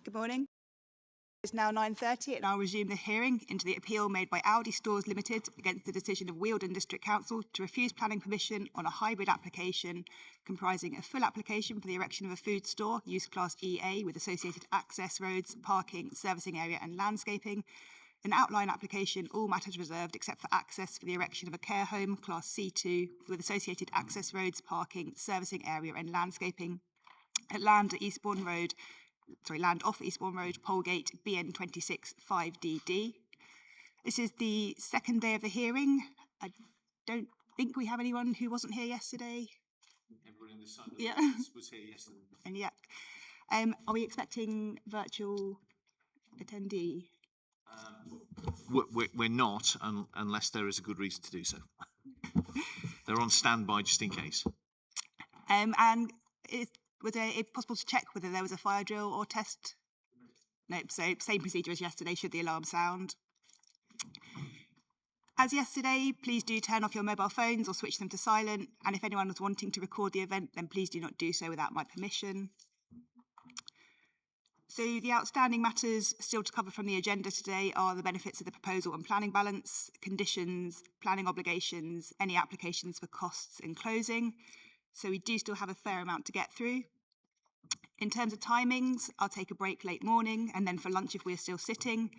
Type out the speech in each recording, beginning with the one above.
Good morning. It's now 9:30 and I'll resume the hearing into the appeal made by Aldi Stores Limited against the decision of Wealdon District Council to refuse planning permission on a hybrid application comprising a full application for the erection of a food store, use class EA with associated access roads, parking, servicing area and landscaping, an outline application, all matters reserved except for access for the erection of a care home, class C2, with associated access roads, parking, servicing area and landscaping, at land off Eastbourne Road, Polegate, BN26 5DD. This is the second day of the hearing. I don't think we have anyone who wasn't here yesterday. Everyone in the side was here yesterday. And yeah. Are we expecting virtual attendee? We're not, unless there is a good reason to do so. They're on standby just in case. And was it possible to check whether there was a fire drill or test? Nope, so same procedure as yesterday should the alarm sound. As yesterday, please do turn off your mobile phones or switch them to silent, and if anyone was wanting to record the event, then please do not do so without my permission. So the outstanding matters still to cover from the agenda today are the benefits of the proposal and planning balance, conditions, planning obligations, any applications for costs and closing. So we do still have a fair amount to get through. In terms of timings, I'll take a break late morning and then for lunch if we're still sitting,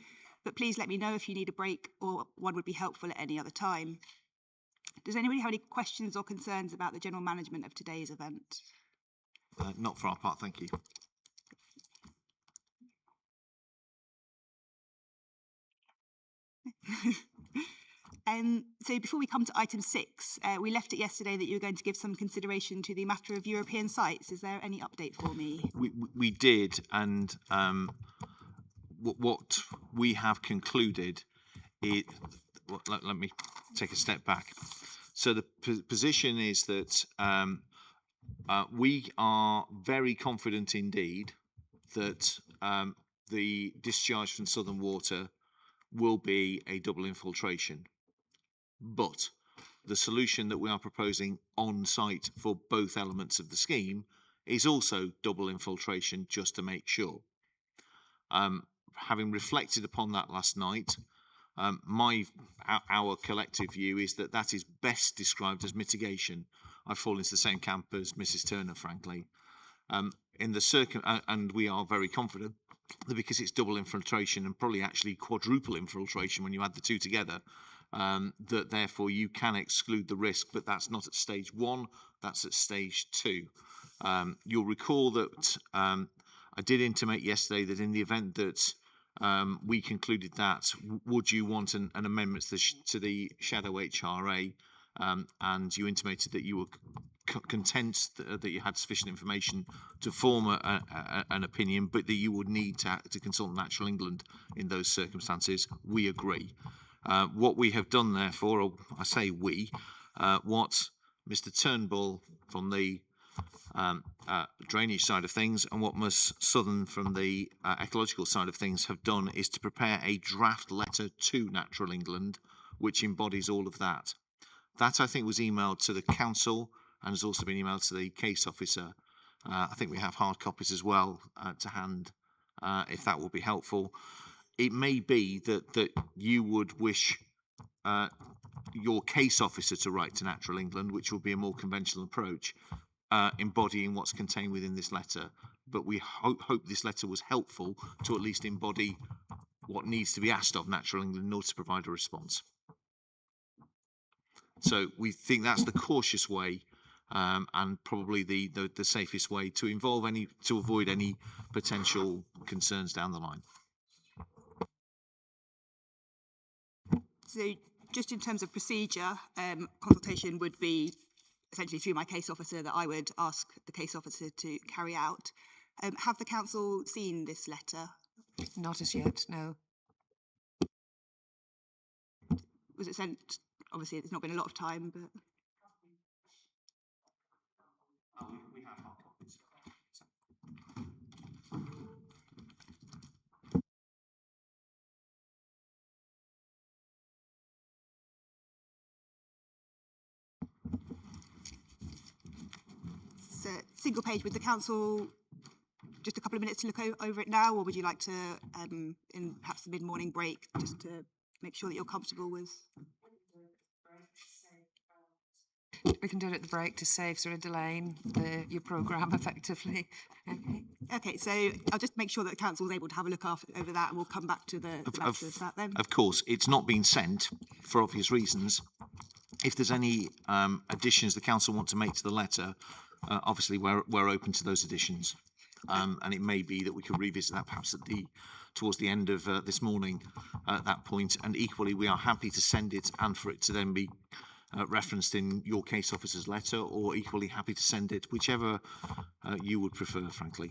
but please let me know if you need a break or one would be helpful at any other time. Does anybody have any questions or concerns about the general management of today's event? Not for our part, thank you. So before we come to item 6, we left it yesterday that you were going to give some consideration to the matter of European sites. Is there any update for me? We did, and what we have concluded is, let me take a step back. So the position is that we are very confident indeed that the discharge from Southern Water will be a double infiltration. But the solution that we are proposing on site for both elements of the scheme is also double infiltration, just to make sure. Having reflected upon that last night, our collective view is that that is best described as mitigation. I fall into the same camp as Mrs. Turner, frankly. And we are very confident that because it's double infiltration and probably actually quadruple infiltration when you add the two together, that therefore you can exclude the risk, but that's not at stage 1, that's at stage 2. You'll recall that I did intimate yesterday that in the event that we concluded that, would you want an amendment to the shadow HRA, and you intimated that you were content that you had sufficient information to form an opinion, but that you would need to consult Natural England in those circumstances. We agree. What we have done, therefore, or I say we, what Mr. Turnbull from the drainage side of things and what Ms. Southern from the ecological side of things have done is to prepare a draft letter to Natural England which embodies all of that. That, I think, was emailed to the council and has also been emailed to the case officer. I think we have hard copies as well to hand, if that will be helpful. It may be that you would wish your case officer to write to Natural England, which will be a more conventional approach, embodying what's contained within this letter. But we hope this letter was helpful to at least embody what needs to be asked of Natural England in order to provide a response. So we think that's the cautious way, and probably the safest way to avoid any potential concerns down the line. So just in terms of procedure, consultation would be essentially through my case officer that I would ask the case officer to carry out. Have the council seen this letter? Not as yet, no. Was it sent? Obviously, it's not been a lot of time, but... We have hard copies. It's a single page. With the council just a couple of minutes to look over it now, or would you like to, in perhaps the mid-morning break, just to make sure that you're comfortable with? We can do it at the break to save sort of delaying your programme effectively. Okay, so I'll just make sure that the council is able to have a look over that, and we'll come back to the answer to that then. Of course, it's not been sent for obvious reasons. If there's any additions the council want to make to the letter, obviously we're open to those additions. And it may be that we could revisit that perhaps towards the end of this morning at that point. And equally, we are happy to send it and for it to then be referenced in your case officer's letter, or equally happy to send it, whichever you would prefer, frankly.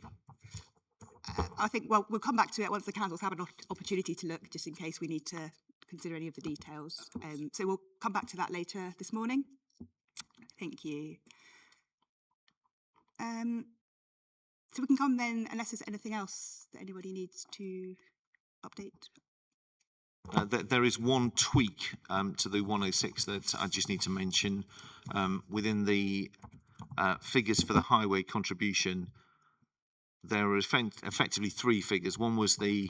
I think, well, we'll come back to it once the council's had an opportunity to look, just in case we need to consider any of the details. So we'll come back to that later this morning. Thank you. So we can come then, unless there's anything else that anybody needs to update. There is one tweak to the 106 that I just need to mention. Within the figures for the highway contribution, there are effectively 3 figures. One was the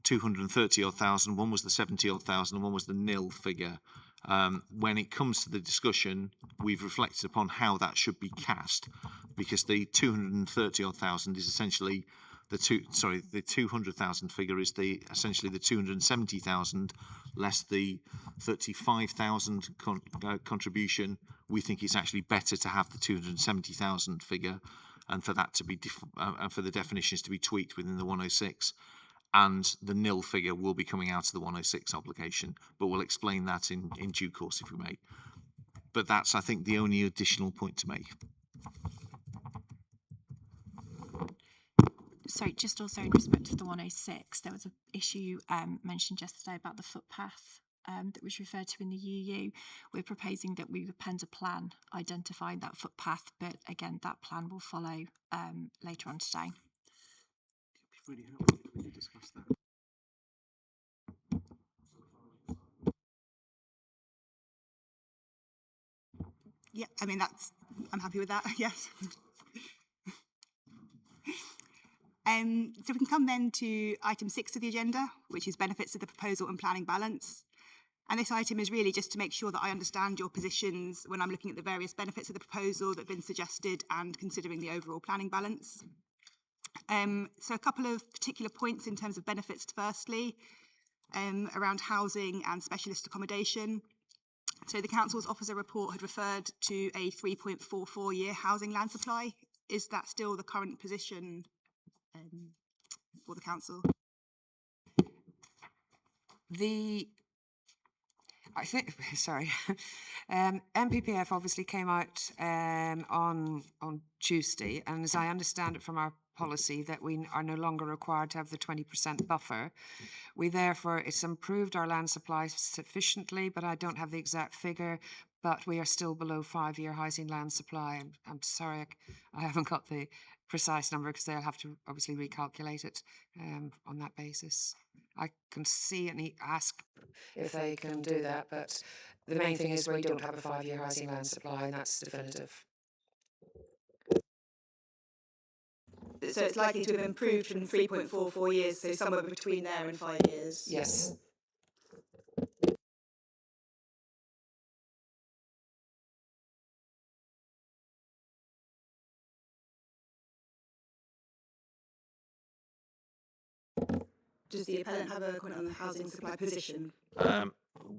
230-odd thousand, one was the 70-odd thousand, and one was the nil figure. When it comes to the discussion, we've reflected upon how that should be cast, because the 230-odd thousand is essentially the 200,000 figure is essentially the 270,000 less the 35,000 contribution. We think it's actually better to have the 270,000 figure, and for that to be and for the definitions to be tweaked within the 106. And the nil figure will be coming out of the 106 obligation, but we'll explain that in due course if we may. But that's, I think, the only additional point to make. Sorry, just also in respect to the 106, there was an issue mentioned yesterday about the footpath that was referred to in the UU. We're proposing that we append a plan identifying that footpath, but again, that plan will follow later on today. It'd be really helpful if we could discuss that. Yeah, I mean, I'm happy with that, yes. So we can come then to item 6 of the agenda, which is benefits of the proposal and planning balance. And this item is really just to make sure that I understand your positions when I'm looking at the various benefits of the proposal that have been suggested and considering the overall planning balance. So a couple of particular points in terms of benefits firstly, around housing and specialist accommodation. So the Council's officer report had referred to a 3.44 year housing land supply. Is that still the current position for the Council? MPPF obviously came out on Tuesday, and as I understand it from our policy, that we are no longer required to have the 20% buffer. We therefore, it's improved our land supply sufficiently, but I don't have the exact figure, but we are still below 5-year housing land supply. I'm sorry, I haven't got the precise number because they'll have to obviously recalculate it on that basis. I can see and ask if they can do that, but the main thing is we don't have a 5-year housing land supply, and that's definitive. So it's likely to have improved from 3.44 years, so somewhere between there and 5 years? Yes. Does the appellant have a comment on the housing supply position?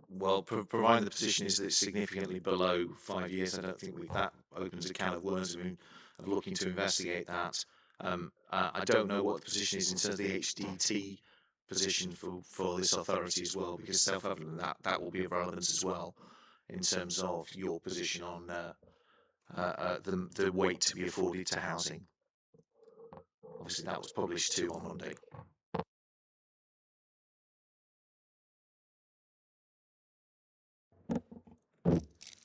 Well, providing the position is that it's significantly below 5 years, I don't think that opens a can of worms of looking to investigate that. I don't know what the position is in terms of the HDT position for this authority as well, because self-evident that will be of relevance as well in terms of your position on the weight to be afforded to housing. Obviously, that was published too on Monday.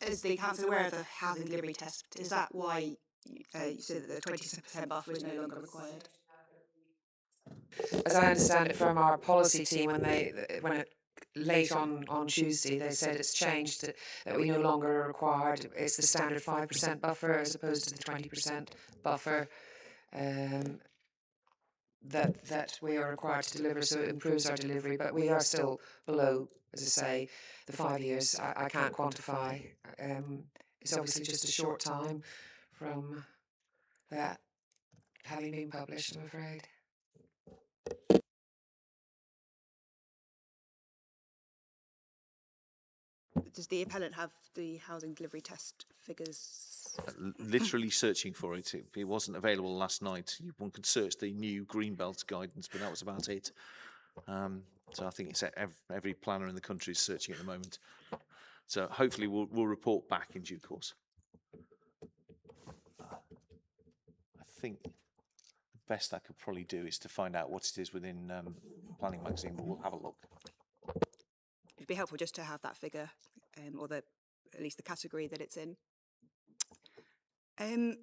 Is the Council aware of the housing delivery test? Is that why you said that the 20% buffer is no longer required? As I understand it from our policy team, late on Tuesday, they said it's changed, that we no longer are required. It's the standard 5% buffer as opposed to the 20% buffer that we are required to deliver, so it improves our delivery, but we are still below, as I say, the 5 years. I can't quantify. It's obviously just a short time from that having been published, I'm afraid. Does the appellant have the housing delivery test figures? Literally searching for it. It wasn't available last night. One could search the new Greenbelt guidance, but that was about it. So I think it's every planner in the country is searching at the moment. So hopefully we'll report back in due course. I think the best I could probably do is to find out what it is within Planning Magazine, but we'll have a look. It'd be helpful just to have that figure, or at least the category that it's in. In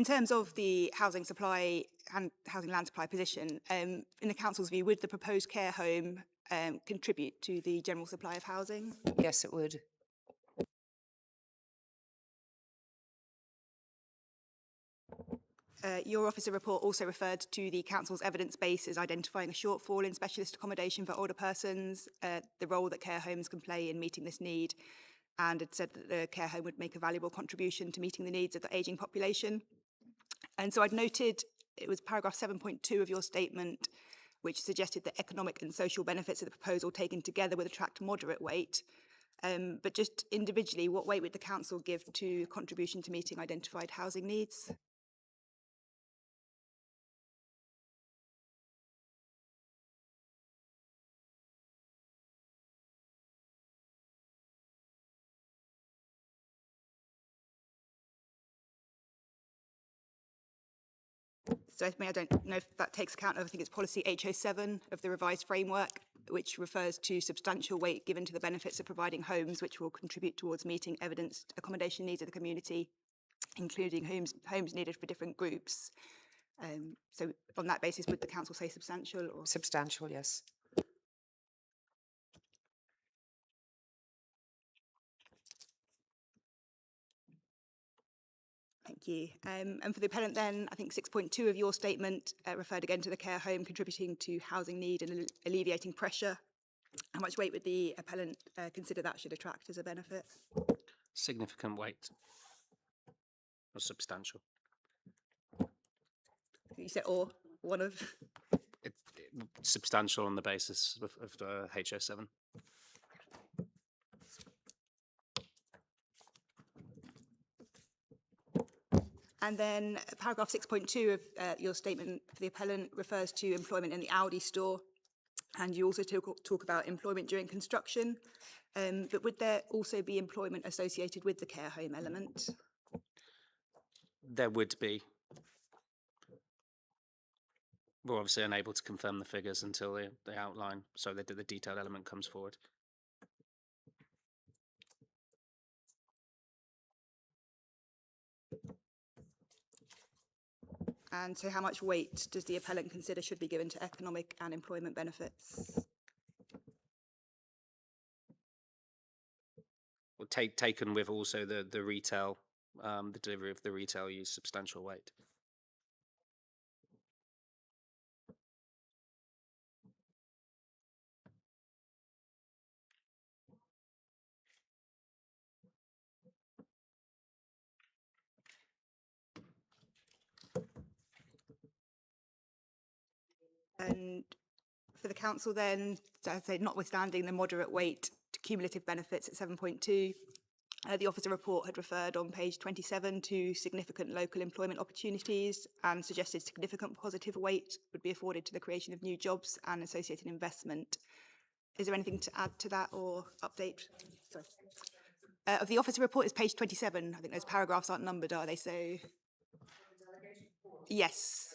terms of the housing supply and housing land supply position, in the Council's view, would the proposed care home contribute to the general supply of housing? Yes, it would. Your officer report also referred to the Council's evidence base as identifying a shortfall in specialist accommodation for older persons, the role that care homes can play in meeting this need, and it said that the care home would make a valuable contribution to meeting the needs of the ageing population. And so I'd noted, it was paragraph 7.2 of your statement, which suggested that economic and social benefits of the proposal taken together would attract moderate weight. But just individually, what weight would the Council give to contribution to meeting identified housing needs? So I don't know if that takes account of, I think it's policy H07 of the revised framework, which refers to substantial weight given to the benefits of providing homes which will contribute towards meeting evidenced accommodation needs of the community, including homes needed for different groups. So on that basis, would the council say substantial? Or? Substantial, yes. Thank you. And for the appellant then, I think 6.2 of your statement referred again to the care home contributing to housing need and alleviating pressure. How much weight would the appellant consider that should attract as a benefit? Significant weight or substantial. You said or, one of? Substantial on the basis of the H07. And then paragraph 6.2 of your statement for the appellant refers to employment in the Aldi store. And you also talk about employment during construction. But would there also be employment associated with the care home element? There would be. We're obviously unable to confirm the figures until they outline, so the detailed element comes forward. And so how much weight does the appellant consider should be given to economic and employment benefits? Well, taken with also the retail, the delivery of the retail use substantial weight. And for the council then, so I'd say notwithstanding the moderate weight to cumulative benefits at 7.2, the officer report had referred on page 27 to significant local employment opportunities and suggested significant positive weight would be afforded to the creation of new jobs and associated investment. Is there anything to add to that or update? Sorry. Of the officer report is page 27. I think those paragraphs aren't numbered, are they? So, yes.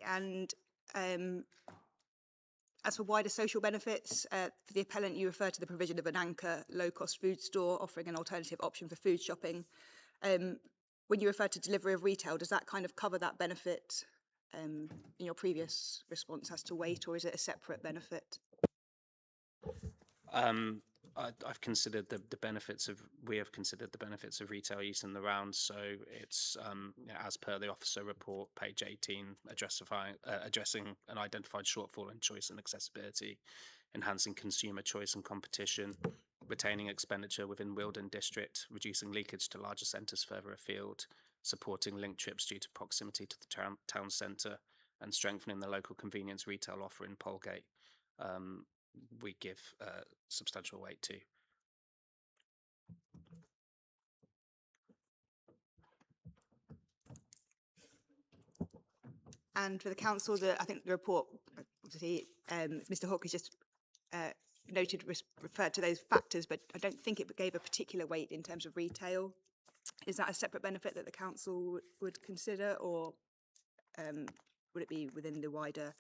And as for wider social benefits, for the appellant, you refer to the provision of an anchor low-cost food store offering an alternative option for food shopping. When you refer to delivery of retail, does that kind of cover that benefit in your previous response as to weight, or is it a separate benefit? I've considered the benefits of. We have considered the benefits of retail use in the round. So it's as per the officer report, page 18, addressing an identified shortfall in choice and accessibility, enhancing consumer choice and competition, retaining expenditure within Wealdon district, reducing leakage to larger centres further afield, supporting link trips due to proximity to the town centre, and strengthening the local convenience retail offer in Polegate. We give substantial weight to. And for the council, I think the report, obviously, Mr. Hawke has just referred to those factors, but I don't think it gave a particular weight in terms of retail. Is that a separate benefit that the council would consider, or would it be within the wider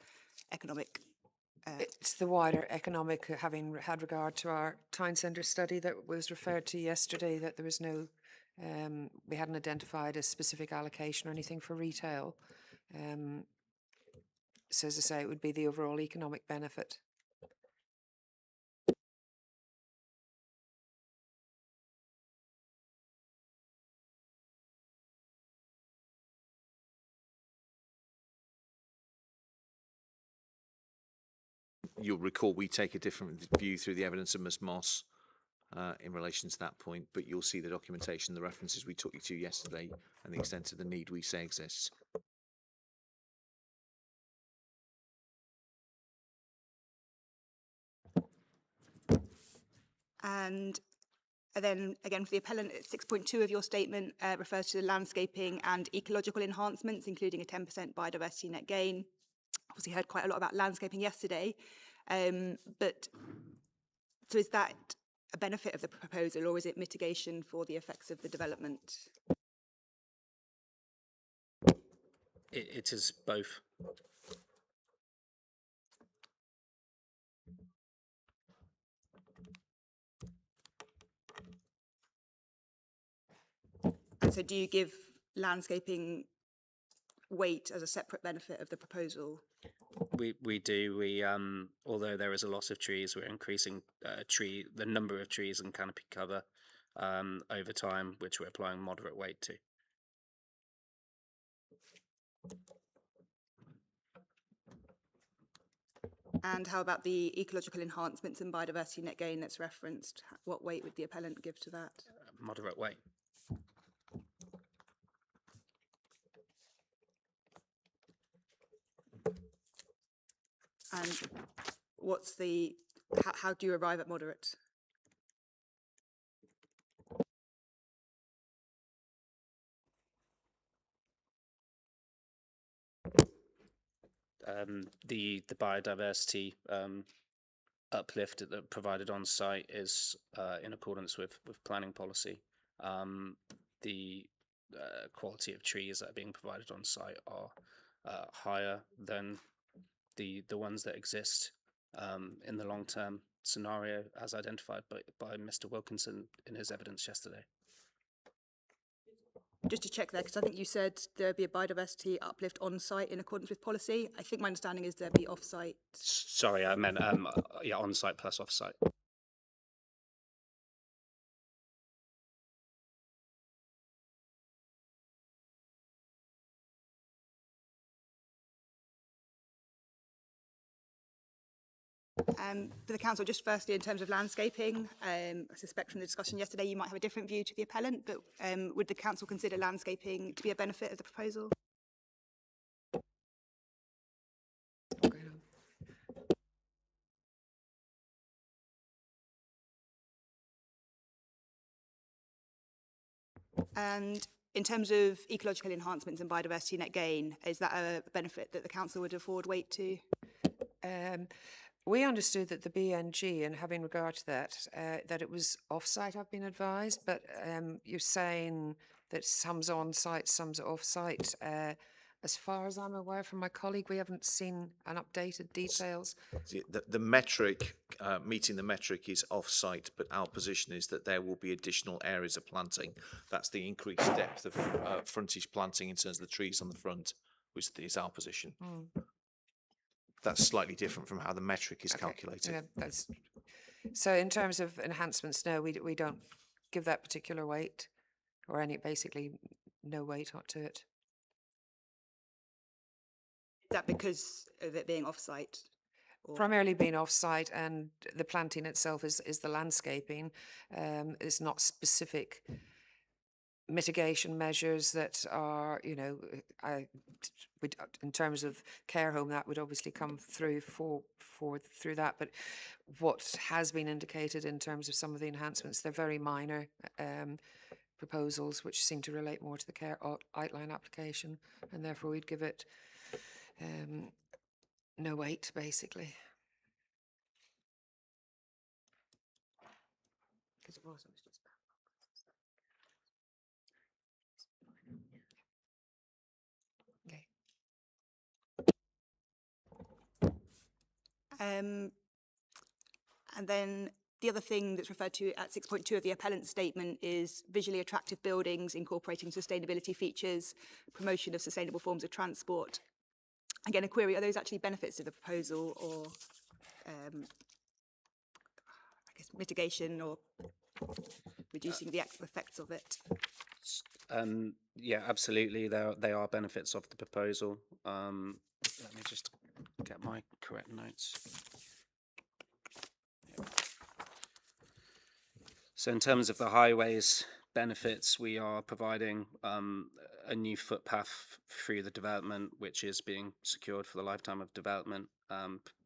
economic It's the wider economic, having had regard to our town centre study that was referred to yesterday, that there was no, we hadn't identified a specific allocation or anything for retail. So as I say, it would be the overall economic benefit. You'll recall we take a different view through the evidence of Ms Moss in relation to that point, but you'll see the documentation, the references we took you to yesterday, and the extent of the need we say exists. And then again for the appellant, 6.2 of your statement refers to the landscaping and ecological enhancements, including a 10% biodiversity net gain. Obviously heard quite a lot about landscaping yesterday, but so is that a benefit of the proposal, or is it mitigation for the effects of the development? It is both. And so do you give landscaping weight as a separate benefit of the proposal? We do. We although there is a loss of trees, we're increasing the number of trees and canopy cover over time, which we're applying moderate weight to. And how about the ecological enhancements and biodiversity net gain that's referenced? What weight would the appellant give to that? Moderate weight. And what's the, how do you arrive at moderate? The biodiversity uplift that provided on site is in accordance with planning policy. The quality of trees that are being provided on site are higher than the ones that exist in the long-term scenario as identified by Mr. Wilkinson in his evidence yesterday. Just to check there, because I think you said there'd be a biodiversity uplift on site in accordance with policy. I think my understanding is there'd be off-site. Sorry, I meant yeah, on-site plus off-site. For the council, just firstly, in terms of landscaping, I suspect from the discussion yesterday you might have a different view to the appellant, but would the council consider landscaping to be a benefit of the proposal? And in terms of ecological enhancements and biodiversity net gain, is that a benefit that the council would afford weight to? We understood that the BNG, and having regard to that, that it was off-site, I've been advised, but you're saying that some's on-site, some's off-site. As far as I'm aware from my colleague, we haven't seen an updated details. The metric, meeting the metric is off-site, but our position is that there will be additional areas of planting. That's the increased depth of frontage planting in terms of the trees on the front, which is our position. That's slightly different from how the metric is calculated. Yeah, so in terms of enhancements, no, we don't give that particular weight, or any, basically no weight to it. Is that because of it being off-site? Primarily being off-site, and the planting itself is the landscaping. It's not specific mitigation measures that are, you know, in terms of care home, that would obviously come through through that. But what has been indicated in terms of some of the enhancements, they're very minor proposals, which seem to relate more to the care outline application, and therefore we'd give it no weight, basically. Because it wasn't. And then the other thing that's referred to at 6.2 of the appellant's statement is visually attractive buildings incorporating sustainability features, promotion of sustainable forms of transport. Again, a query, are those actually benefits of the proposal or I guess mitigation or reducing the effects of it? Yeah, absolutely. They are benefits of the proposal. Let me just get my correct notes. So in terms of the highways benefits, we are providing a new footpath through the development, which is being secured for the lifetime of development,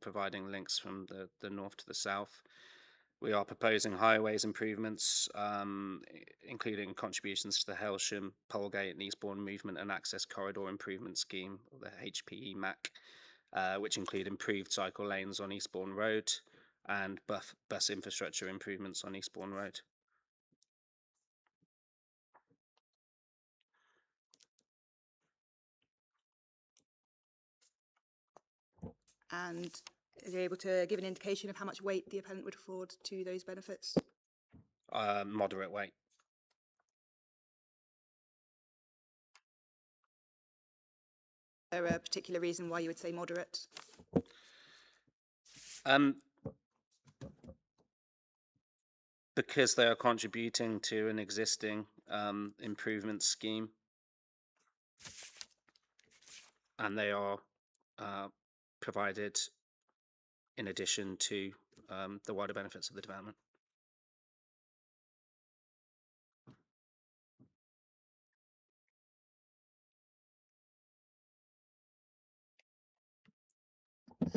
providing links from the north to the south. We are proposing highways improvements, including contributions to the Hailsham, Polegate and Eastbourne Movement and Access Corridor Improvement Scheme, or the HPE MAC, which include improved cycle lanes on Eastbourne Road and bus infrastructure improvements on Eastbourne Road. And are you able to give an indication of how much weight the appellant would afford to those benefits? Moderate weight. Is there a particular reason why you would say moderate? Because they are contributing to an existing improvement scheme, and they are provided in addition to the wider benefits of the development.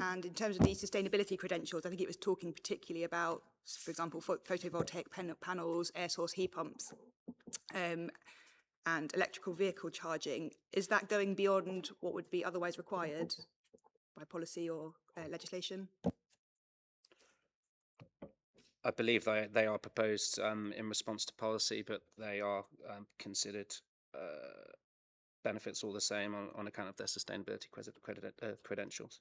And in terms of the sustainability credentials, I think it was talking particularly about, for example, photovoltaic panels, air source heat pumps, and electrical vehicle charging. Is that going beyond what would be otherwise required by policy or legislation? I believe they are proposed in response to policy, but they are considered benefits all the same on account of their sustainability credentials.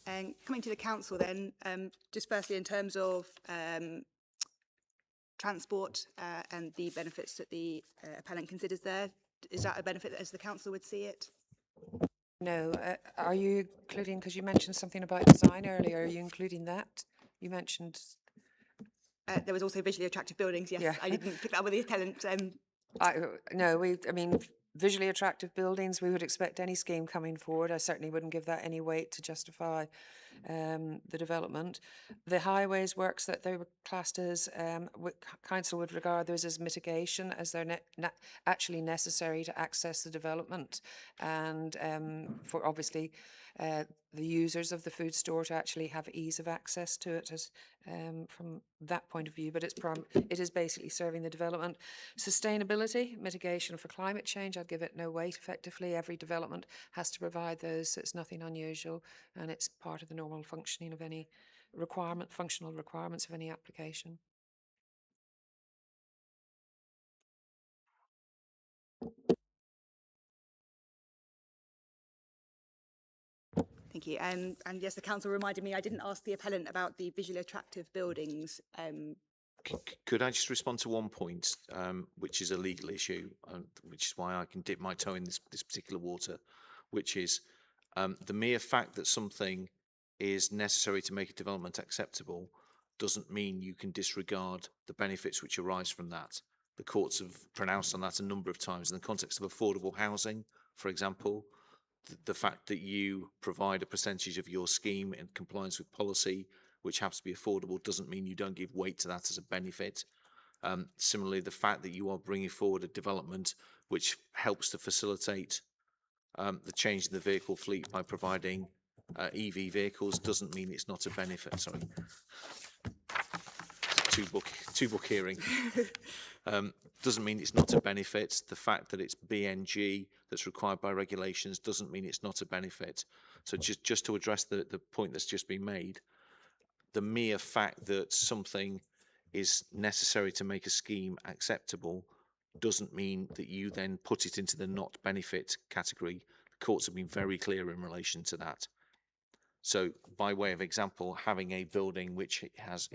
And coming to the council then, just firstly in terms of transport and the benefits that the appellant considers there, is that a benefit as the council would see it? No, are you including, because you mentioned something about design earlier, are you including that? You mentioned... There was also visually attractive buildings, yes. Yeah. I didn't pick that up with the appellant. No, I mean, visually attractive buildings, we would expect any scheme coming forward. I certainly wouldn't give that any weight to justify the development. The highways works that they were classed as, council would regard those as mitigation, as they're actually necessary to access the development, and for obviously the users of the food store to actually have ease of access to it as, from that point of view. But it is basically serving the development. Sustainability, mitigation for climate change, I'd give it no weight effectively. Every development has to provide those, so it's nothing unusual, and it's part of the normal functioning of any functional requirements of any application. Thank you. And yes, the council reminded me I didn't ask the appellant about the visually attractive buildings. Could I just respond to one point, which is a legal issue, which is why I can dip my toe in this particular water, which is the mere fact that something is necessary to make a development acceptable doesn't mean you can disregard the benefits which arise from that. The courts have pronounced on that a number of times in the context of affordable housing, for example. The fact that you provide a percentage of your scheme in compliance with policy, which happens to be affordable, doesn't mean you don't give weight to that as a benefit. Similarly, the fact that you are bringing forward a development which helps to facilitate the change in the vehicle fleet by providing EV vehicles doesn't mean it's not a benefit. Sorry, two book hearing. Doesn't mean it's not a benefit. The fact that it's BNG that's required by regulations doesn't mean it's not a benefit. So just to address the point that's just been made, the mere fact that something is necessary to make a scheme acceptable doesn't mean that you then put it into the not benefit category. The courts have been very clear in relation to that. So, by way of example, having a building which has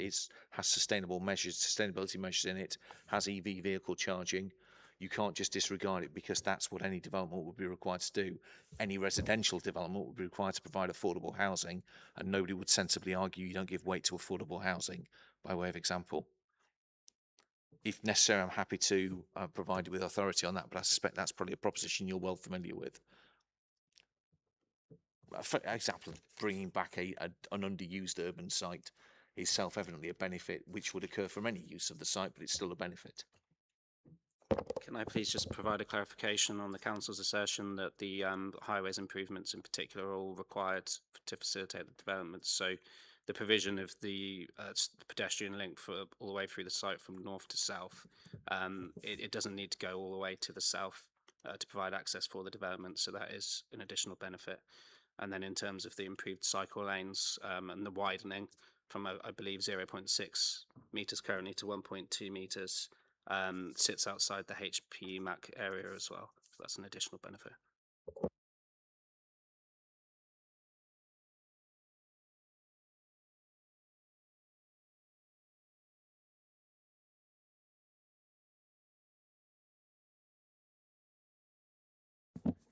sustainability measures in it, has EV vehicle charging, you can't just disregard it because that's what any development would be required to do. Any residential development would be required to provide affordable housing, and nobody would sensibly argue you don't give weight to affordable housing, by way of example. If necessary, I'm happy to provide you with authority on that, but I suspect that's probably a proposition you're well familiar with. For example, bringing back an underused urban site is self-evidently a benefit which would occur from any use of the site, but it's still a benefit. Can I please just provide a clarification on the council's assertion that the highways improvements in particular are all required to facilitate the development? So the provision of the pedestrian link for all the way through the site from north to south, it doesn't need to go all the way to the south to provide access for the development, so that is an additional benefit. And then in terms of the improved cycle lanes and the widening from, I believe, 0.6 metres currently to 1.2 metres, sits outside the HPE MAC area as well. So that's an additional benefit.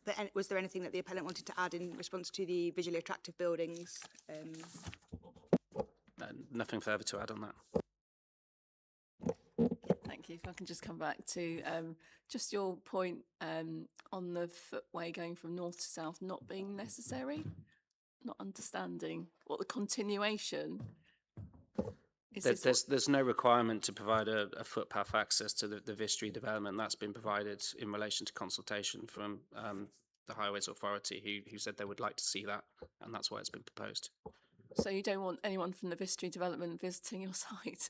But was there anything that the appellant wanted to add in response to the visually attractive buildings? Nothing further to add on that. Thank you. If I can just come back to just your point on the footway going from north to south not being necessary, not understanding what the continuation is. There's no requirement to provide a footpath access to the Vistry development. That's been provided in relation to consultation from the Highways Authority, who said they would like to see that, and that's why it's been proposed. So you don't want anyone from the Vistry development visiting your site?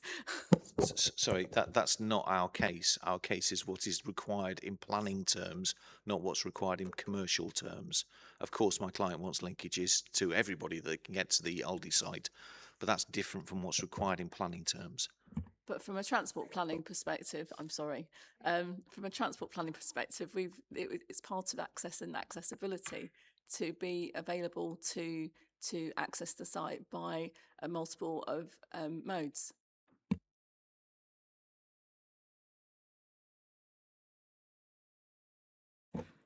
Sorry, that's not our case. Our case is what is required in planning terms, not what's required in commercial terms. Of course, my client wants linkages to everybody that can get to the Aldi site, but that's different from what's required in planning terms. But from a transport planning perspective, from a transport planning perspective, it's part of access and accessibility to be available to access the site by a multiple of modes.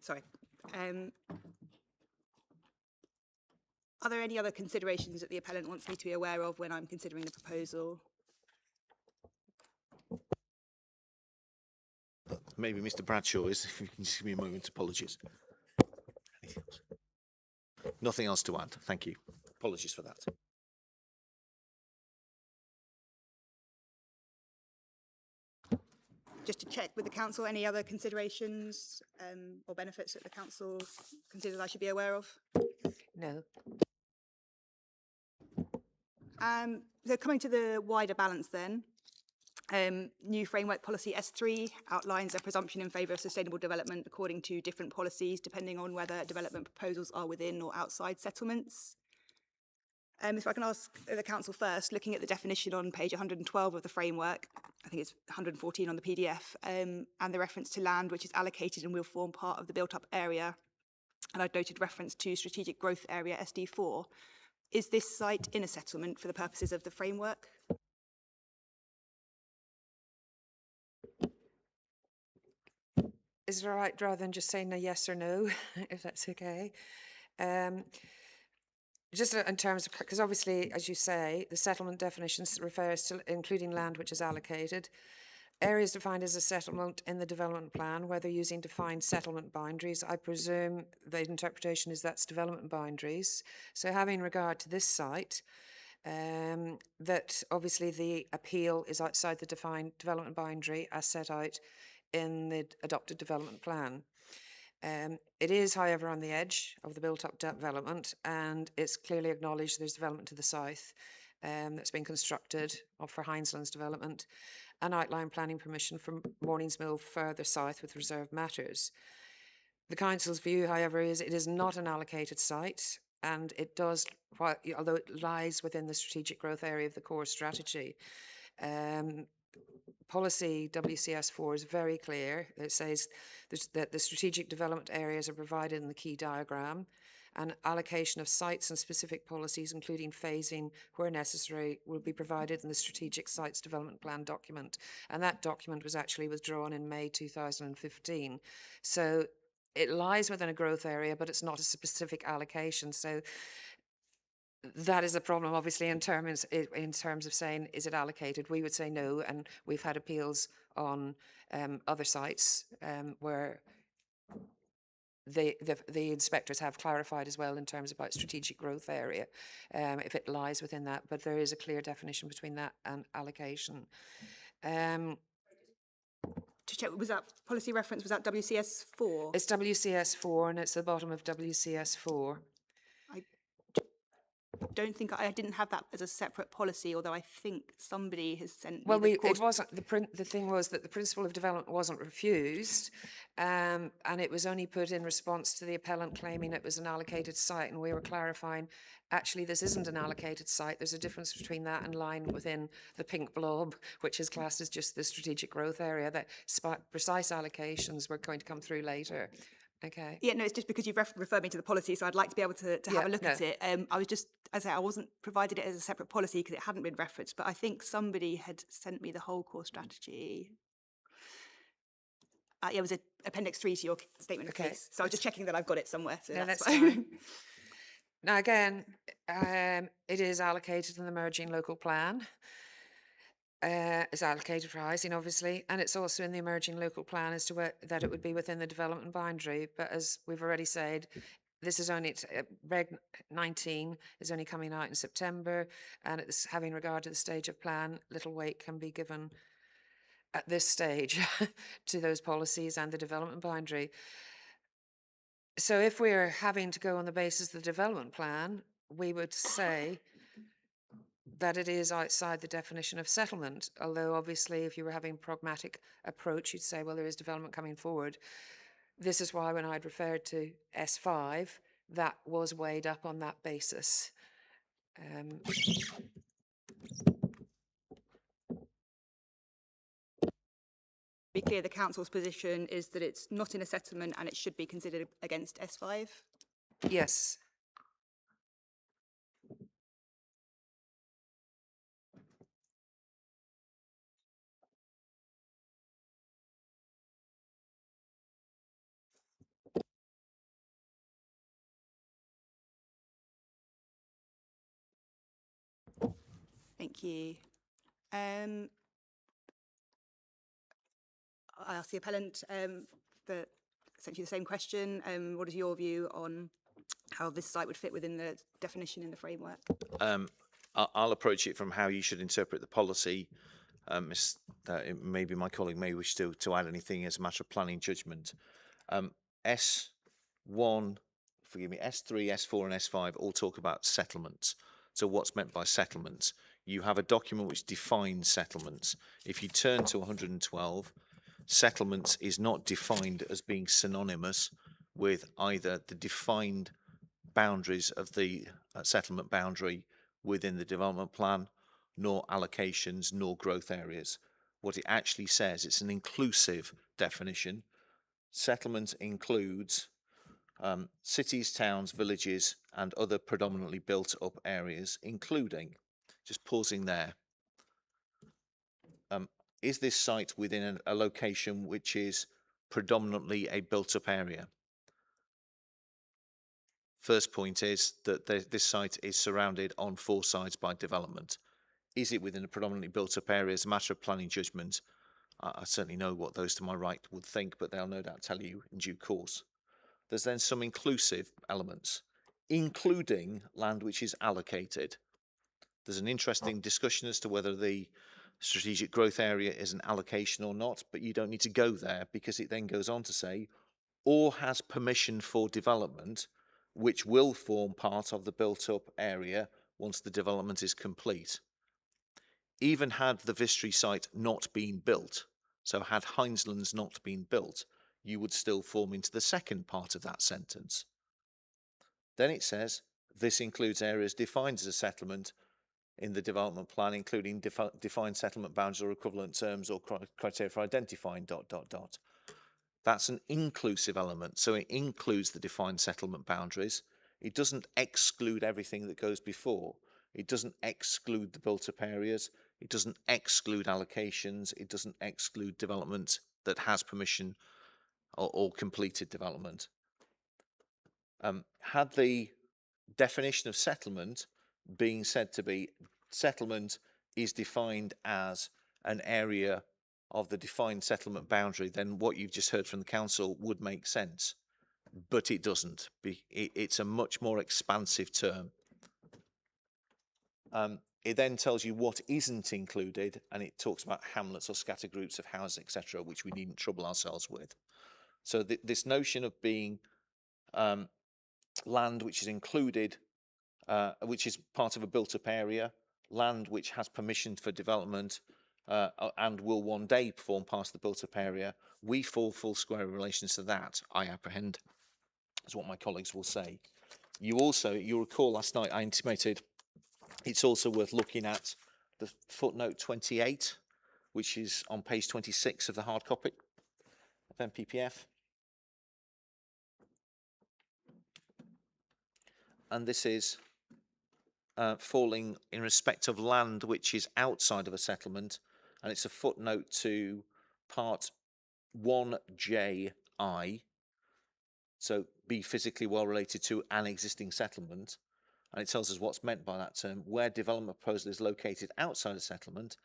Sorry. Are there any other considerations that the appellant wants me to be aware of when I'm considering the proposal? Maybe Mr. Bradshaw is, if you can just give me a moment, apologies. Nothing else to add, thank you. Apologies for that. Just to check with the council, any other considerations or benefits that the council considers I should be aware of? No. So coming to the wider balance then, new framework policy S3 outlines a presumption in favour of sustainable development according to different policies, depending on whether development proposals are within or outside settlements. If I can ask the council first, looking at the definition on page 112 of the framework, I think it's 114 on the PDF, and the reference to land which is allocated and will form part of the built-up area, and I've noted reference to strategic growth area SD4. Is this site in a settlement for the purposes of the framework? Is it all right rather than just saying a yes or no, if that's okay? Just in terms of, because obviously, as you say, the settlement definitions refers to including land which is allocated. Areas defined as a settlement in the development plan, whether using defined settlement boundaries, I presume the interpretation is that's development boundaries. So having regard to this site, that obviously the appeal is outside the defined development boundary as set out in the adopted development plan. It is, however, on the edge of the built-up development, and it's clearly acknowledged there's development to the south that's been constructed for Heinzland's development, and outline planning permission from Mornings Mill further south with reserved matters. The council's view, however, is it is not an allocated site, and it does, although it lies within the strategic growth area of the core strategy. Policy WCS4 is very clear. It says that the strategic development areas are provided in the key diagram, and allocation of sites and specific policies, including phasing where necessary, will be provided in the Strategic Sites Development Plan document. And that document was actually withdrawn in May 2015. So it lies within a growth area, but it's not a specific allocation. So that is a problem, obviously, in terms of saying, is it allocated? We would say no, and we've had appeals on other sites where the inspectors have clarified as well in terms about strategic growth area, if it lies within that. But there is a clear definition between that and allocation. To check, was that policy reference, was that WCS4? It's WCS4, and it's the bottom of WCS4. Don't think I didn't have that as a separate policy, although I think somebody has sent Well, me it wasn't the thing was that the principle of development wasn't refused, and it was only put in response to the appellant claiming it was an allocated site, and we were clarifying actually this isn't an allocated site. There's a difference between that and lying within the pink blob, which is classed as just the strategic growth area. That precise allocations were going to come through later. Okay. Yeah, no, it's just because you've referred me to the policy, so I'd like to be able to have a look at it. I was just, as I say, I wasn't provided it as a separate policy because it hadn't been referenced, but I think somebody had sent me the whole core strategy. Yeah, it was appendix 3 to your statement of case. So I was just checking that I've got it somewhere. So No, that's fine. Now, again, it is allocated in the emerging local plan. It's allocated for housing, obviously, and it's also in the emerging local plan as to that it would be within the development boundary. But as we've already said, this is only Reg 19 is only coming out in September, and it's having regard to the stage of plan, little weight can be given at this stage to those policies and the development boundary. So if we're having to go on the basis of the development plan, we would say that it is outside the definition of settlement, although obviously if you were having a pragmatic approach, you'd say, well, there is development coming forward. This is why when I'd referred to S5, that was weighed up on that basis. be clear, the council's position is that it's not in a settlement and it should be considered against S5? Yes. Thank you. I asked the appellant for essentially the same question. What is your view on how this site would fit within the definition in the framework? I'll approach it from how you should interpret the policy. Maybe my colleague may wish to add anything as a matter of planning judgment. S1, forgive me, S3, S4 and S5 all talk about settlements. So what's meant by settlements? You have a document which defines settlements. If you turn to 112, settlements is not defined as being synonymous with either the defined boundaries of the settlement boundary within the development plan, nor allocations, nor growth areas. What it actually says, it's an inclusive definition. Settlement includes cities, towns, villages, and other predominantly built up areas, including, just pausing there, is this site within a location which is predominantly a built up area? First point is that this site is surrounded on 4 sides by development. Is it within a predominantly built up area? As a matter of planning judgment, I certainly know what those to my right would think, but they'll no doubt tell you in due course. There's then some inclusive elements, including land which is allocated. There's an interesting discussion as to whether the strategic growth area is an allocation or not, but you don't need to go there because it then goes on to say, or has permission for development, which will form part of the built-up area once the development is complete. Even had the Vistry site not been built, so had Hineslands not been built, you would still form into the second part of that sentence. Then it says, This includes areas defined as a settlement in the development plan, including defined settlement boundaries or equivalent terms or criteria for identifying ... That's an inclusive element, so it includes the defined settlement boundaries. It doesn't exclude everything that goes before. It doesn't exclude the built-up areas. It doesn't exclude allocations. It doesn't exclude development that has permission or completed development. Had the definition of settlement being said to be settlement is defined as an area of the defined settlement boundary, then what you've just heard from the council would make sense, but it doesn't. It's a much more expansive term. It then tells you what isn't included, and it talks about hamlets or scattered groups of houses, etc., which we needn't trouble ourselves with. So this notion of being land which is included, which is part of a built-up area, land which has permission for development, and will one day form part of the built-up area, we fall full square in relation to that, I apprehend, is what my colleagues will say. You'll recall last night I intimated it's also worth looking at the footnote 28, which is on page 26 of the hard copy of MPPF. And this is falling in respect of land which is outside of a settlement, and it's a footnote to part 1JI, so be physically well related to an existing settlement, and it tells us what's meant by that term: where development proposal is located outside a settlement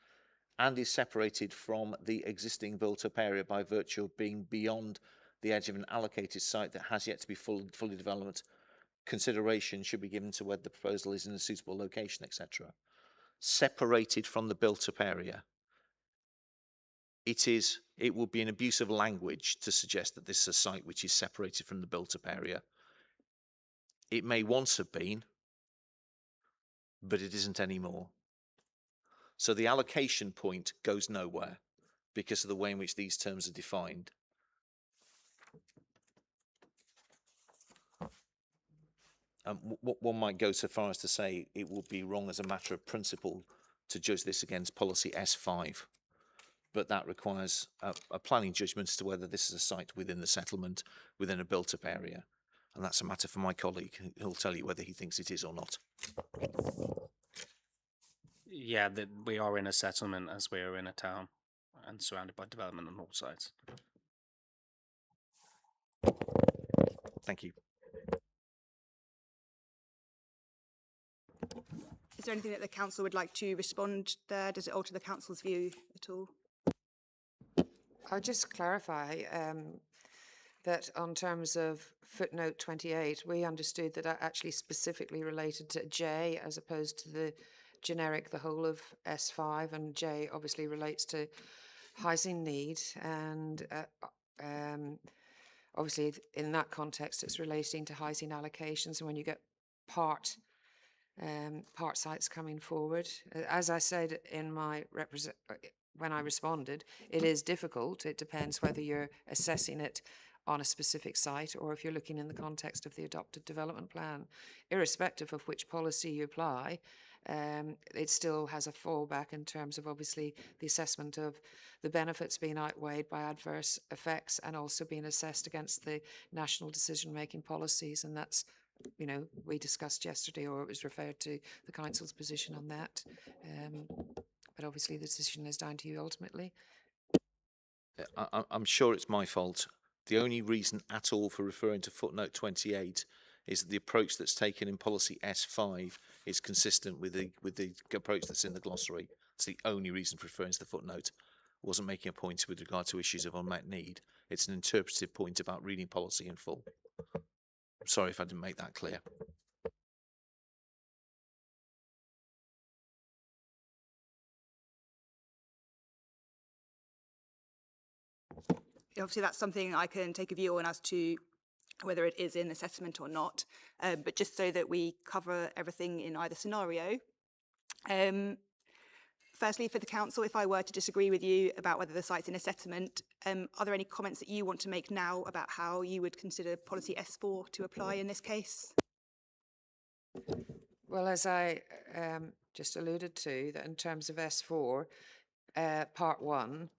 and is separated from the existing built-up area by virtue of being beyond the edge of an allocated site that has yet to be fully developed. Consideration should be given to whether the proposal is in a suitable location, etc. Separated from the built-up area. It would be an abuse of language to suggest that this is a site which is separated from the built-up area. It may once have been, but it isn't anymore. So the allocation point goes nowhere because of the way in which these terms are defined. One might go so far as to say it would be wrong as a matter of principle to judge this against policy S5, but that requires a planning judgment as to whether this is a site within the settlement, within a built-up area, and that's a matter for my colleague. He'll tell you whether he thinks it is or not. Yeah, we are in a settlement as we are in a town and surrounded by development on all sides. Thank you. Is there anything that the council would like to respond there? Does it alter the council's view at all? I'll just clarify that on terms of footnote 28, we understood that that actually specifically related to J as opposed to the generic, the whole of S5, and J obviously relates to housing need, and obviously in that context it's relating to housing allocations, and when you get part sites coming forward, as I said in my when I responded, it is difficult. It depends whether you're assessing it on a specific site or if you're looking in the context of the adopted development plan. Irrespective of which policy you apply, it still has a fallback in terms of obviously the assessment of the benefits being outweighed by adverse effects and also being assessed against the national decision-making policies. And that's, you know, we discussed yesterday, or it was referred to the council's position on that. But obviously the decision is down to you ultimately. I'm sure it's my fault. The only reason at all for referring to footnote 28 is that the approach that's taken in policy S5 is consistent with the approach that's in the glossary. It's the only reason for referring to the footnote. I wasn't making a point with regard to issues of unmet need. It's an interpretive point about reading policy in full. I'm sorry if I didn't make that clear. Obviously, that's something I can take a view on as to whether it is in assessment or not, but just so that we cover everything in either scenario. Firstly, for the council, if I were to disagree with you about whether the site's in a settlement, are there any comments that you want to make now about how you would consider policy S4 to apply in this case? Well, as I just alluded to, that in terms of S4, Part 1,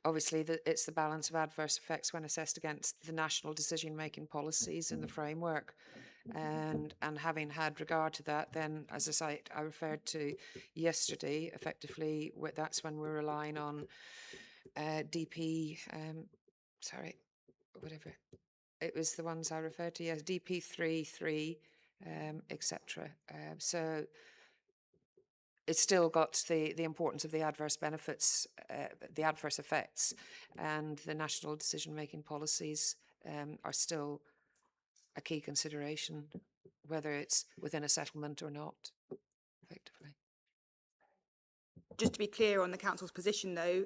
obviously it's the balance of adverse effects when assessed against the national decision-making policies in the framework. And having had regard to that, then, as I referred to yesterday, effectively, that's when we're relying on DP, whatever. It was the ones I referred to, yes, DP3, etc. So it's still got the importance of the adverse benefits, the adverse effects, and the national decision-making policies are still a key consideration, whether it's within a settlement or not, effectively. Just to be clear on the council's position, though,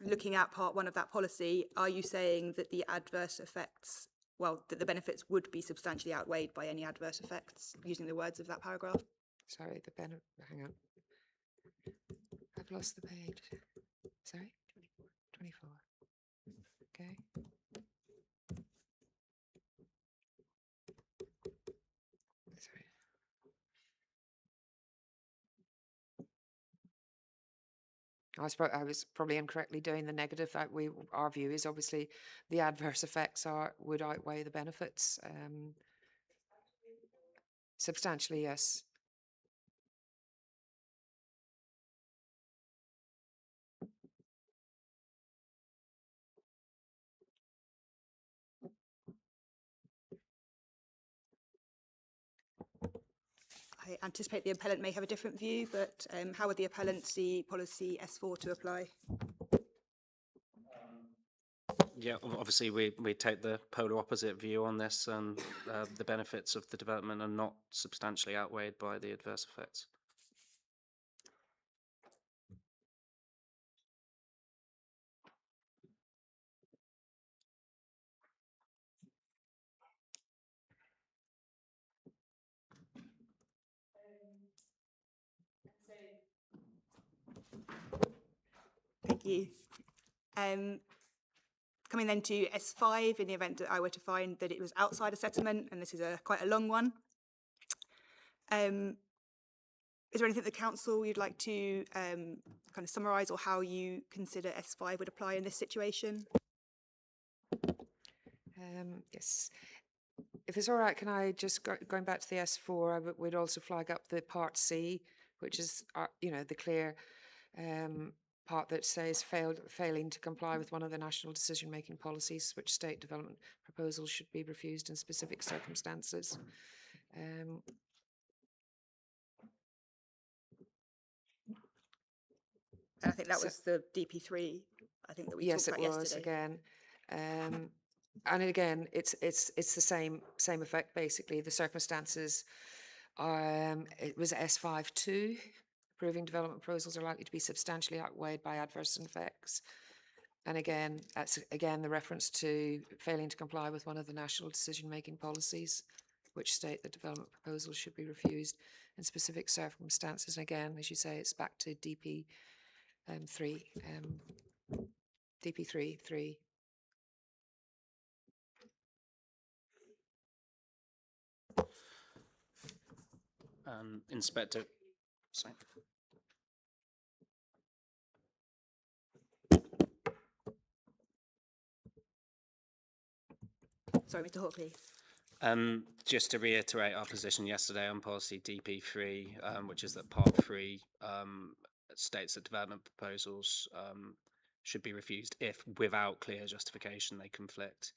looking at part 1 of that policy, are you saying that the adverse effects, well, that the benefits would be substantially outweighed by any adverse effects, using the words of that paragraph? Sorry, hang on. I've lost the page. Sorry? 24. Okay. Sorry. I was probably incorrectly doing the negative. Our view is obviously the adverse effects would outweigh the benefits. Substantially, yes. I anticipate the appellant may have a different view, but how would the appellant see policy S4 to apply? Yeah, obviously we take the polar opposite view on this, and the benefits of the development are not substantially outweighed by the adverse effects. Thank you. Coming then to S5, in the event that I were to find that it was outside a settlement, and this is quite a long one. Is there anything the council you'd like to kind of summarise, or how you consider S5 would apply in this situation? Yes. If it's all right, can I just going back to the S4, we'd also flag up the Part C, which is the clear part that says failing to comply with one of the national decision-making policies, which state development proposals should be refused in specific circumstances. I think that was the DP3. I think that we talked about yesterday. Yes, it was again. And again, it's the same effect basically. The circumstances it was S5(2). Approving development proposals are likely to be substantially outweighed by adverse effects. And again, that's again the reference to failing to comply with one of the national decision-making policies, which state that development proposals should be refused in specific circumstances. And again, as you say, it's back to DP3. DP3. Inspector. Sorry. Sorry, Mr. Hawke, please. Just to reiterate our position yesterday on policy DP3, which is that Part 3 states that development proposals should be refused if, without clear justification, they conflict.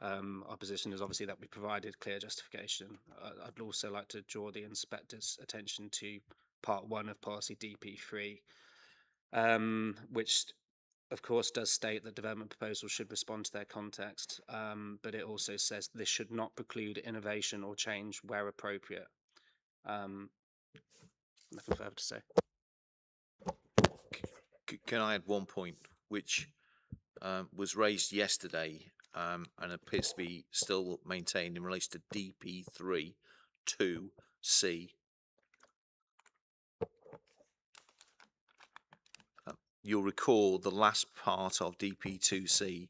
Our position is obviously that we provided clear justification. I'd also like to draw the inspector's attention to Part 1 of policy DP3, which of course does state that development proposals should respond to their context, but it also says this should not preclude innovation or change where appropriate. Nothing further to say. Can I add one point which was raised yesterday and appears to be still maintained in relation to DP3 2C? You'll recall the last part of DP2C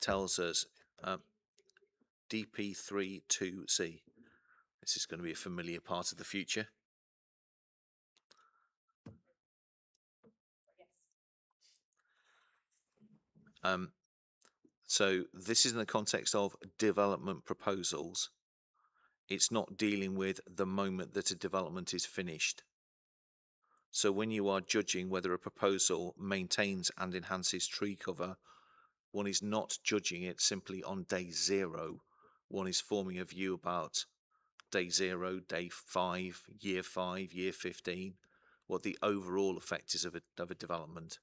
tells us DP3 2C. It This is going to be a familiar part of the future. So this is in the context of development proposals. It's not dealing with the moment that a development is finished. So when you are judging whether a proposal maintains and enhances tree cover, one is not judging it simply on day 0. One is forming a view about day 0, day 5, year 15, what the overall effect is of a development.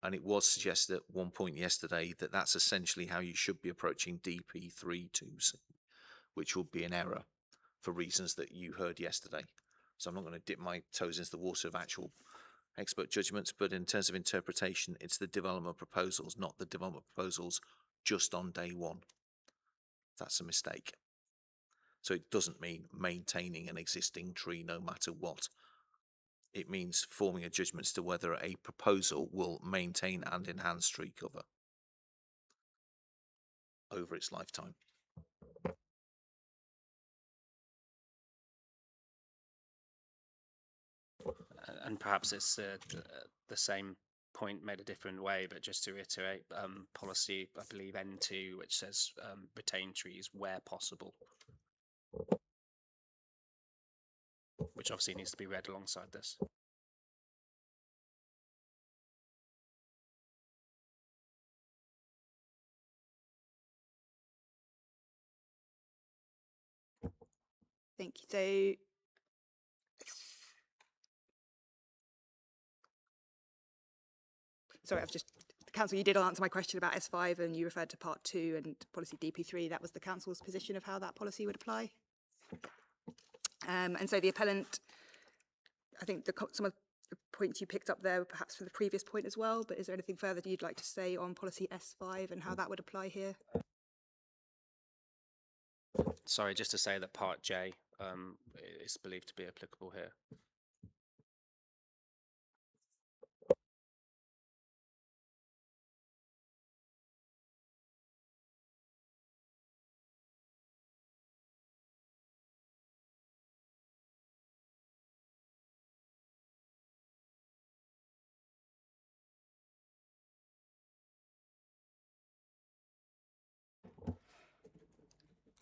And it was suggested at one point yesterday that that's essentially how you should be approaching DP32C, which will be an error for reasons that you heard yesterday. So I'm not going to dip my toes into the water of actual expert judgments, but in terms of interpretation, it's the development proposals, not the development proposals just on day 1. That's a mistake. So it doesn't mean maintaining an existing tree no matter what. It means forming a judgment as to whether a proposal will maintain and enhance tree cover over its lifetime. And perhaps it's the same point made a different way, but just to reiterate, policy, I believe N2, which says retain trees where possible, which obviously needs to be read alongside this. Thank you. So, sorry, I've just, Council, you did answer my question about S5 and you referred to part 2 and policy DP3. That was the Council's position of how that policy would apply. And so the appellant, I think some of the points you picked up there were perhaps for the previous point as well, but is there anything further that you'd like to say on policy S5 and how that would apply here? Sorry, just to say that part J is believed to be applicable here.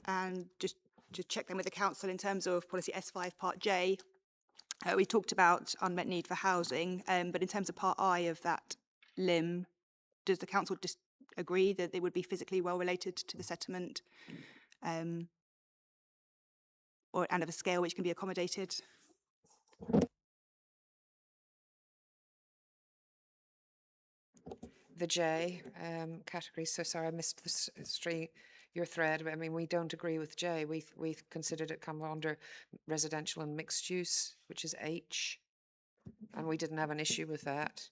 And just to check them with the Council in terms of policy S5 part J, we talked about unmet need for housing, but in terms of part I of that limb, does the Council just agree that they would be physically well related to the settlement and of a scale which can be accommodated? The J category, so sorry I missed your thread, but I mean we don't agree with J. We've considered it come under residential and mixed use, which is H, and we didn't have an issue with that.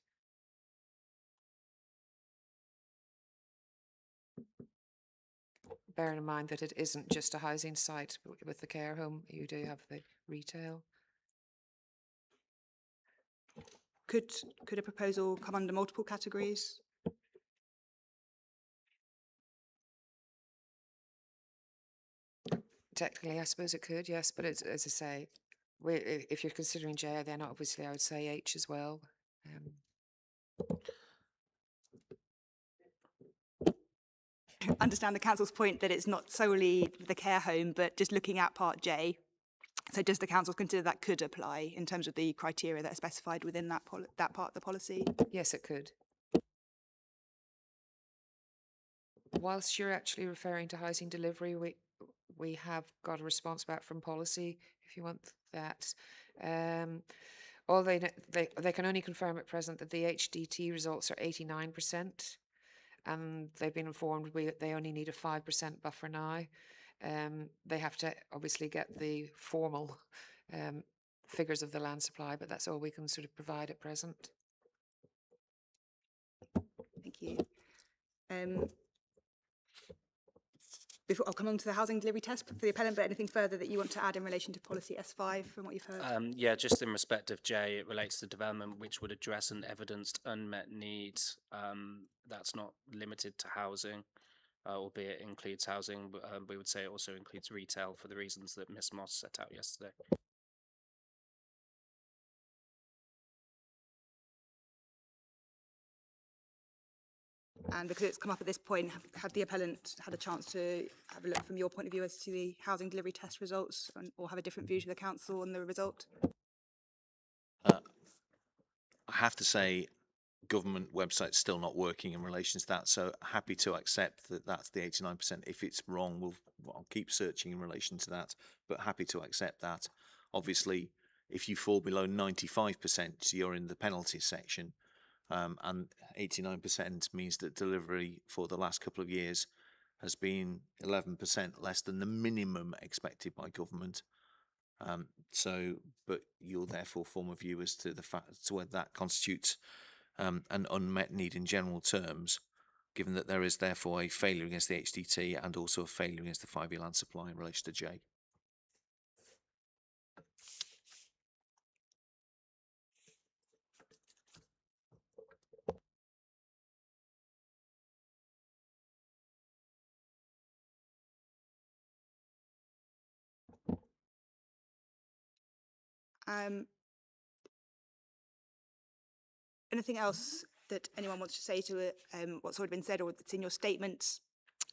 Bearing in mind that it isn't just a housing site with the care home, you do have the retail. Could a proposal come under multiple categories? Technically, I suppose it could, yes, but it's, as I say, if you're considering J, then obviously I would say H as well. Understand the Council's point that it's not solely the care home, but just looking at part J. So does the Council consider that could apply in terms of the criteria that are specified within that part of the policy? Yes, it could. Whilst you're actually referring to housing delivery, we have got a response back from policy, if you want that. All they can only confirm at present that the HDT results are 89%, and they've been informed they only need a 5% buffer now. They have to obviously get the formal figures of the land supply, but that's all we can sort of provide at present. Thank you. Before I'll come on to the housing delivery test for the appellant, but anything further that you want to add in relation to policy S5 from what you've heard? Yeah, just in respect of J, it relates to development which would address an evidenced unmet need. That's not limited to housing. albeit it includes housing. But, we would say it also includes retail for the reasons that Ms Moss set out yesterday. And because it's come up at this point, had the appellant had a chance to have a look from your point of view as to the housing delivery test results, or have a different view to the council on the result? I have to say, government website's still not working in relation to that, so happy to accept that that's the 89%. If it's wrong, I'll keep searching in relation to that, but happy to accept that. Obviously, if you fall below 95%, you're in the penalty section, and 89% means that delivery for the last couple of years has been 11% less than the minimum expected by government. But you'll therefore form a view as to the fact to whether that constitutes an unmet need in general terms, given that there is therefore a failure against the HDT and also a failure against the 5-year land supply in relation to J. Anything else that anyone wants to say to it, what's already been said or that's in your statements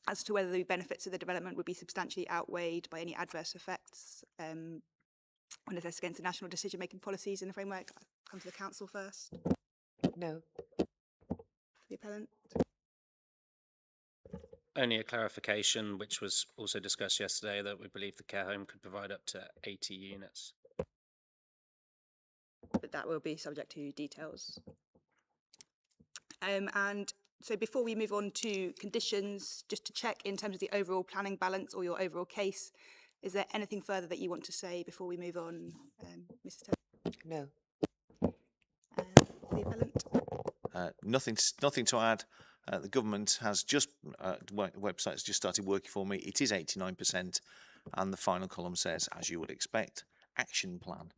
as to whether the benefits of the development would be substantially outweighed by any adverse effects when assessed against the national decision-making policies in the framework? I'll come to the council first. No. The appellant. Only a clarification, which was also discussed yesterday, that we believe the care home could provide up to 80 units. But that will be subject to details. And so before we move on to conditions, just to check in terms of the overall planning balance or your overall case, is there anything further that you want to say before we move on, Mrs. Taylor? No. The appellant? Nothing to add. The government has just, website has just started working for me. It is 89%, and the final column says, as you would expect, action plan.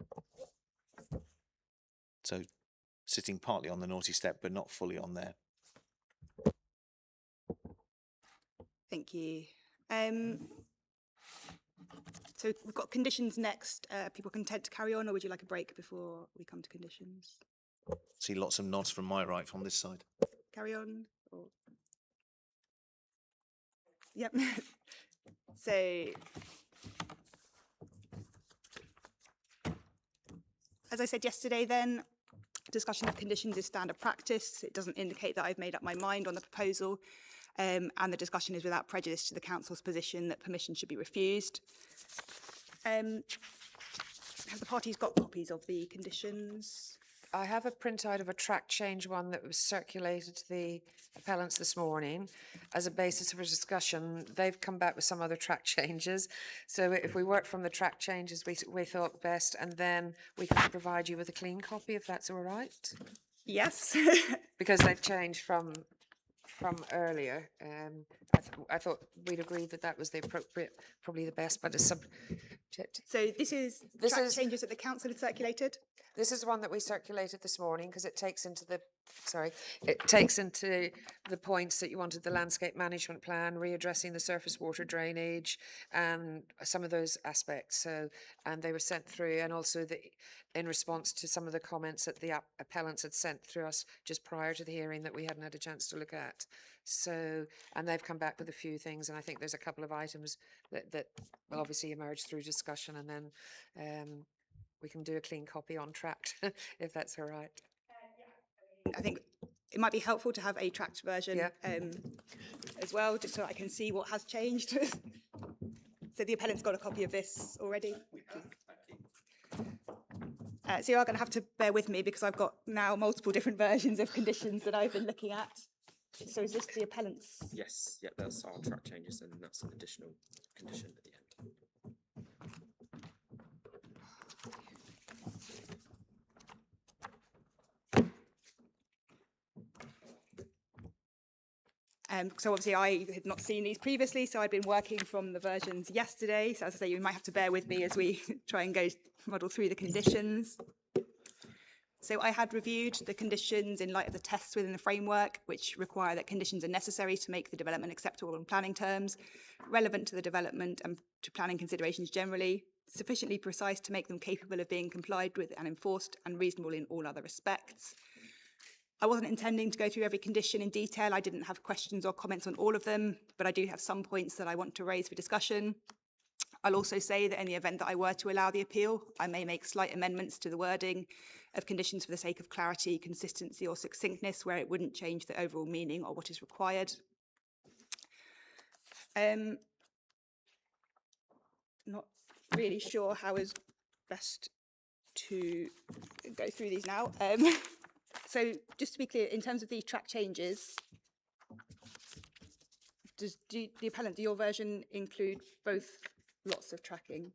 So sitting partly on the naughty step, but not fully on there. Thank you. So we've got conditions next. People content to carry on, or would you like a break before we come to conditions? See lots of nods from my right from this side. Carry on? Or... Yep. So as I said yesterday then, discussion of conditions is standard practice. It doesn't indicate that I've made up my mind on the proposal, and the discussion is without prejudice to the council's position that permission should be refused. Have the parties got copies of the conditions? I have a printout of a track change one that was circulated to the appellants this morning as a basis for discussion. They've come back with some other track changes. So if we work from the track changes, we thought best, and then we can provide you with a clean copy if that's all right. Yes. Because they've changed from earlier. I thought we'd agreed that was the appropriate, probably the best, but it's subject. So this is track changes that the council had circulated? This is one that we circulated this morning because it takes into the points that you wanted: the landscape management plan, readdressing the surface water drainage, and some of those aspects. So, and they were sent through, and also in response to some of the comments that the appellants had sent through us just prior to the hearing that we hadn't had a chance to look at. So, and they've come back with a few things, and I think there's a couple of items that will obviously emerge through discussion, and then we can do a clean copy on track, if that's all right. I think it might be helpful to have a tracked version as well, just so I can see what has changed. So the appellant's got a copy of this already. So you are going to have to bear with me because I've got now multiple different versions of conditions that I've been looking at. So is this the appellant's? Yes, yeah, that's our track changes, and that's an additional condition at the end. So obviously I had not seen these previously, so I'd been working from the versions yesterday. So as I say, you might have to bear with me as we try and go muddle through the conditions. So I had reviewed the conditions in light of the tests within the framework, which require that conditions are necessary to make the development acceptable in planning terms, relevant to the development and to planning considerations generally, sufficiently precise to make them capable of being complied with and enforced, and reasonable in all other respects. I wasn't intending to go through every condition in detail. I didn't have questions or comments on all of them, but I do have some points that I want to raise for discussion. I'll also say that in the event that I were to allow the appeal, I may make slight amendments to the wording of conditions for the sake of clarity, consistency or succinctness where it wouldn't change the overall meaning or what is required. Not really sure how is best to go through these now. So just to be clear, in terms of the track changes, the appellant, do your version include both lots of tracking?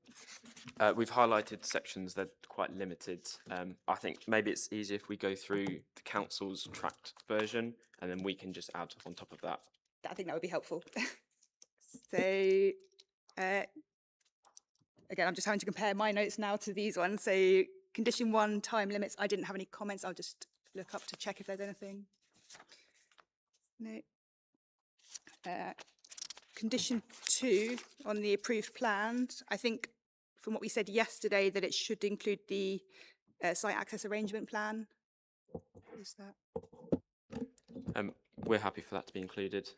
We've highlighted sections that are quite limited. I think maybe it's easier if we go through the council's tracked version and then we can just add on top of that. I think that would be helpful. So again, I'm just having to compare my notes now to these ones. So condition 1, time limits, I didn't have any comments. I'll just look up to check if there's anything. No. Condition 2 on the approved plans, I think from what we said yesterday that it should include the site access arrangement plan. Is that? We're happy for that to be included.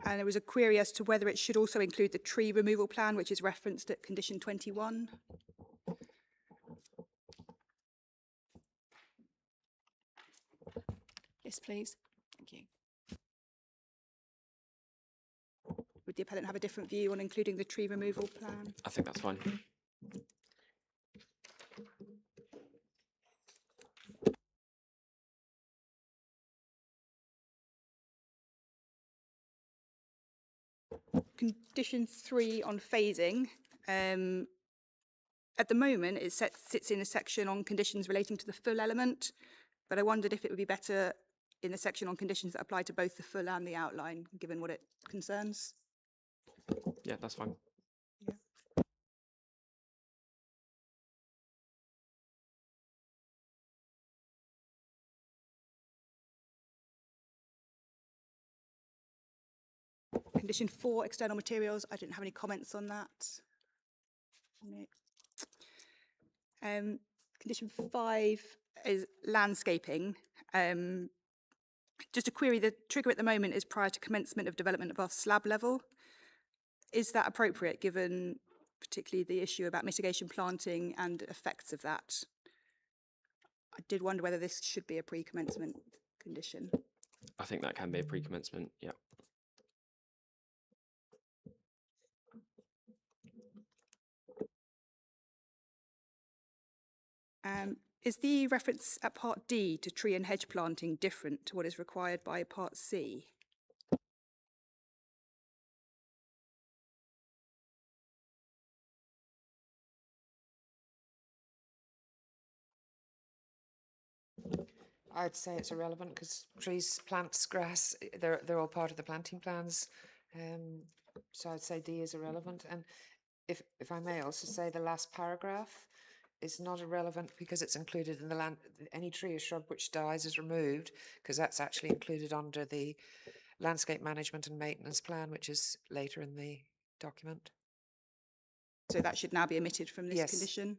And there was a query as to whether it should also include the tree removal plan, which is referenced at condition 21. Yes, please. Thank you. Would the appellant have a different view on including the tree removal plan? I think that's fine. Condition 3 on phasing. At the moment, it sits in a section on conditions relating to the full element, but I wondered if it would be better in the section on conditions that apply to both the full and the outline, given what it concerns. Yeah, that's fine. Yeah. Condition 4, external materials. I didn't have any comments on that. No. Condition 5 is landscaping. Just a query, the trigger at the moment is prior to commencement of development above slab level. Is that appropriate given particularly the issue about mitigation planting and effects of that? I did wonder whether this should be a pre-commencement condition. I think that can be a pre-commencement, yeah. Is the reference at Part D to tree and hedge planting different to what is required by Part C? I'd say it's irrelevant because trees, plants, grass, they're all part of the planting plans. So I'd say D is irrelevant. And if I may also say the last paragraph is not irrelevant because it's included in the land. Any tree or shrub which dies is removed because that's actually included under the landscape management and maintenance plan, which is later in the document. So that should now be omitted from this Yes. condition?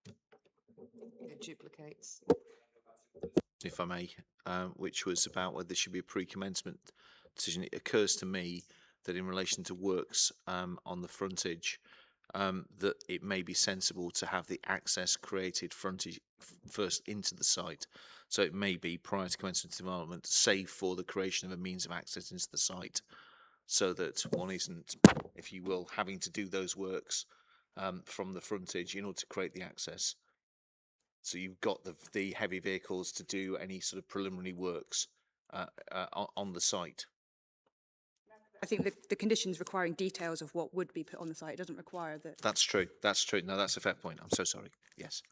It duplicates. If I may, which was about whether there should be a pre-commencement decision. It occurs to me that in relation to works on the frontage, that it may be sensible to have the access created frontage first into the site. So it may be prior to commencement of development, save for the creation of a means of access into the site, so that one isn't, if you will, having to do those works from the frontage in order to create the access. So you've got the heavy vehicles to do any sort of preliminary works on the site. I think the conditions requiring details of what would be put on the site doesn't require that. That's true. That's true. No, that's a fair point. I'm so sorry. Yes.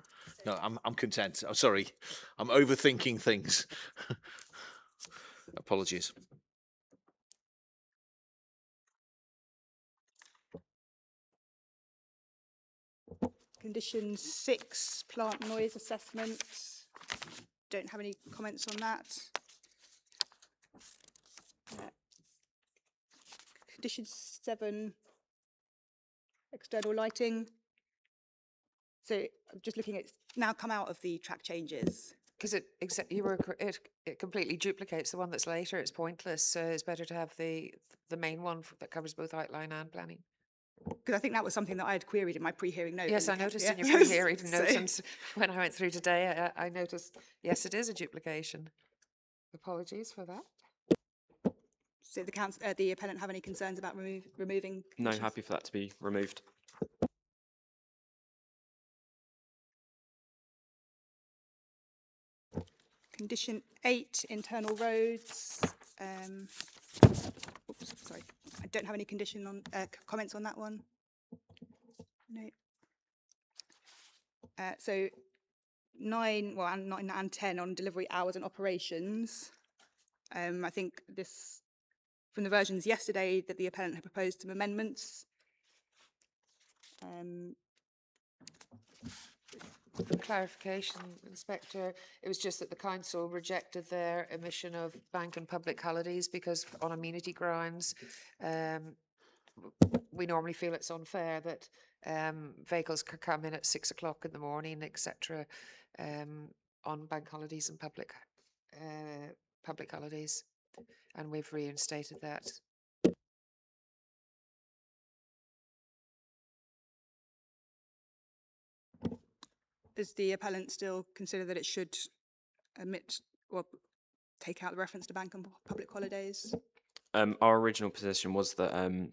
No, I'm content. I'm sorry. I'm overthinking things. Apologies. Condition 6, plant noise assessment. Don't have any comments on that. Condition 7, external lighting. So I'm just looking at, it's now come out of the track changes. Because it completely duplicates the one that's later. It's pointless. So it's better to have the main one that covers both outline and planning. Because I think that was something that I had queried in my pre-hearing note. Yes, I and noticed yeah. in your pre-hearing So- notes, and when I went through today, I noticed, yes, it is a duplication. Apologies for that. So the appellant have any concerns about removing? No, conditions? happy for that to be removed. Condition 8, internal roads. Oops, sorry. I don't have any condition on comments on that one. No. So 9, well, and 9 and 10 on delivery hours and operations. I think this, from the versions yesterday, that the appellant had proposed some amendments. For clarification, Inspector, it was just that the council rejected their omission of bank and public holidays because on amenity grounds, we normally feel it's unfair that vehicles could come in at 6 o'clock in the morning, etc., on bank holidays and public holidays, and we've reinstated that. Does the appellant still consider that it should omit or take out the reference to bank and public holidays? Our original position was that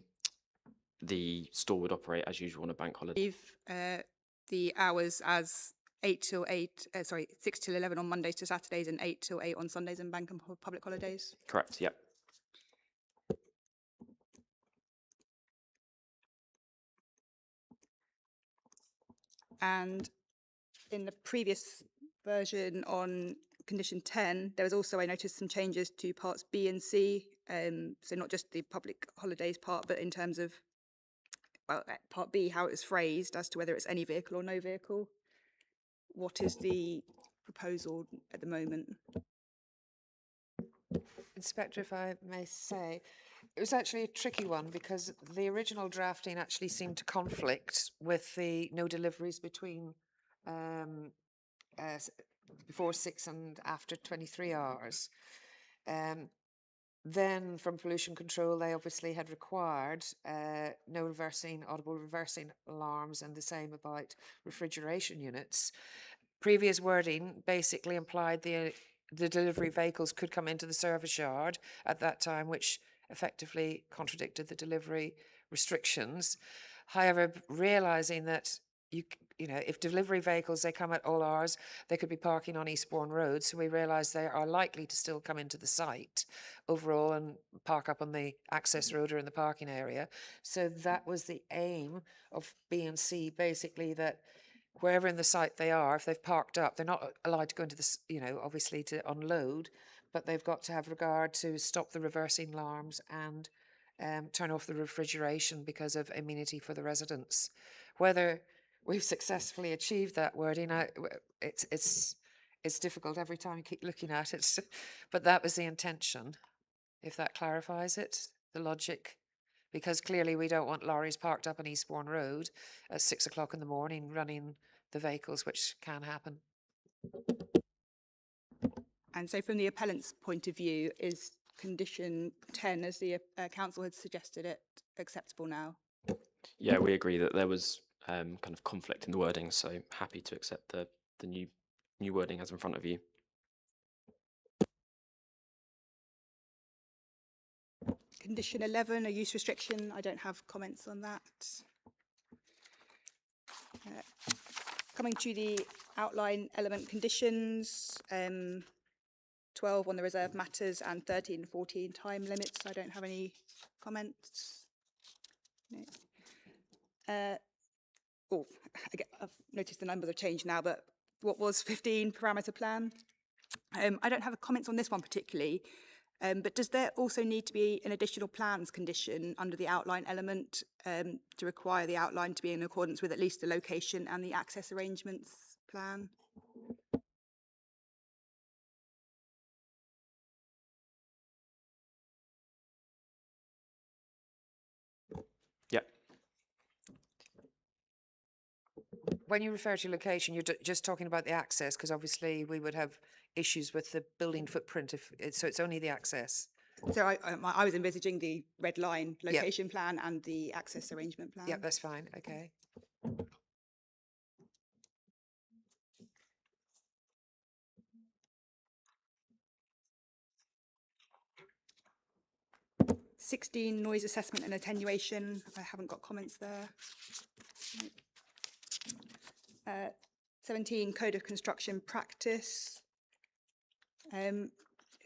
the store would operate as usual on a bank holiday. Leave the hours as 8 till 8, 6 till 11 on Mondays to Saturdays and 8 till 8 on Sundays and bank and public holidays. Correct, yep. And in the previous version on condition 10, there was also, I noticed, some changes to parts B and C. So not just the public holidays part, but in terms of, well, part B, how it was phrased as to whether it's any vehicle or no vehicle. What is the proposal at the moment? Inspector, if I may say, it was actually a tricky one because the original drafting actually seemed to conflict with the no deliveries between before 6 and after 23 hours. Then from pollution control, they obviously had required no audible reversing alarms, and the same about refrigeration units. Previous wording basically implied the delivery vehicles could come into the service yard at that time, which effectively contradicted the delivery restrictions. However, realising that you know, if delivery vehicles, they come at all hours, they could be parking on Eastbourne Road, so we realised they are likely to still come into the site overall and park up on the access road or in the parking area. So that was the aim of B and C, basically, that wherever in the site they are, if they've parked up, they're not allowed to go into this, you know, obviously to unload, but they've got to have regard to stop the reversing alarms and turn off the refrigeration because of amenity for the residents. Whether we've successfully achieved that wording, it's difficult every time you keep looking at it, but that was the intention, if that clarifies it, the logic. Because clearly we don't want lorries parked up on Eastbourne Road at 6 o'clock in the morning running the vehicles, which can happen. And so from the appellant's point of view, is condition 10, as the council had suggested it, acceptable now? Yeah, we agree that there was kind of conflict in the wording, so happy to accept the new wording as in front of you. Condition 11, a use restriction. I don't have comments on that. Coming to the outline element conditions, 12 on the reserve matters and 13 and 14 time limits. I don't have any comments. No. I've noticed the numbers have changed now, but what was 15 parameter plan? I don't have comments on this one particularly. But does there also need to be an additional plans condition under the outline element to require the outline to be in accordance with at least the location and the access arrangements plan? Yep. When you refer to location, you're just talking about the access, because obviously we would have issues with the building footprint if so it's only the access. So I was envisaging the red line location plan and the access arrangement plan. Yeah, that's fine. Okay. (16) noise assessment and attenuation. I haven't got comments there. 17 code of construction practice. It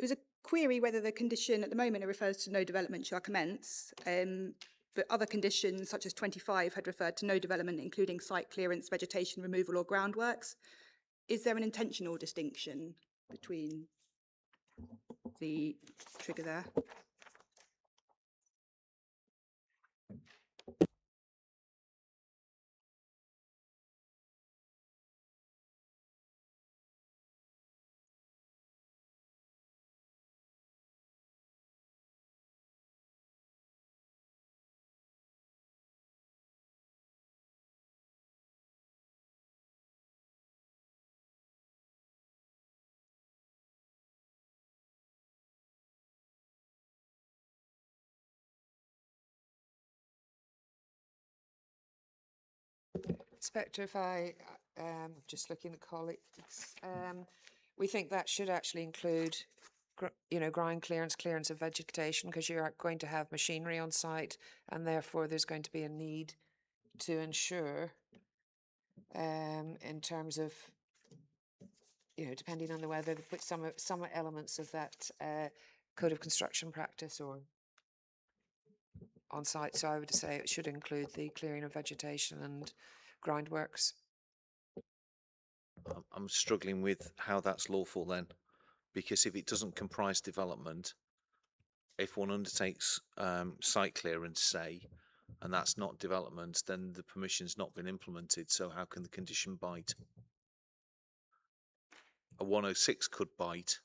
was a query whether the condition at the moment it refers to no development shall commence, but other conditions such as 25 had referred to no development including site clearance, vegetation removal or groundworks. Is there an intentional distinction between the trigger there? Inspector, if I just looking at colleagues, we think that should actually include, ground clearance, clearance of vegetation, because you're going to have machinery on site, and therefore there's going to be a need to ensure, in terms of, depending on the weather, put some elements of that code of construction practice or on site. So I would say it should include the clearing of vegetation and groundworks. I'm struggling with how that's lawful then, because if it doesn't comprise development, if one undertakes site clearance, say, and that's not development, then the permission's not been implemented. So how can the condition bite? A 106 could bite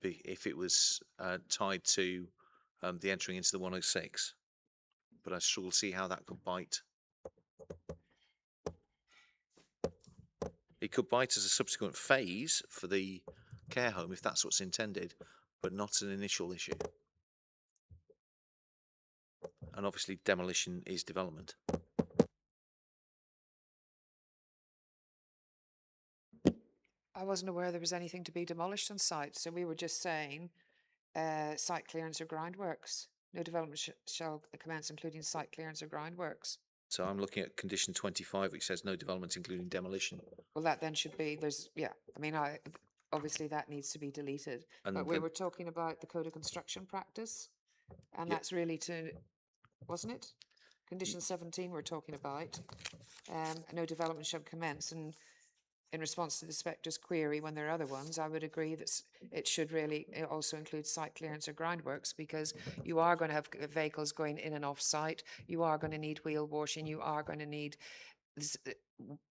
if it was tied to the entering into the 106, but I struggle to see how that could bite. It could bite as a subsequent phase for the care home if that's what's intended, but not an initial issue. And obviously demolition is development. I wasn't aware there was anything to be demolished on site, so we were just saying site clearance or groundworks. No development shall commence including site clearance or groundworks. So I'm looking at condition 25, which says no development including demolition. Well, that then should be, obviously that needs to be deleted. And but we were talking about the code of construction practice, and that's really wasn't it? Condition 17 we're talking about. No development shall commence, and in response to the inspector's query, when there are other ones, I would agree that it should really also include site clearance or groundworks, because you are going to have vehicles going in and off site. You are going to need wheel washing. You are going to need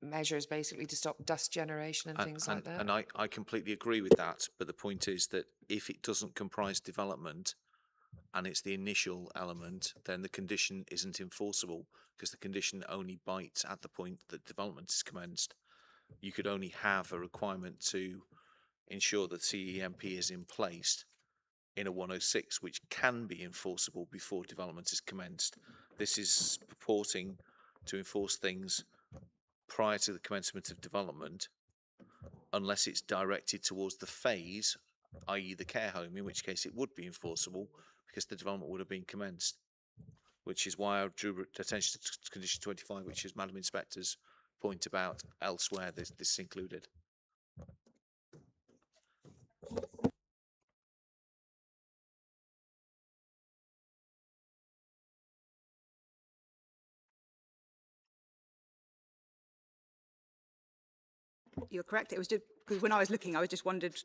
measures basically to stop dust generation and things like that. And I completely agree with that. But the point is that if it doesn't comprise development and it's the initial element, then the condition isn't enforceable, because the condition only bites at the point that development is commenced. You could only have a requirement to ensure that CEMP is in place in a 106, which can be enforceable before development is commenced. This is purporting to enforce things prior to the commencement of development, unless it's directed towards the phase, i.e. the care home, in which case it would be enforceable because the development would have been commenced, which is why I drew attention to condition 25, which is Madam Inspector's point about elsewhere this is included. You're correct. It was just because when I was looking, I was just wondered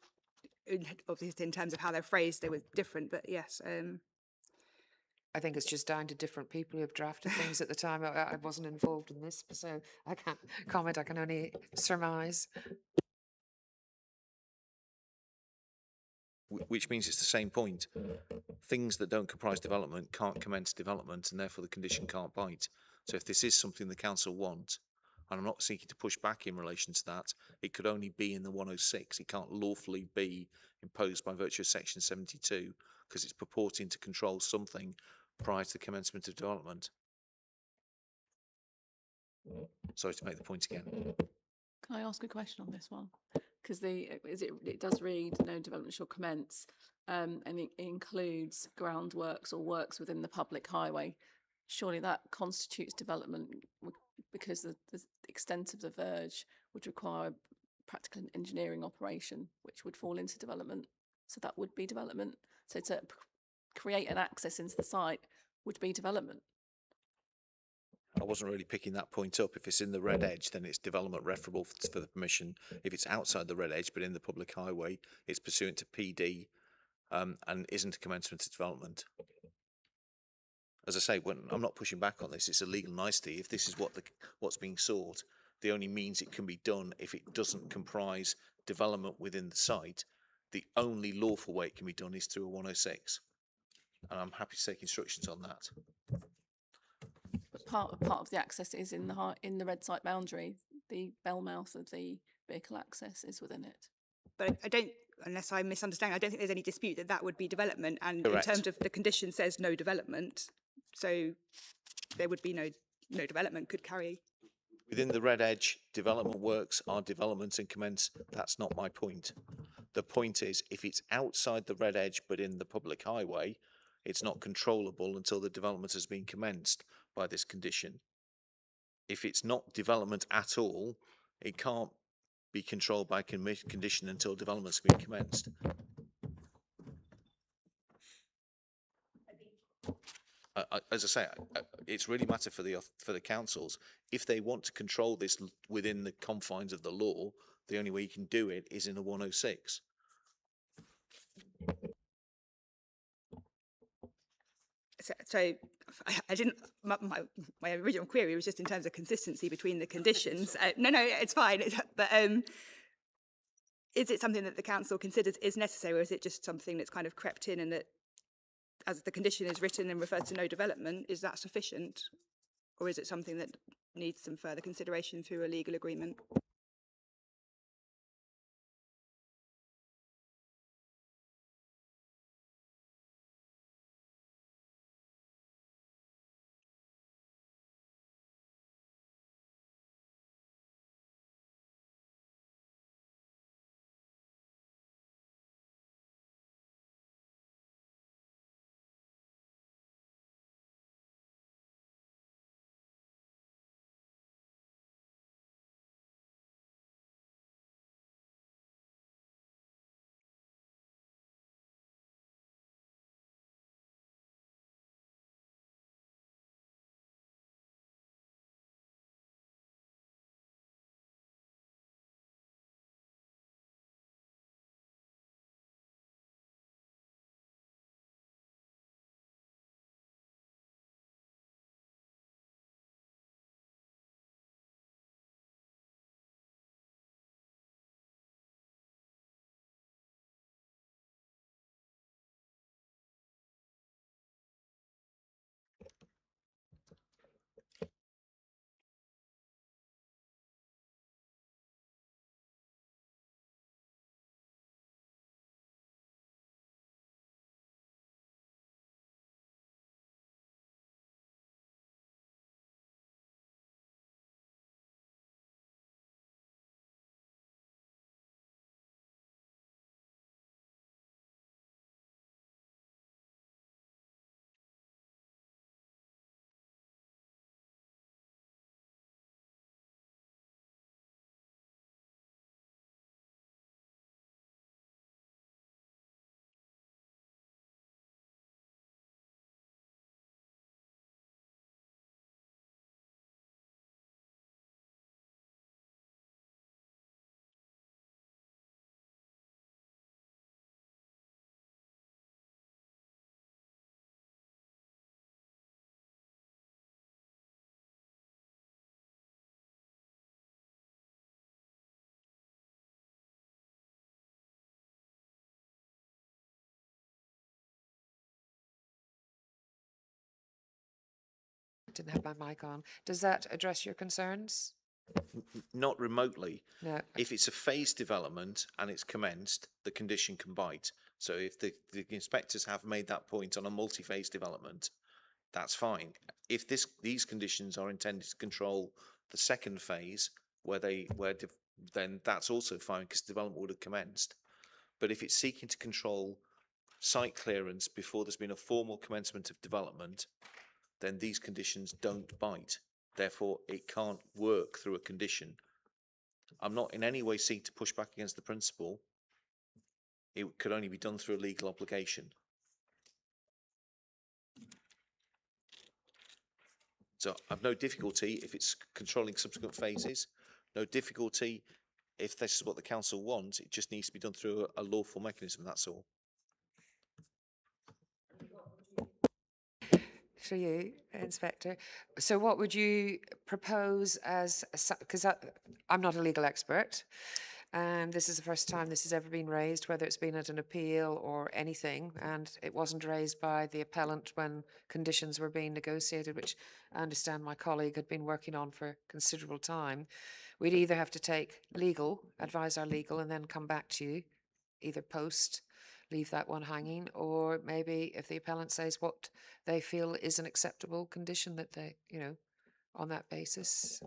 obviously in terms of how they're phrased, they were different, but yes. I think it's just down to different people who have drafted things at the time. I wasn't involved in this, so I can't comment. I can only surmise. Which means it's the same point. Things that don't comprise development can't commence development, and therefore the condition can't bite. So if this is something the council want, and I'm not seeking to push back in relation to that, it could only be in the 106. It can't lawfully be imposed by virtue of section 72 because it's purporting to control something prior to the commencement of development. Sorry to make the point again. Can I ask a question on this one? Because it does read no development shall commence, and it includes groundworks or works within the public highway. Surely that constitutes development because the extent of the verge would require practical engineering operation, which would fall into development. So that would be development. So to create an access into the site would be development. I wasn't really picking that point up. If it's in the red edge, then it's development referable for the permission. If it's outside the red edge but in the public highway, it's pursuant to PD and isn't a commencement of development. As I say, I'm not pushing back on this. It's a legal nicety. If this is what's being sought, the only means it can be done if it doesn't comprise development within the site. The only lawful way it can be done is through a 106, and I'm happy to take instructions on that. Part of the access is in the red site boundary. The bell mouth of the vehicle access is within it. But I don't, unless I'm misunderstanding, I don't think there's any dispute that that would be development. And Correct. in terms of the condition says no development, so there would be no development could carry. Within the red edge, development works are developments and commence. That's not my point. The point is, if it's outside the red edge but in the public highway, it's not controllable until the development has been commenced by this condition. If it's not development at all, it can't be controlled by condition until development's been commenced. As I say, it's really a matter for the councils. If they want to control this within the confines of the law, the only way you can do it is in a 106. So I didn't. My original query was just in terms of consistency between the conditions. No, it's fine. But is it something that the council considers is necessary, or is it just something that's kind of crept in and that, as the condition is written and refers to no development, is that sufficient, or is it something that needs some further consideration through a legal agreement? didn't have my mic on. Does that address your concerns? Not remotely. No. If it's a phased development and it's commenced, the condition can bite. So if the inspectors have made that point on a multi-phase development, that's fine. If these conditions are intended to control the second phase, then that's also fine because development would have commenced. But if it's seeking to control site clearance before there's been a formal commencement of development, then these conditions don't bite. Therefore, it can't work through a condition. I'm not in any way seeking to push back against the principle. It could only be done through a legal obligation. So I've no difficulty if it's controlling subsequent phases, no difficulty if this is what the council wants. It just needs to be done through a lawful mechanism, that's all. For you, Inspector. So what would you propose as, because I'm not a legal expert, and this is the first time this has ever been raised, whether it's been at an appeal or anything, and it wasn't raised by the appellant when conditions were being negotiated, which I understand my colleague had been working on for considerable time. We'd either have to take legal, advise our legal, and then come back to you, either post, leave that one hanging, or maybe if the appellant says what they feel is an acceptable condition, that they, on that basis.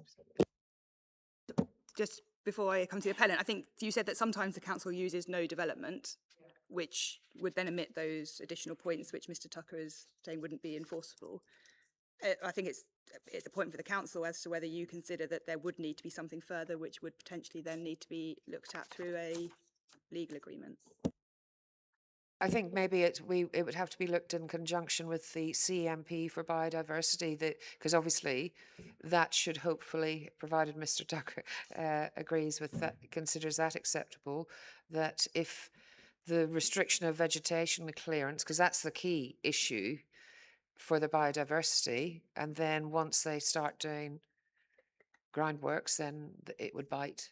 Just before I come to the appellant, I think you said that sometimes the council uses no development, which would then omit those additional points which Mr. Tucker is saying wouldn't be enforceable. I think it's a point for the council as to whether you consider that there would need to be something further which would potentially then need to be looked at through a legal agreement. I think maybe it would have to be looked in conjunction with the CMP for biodiversity, because obviously that should hopefully, provided Mr. Tucker agrees with that, considers that acceptable, that if the restriction of vegetation clearance, because that's the key issue for the biodiversity, and then once they start doing groundworks, then it would bite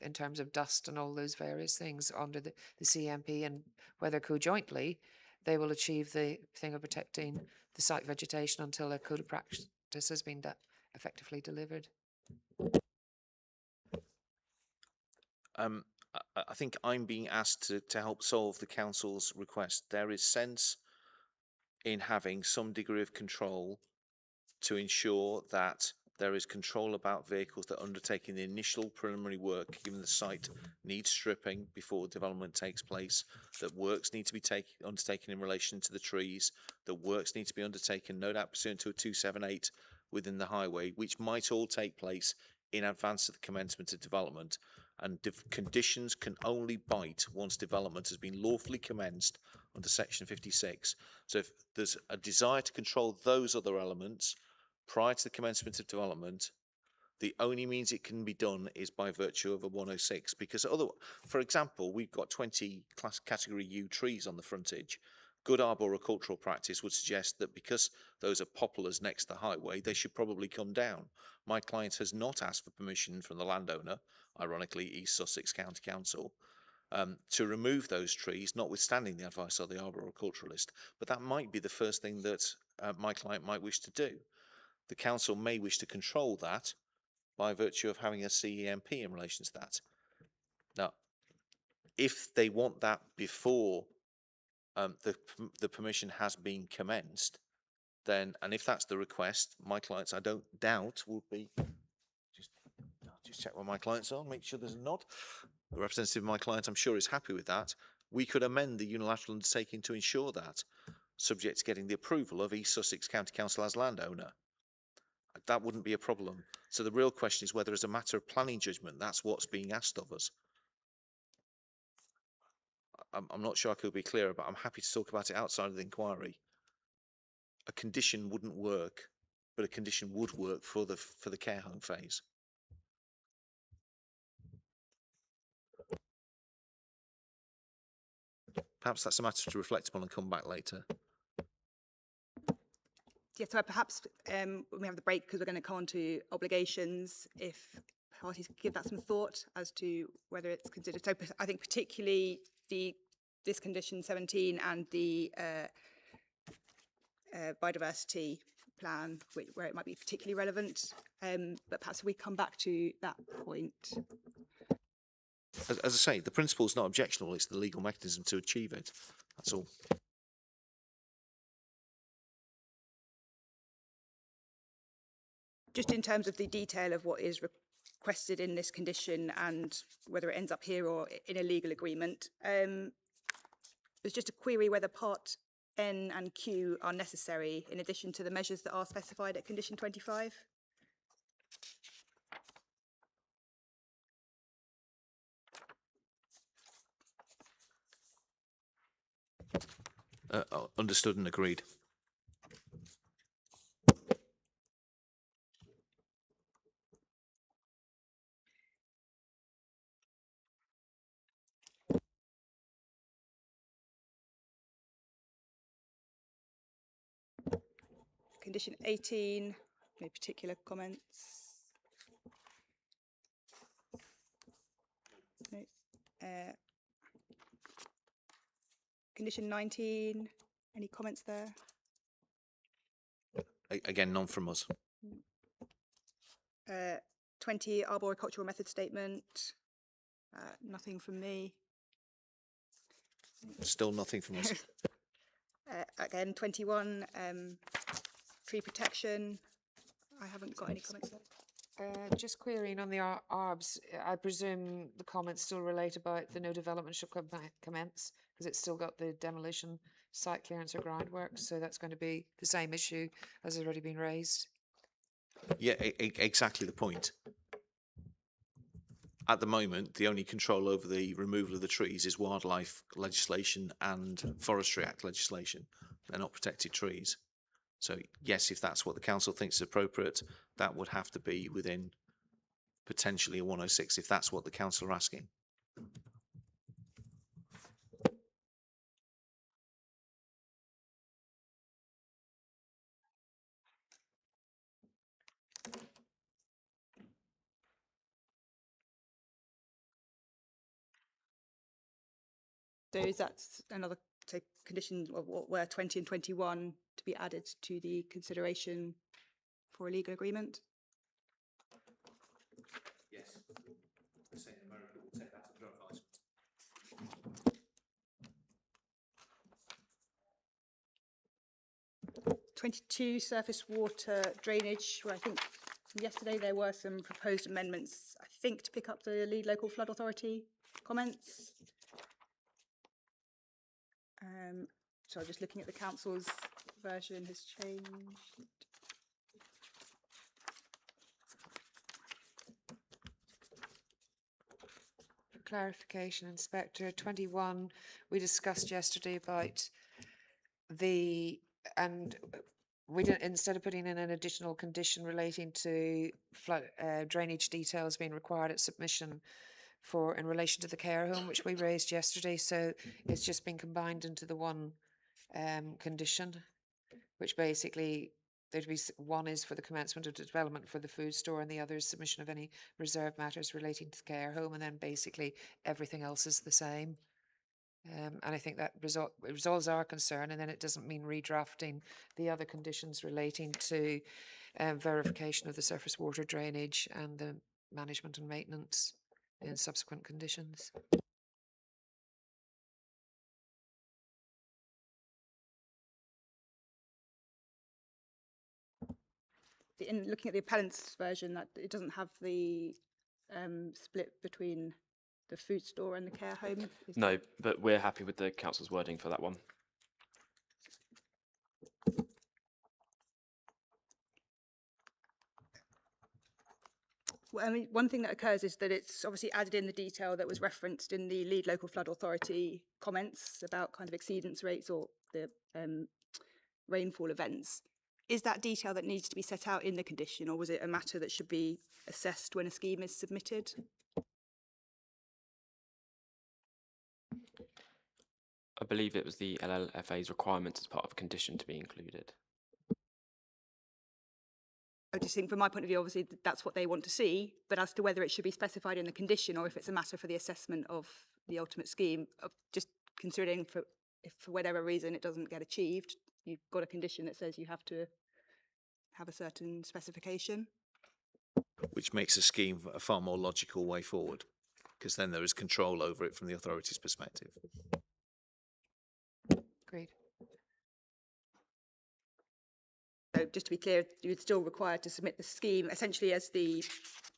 in terms of dust and all those various things under the CMP, and whether co-jointly they will achieve the thing of protecting the site vegetation until a code of practice has been effectively delivered. I think I'm being asked to help solve the council's request. There is sense in having some degree of control to ensure that there is control about vehicles that are undertaking the initial preliminary work, given the site needs stripping before development takes place, that works need to be undertaken in relation to the trees, that works need to be undertaken, no doubt pursuant to a 278 within the highway, which might all take place in advance of the commencement of development. And conditions can only bite once development has been lawfully commenced under section 56. So if there's a desire to control those other elements prior to the commencement of development, the only means it can be done is by virtue of a 106, because for example, we've got 20 category U trees on the frontage. Good arboricultural practice would suggest that because those are poplars next to the highway, they should probably come down. My client has not asked for permission from the landowner, ironically East Sussex County Council, to remove those trees, notwithstanding the advice of the arboriculturalist. But that might be the first thing that my client might wish to do. The council may wish to control that by virtue of having a CEMP in relation to that. Now, if they want that before the permission has been commenced, then, and if that's the request, my clients, I don't doubt, will be, just check where my clients are, make sure there's a nod. The representative of my client, I'm sure, is happy with that. We could amend the unilateral undertaking to ensure that, subject to getting the approval of East Sussex County Council as landowner. That wouldn't be a problem. So the real question is whether, as a matter of planning judgment, that's what's being asked of us. I'm not sure I could be clearer, but I'm happy to talk about it outside of the inquiry. A condition wouldn't work, but a condition would work for the care home phase. Perhaps that's a matter to reflect upon and come back later. Yeah, so perhaps when we have the break, because we're going to come on to obligations, if parties give that some thought as to whether it's considered. So I think particularly this condition 17 and the biodiversity plan, where it might be particularly relevant. But perhaps we come back to that point. As I say, the principle is not objectionable, it's the legal mechanism to achieve it. That's all. Just in terms of the detail of what is requested in this condition and whether it ends up here or in a legal agreement, there's just a query whether Part N and Q are necessary in addition to the measures that are specified at condition 25. Understood and agreed. Condition 18, no particular comments. No. Condition 19, any comments there? Again, none from us. 20, arboricultural method statement, nothing from me. Still nothing from us. Again, 21, tree protection, I haven't got any comments there. Just querying on the ARBs, I presume the comments still relate about the no development shall commence, because it's still got the demolition, site clearance or groundwork, so that's going to be the same issue as has already been raised. Yeah, exactly the point. At the moment, the only control over the removal of the trees is wildlife legislation and Forestry Act legislation. They're not protected trees. So yes, if that's what the council thinks is appropriate, that would have to be within potentially a 106 if that's what the council are asking. So is that another condition of what were 20 and 21 to be added to the consideration for a legal agreement? Yes. The St. America will take that under advisement. 22, surface water drainage, where I think yesterday there were some proposed amendments, I think, to pick up the lead local flood authority comments. So I'm just looking at the council's version has changed. For clarification, Inspector, 21, we discussed yesterday about and we didn't, instead of putting in an additional condition relating to flood drainage details being required at submission in relation to the care home, which we raised yesterday, so it's just been combined into the one condition, which basically there'd be one is for the commencement of development for the food store, and the other is submission of any reserved matters relating to the care home, and then basically everything else is the same. And I think that resolves our concern, and then it doesn't mean redrafting the other conditions relating to verification of the surface water drainage and the management and maintenance in subsequent conditions. In looking at the appellant's version, that it doesn't have the split between the food store and the care home. No, but we're happy with the council's wording for that one. Well, I mean, one thing that occurs is that it's obviously added in the detail that was referenced in the lead local flood authority comments about kind of exceedance rates or the rainfall events. Is that detail that needs to be set out in the condition, or was it a matter that should be assessed when a scheme is submitted? I believe it was the LLFA's requirement as part of a condition to be included. I just think from my point of view, obviously that's what they want to see, but as to whether it should be specified in the condition or if it's a matter for the assessment of the ultimate scheme, just considering if for whatever reason it doesn't get achieved, you've got a condition that says you have to have a certain specification. Which makes a scheme a far more logical way forward, because then there is control over it from the authority's perspective. Agreed. So just to be clear, you would still require to submit the scheme essentially as the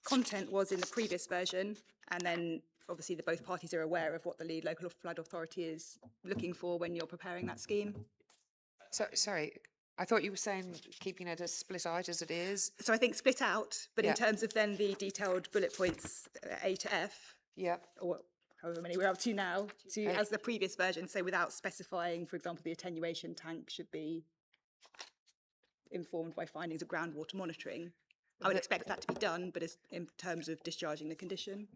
content was in the previous version, and then obviously both parties are aware of what the lead local flood authority is looking for when you're preparing that scheme. So, sorry, I thought you were saying keeping it as split out as it is. So I think split out, but Yeah. in terms of then the detailed bullet points A to F, Yep. or however many we're up to now, to Right. as the previous version, so without specifying, for example, the attenuation tank should be informed by findings of groundwater monitoring. I would expect that to be done, but as in terms of discharging the condition.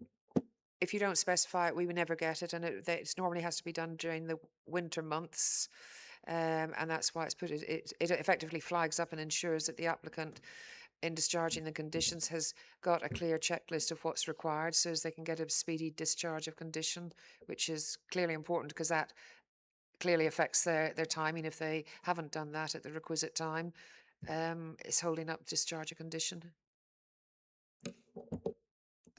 If you don't specify it, we would never get it, and it normally has to be done during the winter months, and that's why it's put. It effectively flags up and ensures that the applicant, in discharging the conditions, has got a clear checklist of what's required, so as they can get a speedy discharge of condition, which is clearly important because that clearly affects their timing. If they haven't done that at the requisite time, it's holding up discharge of condition. I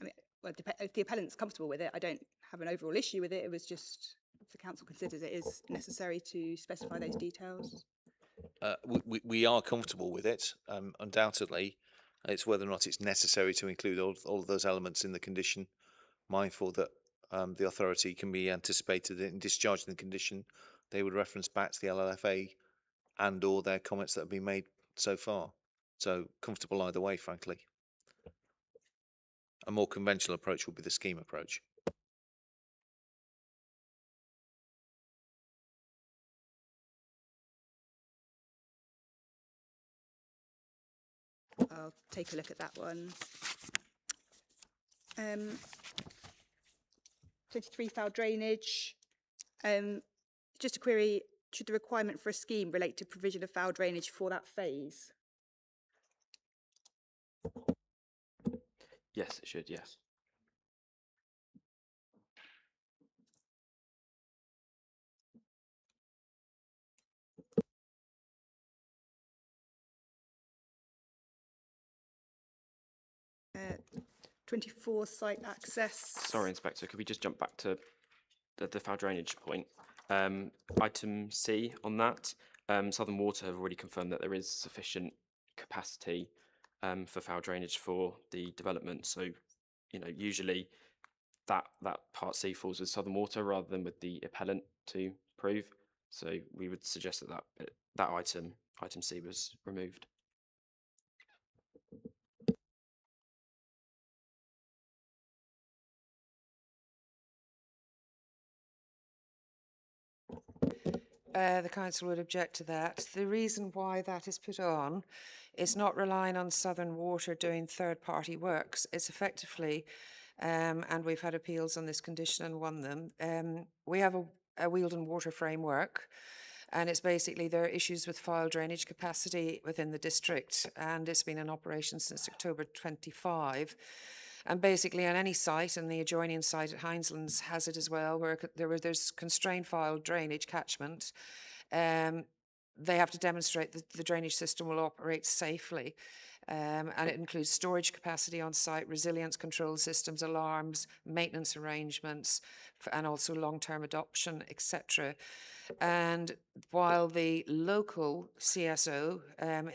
mean, well, if the appellant's comfortable with it, I don't have an overall issue with it. It was just if the council considers it is necessary to specify those details. We are comfortable with it. Undoubtedly, it's whether or not it's necessary to include all of those elements in the condition, mindful that the authority can be anticipated in discharging the condition. They would reference back to the LLFA and or their comments that have been made so far. So comfortable either way, frankly. A more conventional approach would be the scheme approach. I'll take a look at that one. 23 foul drainage. Just a query, should the requirement for a scheme relate to provision of foul drainage for that phase? Yes, it should, yes. Uh, 24 site access. Sorry, Inspector, could we just jump back to the foul drainage point? Item C on that, Southern Water have already confirmed that there is sufficient capacity for foul drainage for the development. So, you know, usually that part C falls with Southern Water rather than with the appellant to prove. So we would suggest that item C was removed. The council would object to that. The reason why that is put on is not relying on Southern Water doing third-party works. It's effectively, and we've had appeals on this condition and won them. We have a Wealdon Water framework, and it's basically there are issues with foul drainage capacity within the district, and it's been in operation since October 25. And basically on any site, and the adjoining site at Hineslands has it as well, where there's constrained foul drainage catchment, they have to demonstrate that the drainage system will operate safely. And it includes storage capacity on site, resilience control systems, alarms, maintenance arrangements, and also long-term adoption, etc. And while the local CSO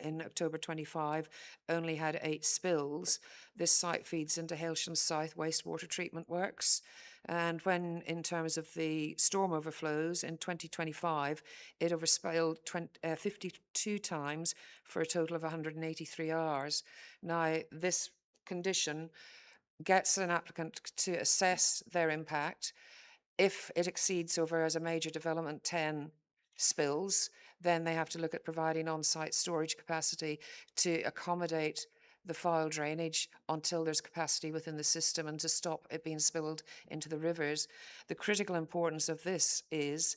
in October 25 only had 8 spills, this site feeds into Hailsham South wastewater treatment works. And when, in terms of the storm overflows in 2025, it overspilled 52 times for a total of 183 hours. Now, this condition gets an applicant to assess their impact. If it exceeds over as a major development 10 spills, then they have to look at providing on-site storage capacity to accommodate the foul drainage until there's capacity within the system and to stop it being spilled into the rivers. The critical importance of this is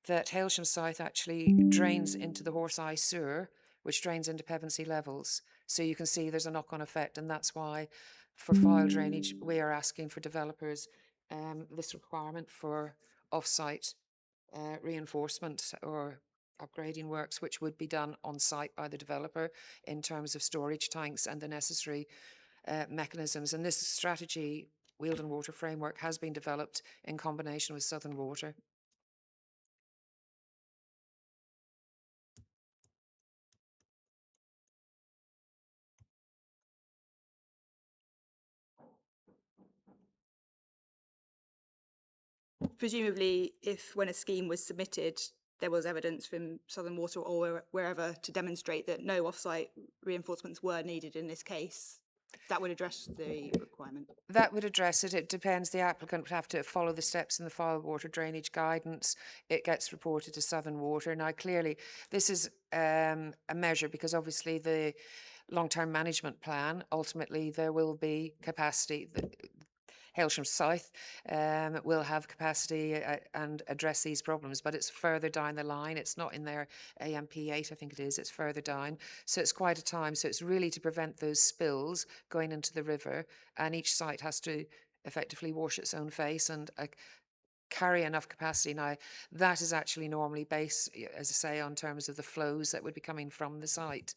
that Hailsham South actually drains into the Horse Eye Sewer, which drains into Pevensey levels. So you can see there's a knock-on effect, and that's why for foul drainage we are asking for developers this requirement for off-site reinforcement or upgrading works, which would be done on site by the developer in terms of storage tanks and the necessary mechanisms. And this strategy, Wealden Water Framework, has been developed in combination with Southern Water. Presumably, if when a scheme was submitted, there was evidence from Southern Water or wherever to demonstrate that no off-site reinforcements were needed in this case, that would address the requirement. That would address it. It depends. The applicant would have to follow the steps in the file water drainage guidance. It gets reported to Southern Water. Now, clearly, this is a measure because obviously the long-term management plan, ultimately there will be capacity. Hailsham South will have capacity and address these problems, but it's further down the line. It's not in their AMP8, I think it is. It's further down. So it's quite a time. So it's really to prevent those spills going into the river, and each site has to effectively wash its own face and carry enough capacity. Now, that is actually normally based, as I say, on terms of the flows that would be coming from the site.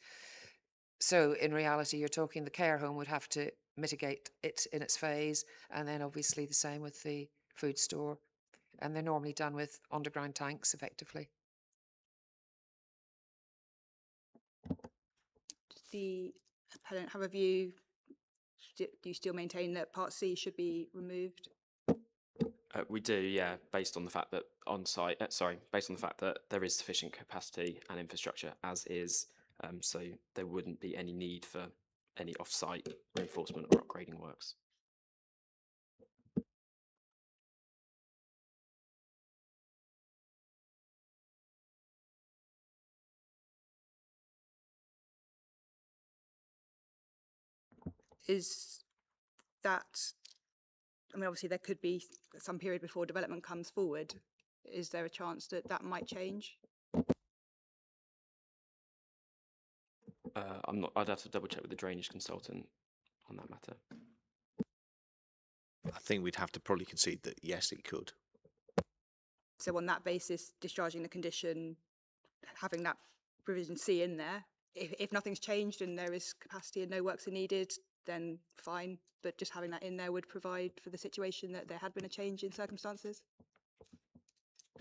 So in reality, you're talking the care home would have to mitigate it in its phase, and then obviously the same with the food store. And they're normally done with underground tanks, effectively. Does the appellant have a view? Do you still maintain that Part C should be removed? We do, yeah, based on the fact that based on the fact that there is sufficient capacity and infrastructure as is, so there wouldn't be any need for any off-site reinforcement or upgrading works. Is that, I mean, obviously there could be some period before development comes forward. Is there a chance that that might change? I'm not. I'd have to double check with the drainage consultant on that matter. I think we'd have to probably concede that yes, it could. So on that basis, discharging the condition, having that provision C in there, if nothing's changed and there is capacity and no works are needed, then fine. But just having that in there would provide for the situation that there had been a change in circumstances.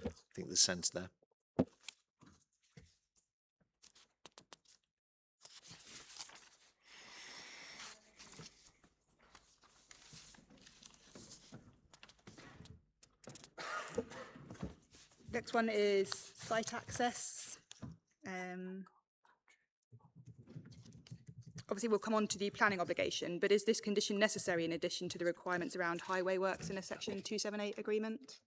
I think there's sense there. Next one is site access. Obviously, we'll come on to the planning obligation, but is this condition necessary in addition to the requirements around highway works in a Section 278 agreement?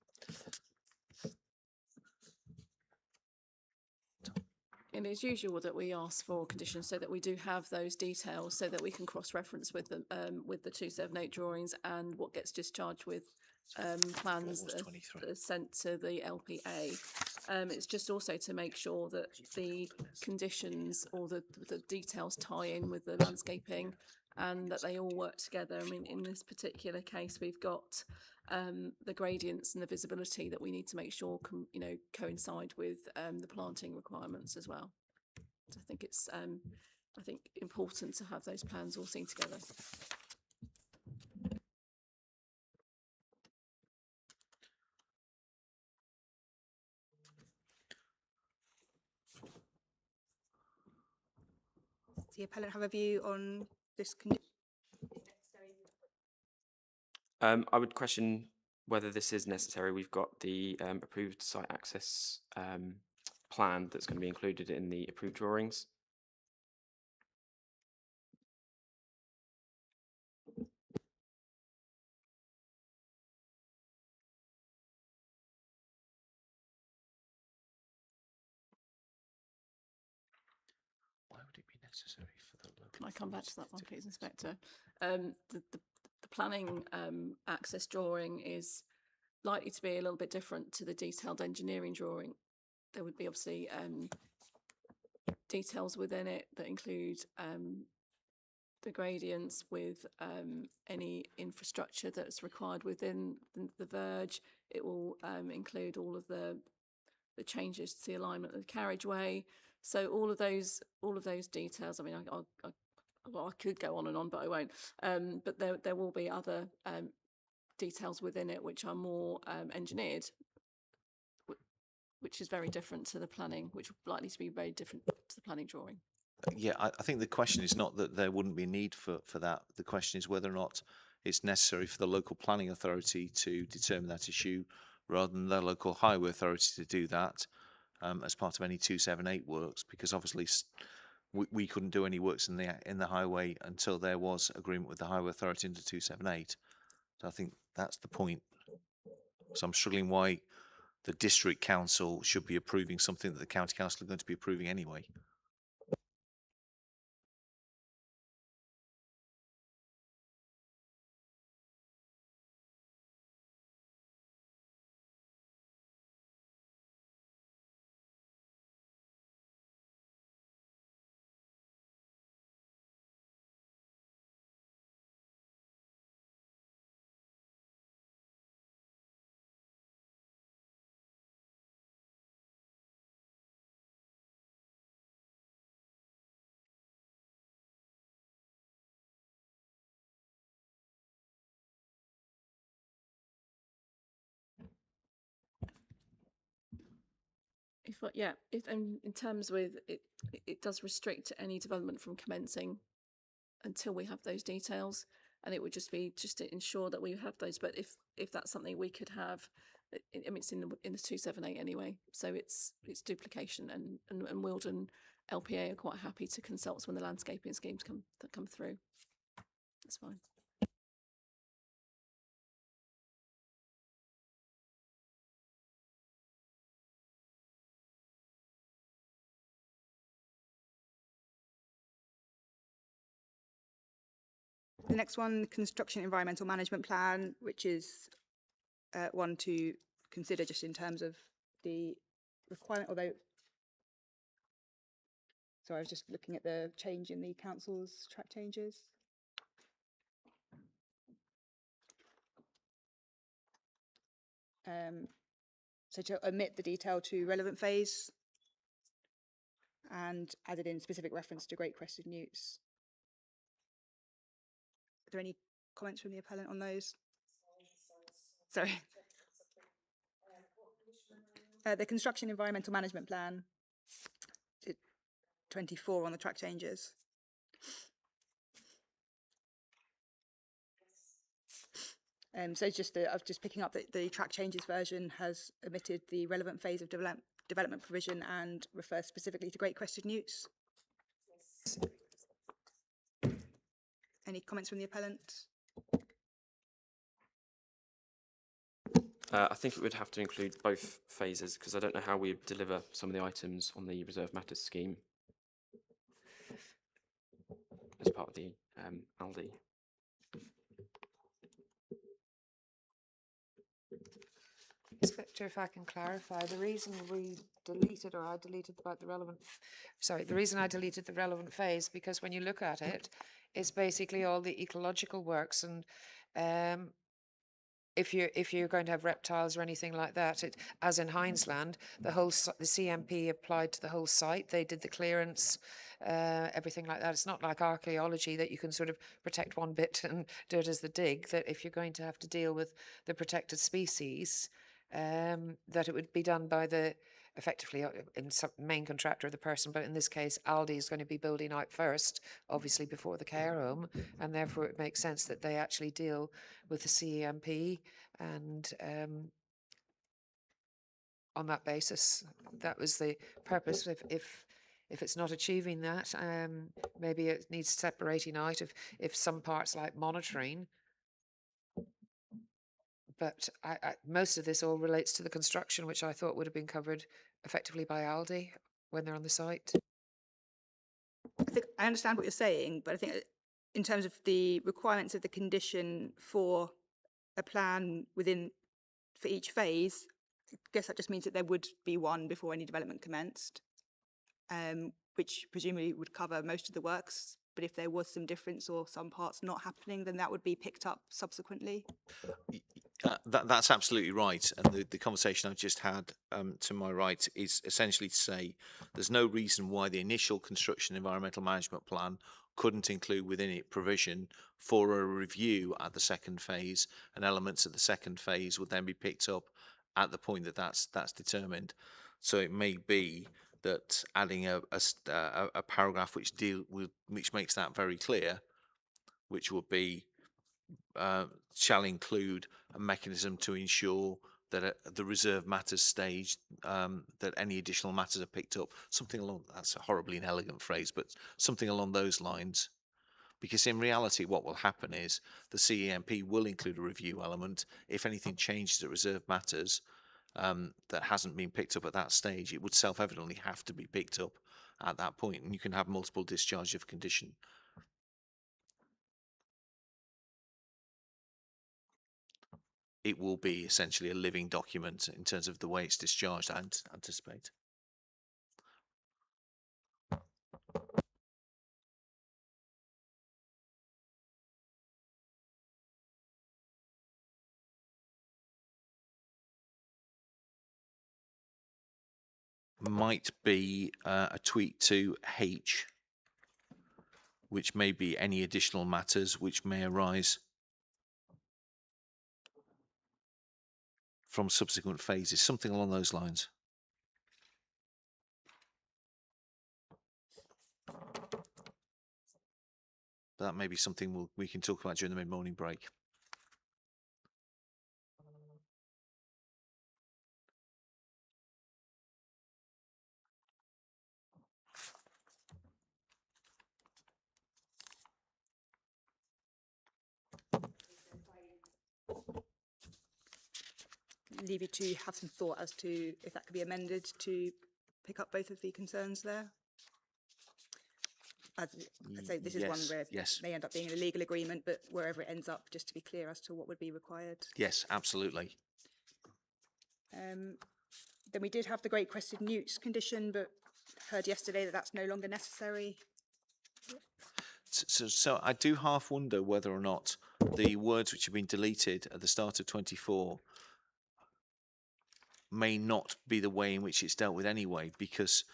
It is usual that we ask for conditions so that we do have those details so that we can cross-reference with the 278 drawings and what gets discharged with plans that are sent to the LPA. It's just also to make sure that the conditions or the details tie in with the landscaping and that they all work together. I mean, in this particular case, we've got the gradients and the visibility that we need to make sure coincide with the planting requirements as well. So I think it's important to have those plans all seen together. Does the appellant have a view on this condition? I would question whether this is necessary. We've got the approved site access plan that's going to be included in the approved drawings. Why would it be necessary for the local? Can I come back to that one, please, Inspector? The planning access drawing is likely to be a little bit different to the detailed engineering drawing. There would be obviously details within it that include the gradients with any infrastructure that's required within the verge. It will include all of the the changes to the alignment of the carriageway. So all of those details. I mean, I could go on, but I won't. But there will be other details within it which are more engineered, which is very different to the planning, which will likely to be very different to the planning drawing. Yeah, I think the question is not that there wouldn't be need for that. The question is whether or not it's necessary for the local planning authority to determine that issue rather than the local highway authority to do that as part of any 278 works, because obviously we couldn't do any works in the highway until there was agreement with the highway authority under 278. So I think that's the point. So I'm struggling why the district council should be approving something that the county council are going to be approving anyway. In terms with it, it does restrict any development from commencing until we have those details, and it would just to ensure that we have those. But if that's something we could have, I mean, it's in the 278 anyway, so it's duplication, and Wilden LPA are quite happy to consult when the landscaping schemes come through. That's fine. The next one, construction environmental management plan, which is one to consider just in terms of the requirement, although, sorry, I was just looking at the change in the council's track changes. So to omit the detail to relevant phase and added in specific reference to Great Crested Newts. Are there any comments from the appellant on those? Sorry. The construction environmental management plan, 24 on the track changes. So it's just I'm just picking up that the track changes version has omitted the relevant phase of development provision and refers specifically to Great Crested Newts. Any comments from the appellant? I think it would have to include both phases, because I don't know how we deliver some of the items on the reserve matters scheme as part of the ALDI. Inspector, if I can clarify, the reason we deleted, or I deleted about the relevant, the reason I deleted the relevant phase, because when you look at it, it's basically all the ecological works, and if you're going to have reptiles or anything like that, as in Hinesland, the CMP applied to the whole site. They did the clearance, everything like that. It's not like archaeology that you can sort of protect one bit and do it as the dig. That if you're going to have to deal with the protected species, that it would be done by the effectively in some main contractor of the person, but in this case Aldi is going to be building out first, obviously before the care home, and therefore it makes sense that they actually deal with the CEMP, and on that basis that was the purpose. If it's not achieving that, maybe it needs separating out if some parts like monitoring. But most of this all relates to the construction, which I thought would have been covered effectively by Aldi when they're on the site. I think I understand what you're saying, but I think in terms of the requirements of the condition for a plan for each phase, I guess that just means that there would be one before any development commenced, which presumably would cover most of the works. But if there was some difference or some parts not happening, then that would be picked up subsequently. That's absolutely right. And the conversation I've just had to my right is essentially to say there's no reason why the initial construction environmental management plan couldn't include within it provision for a review at the second phase, and elements of the second phase would then be picked up at the point that that's determined. So it may be that adding a paragraph which makes that very clear, which would be shall include a mechanism to ensure that at the reserve matters stage that any additional matters are picked up. Something along, that's a horribly inelegant phrase, but something along those lines. Because in reality, what will happen is the CEMP will include a review element. If anything changes at reserve matters that hasn't been picked up at that stage, it would self-evidently have to be picked up at that point, and you can have multiple discharge of condition. It will be essentially a living document in terms of the way it's discharged, I anticipate. Might be a tweak to H, which may be any additional matters which may arise from subsequent phases, something along those lines. That may be something we can talk about during the mid-morning break. Leave you to have some thought as to if that could be amended to pick up both of the concerns there. As I say, this is one where yes. it may end up being a legal agreement, but wherever it ends up, just to be clear as to what would be required. Yes, absolutely. Then we did have the Great Crested Newts condition, but heard yesterday that that's no longer necessary. So I do half wonder whether or not the words which have been deleted at the start of 24 may not be the way in which it's dealt with anyway, because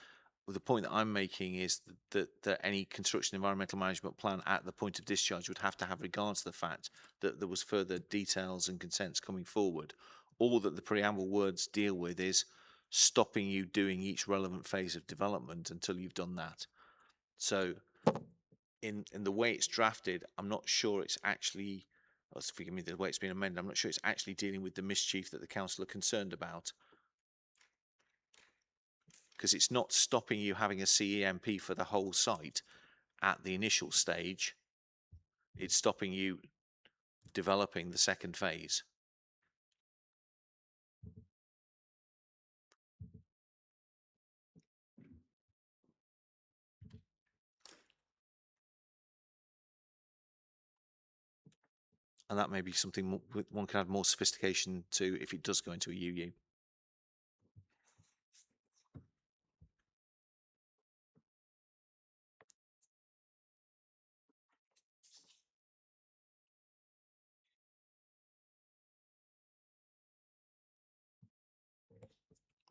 the point that I'm making is that any construction environmental management plan at the point of discharge would have to have regard to the fact that there was further details and consents coming forward. All that the preamble words deal with is stopping you doing each relevant phase of development until you've done that. So in the way it's drafted, I'm not sure it's actually, forgive me, the way it's been amended, I'm not sure it's actually dealing with the mischief that the council are concerned about. Because it's not stopping you having a CEMP for the whole site at the initial stage. It's stopping you developing the second phase. And that may be something one can add more sophistication to if it does go into a UU.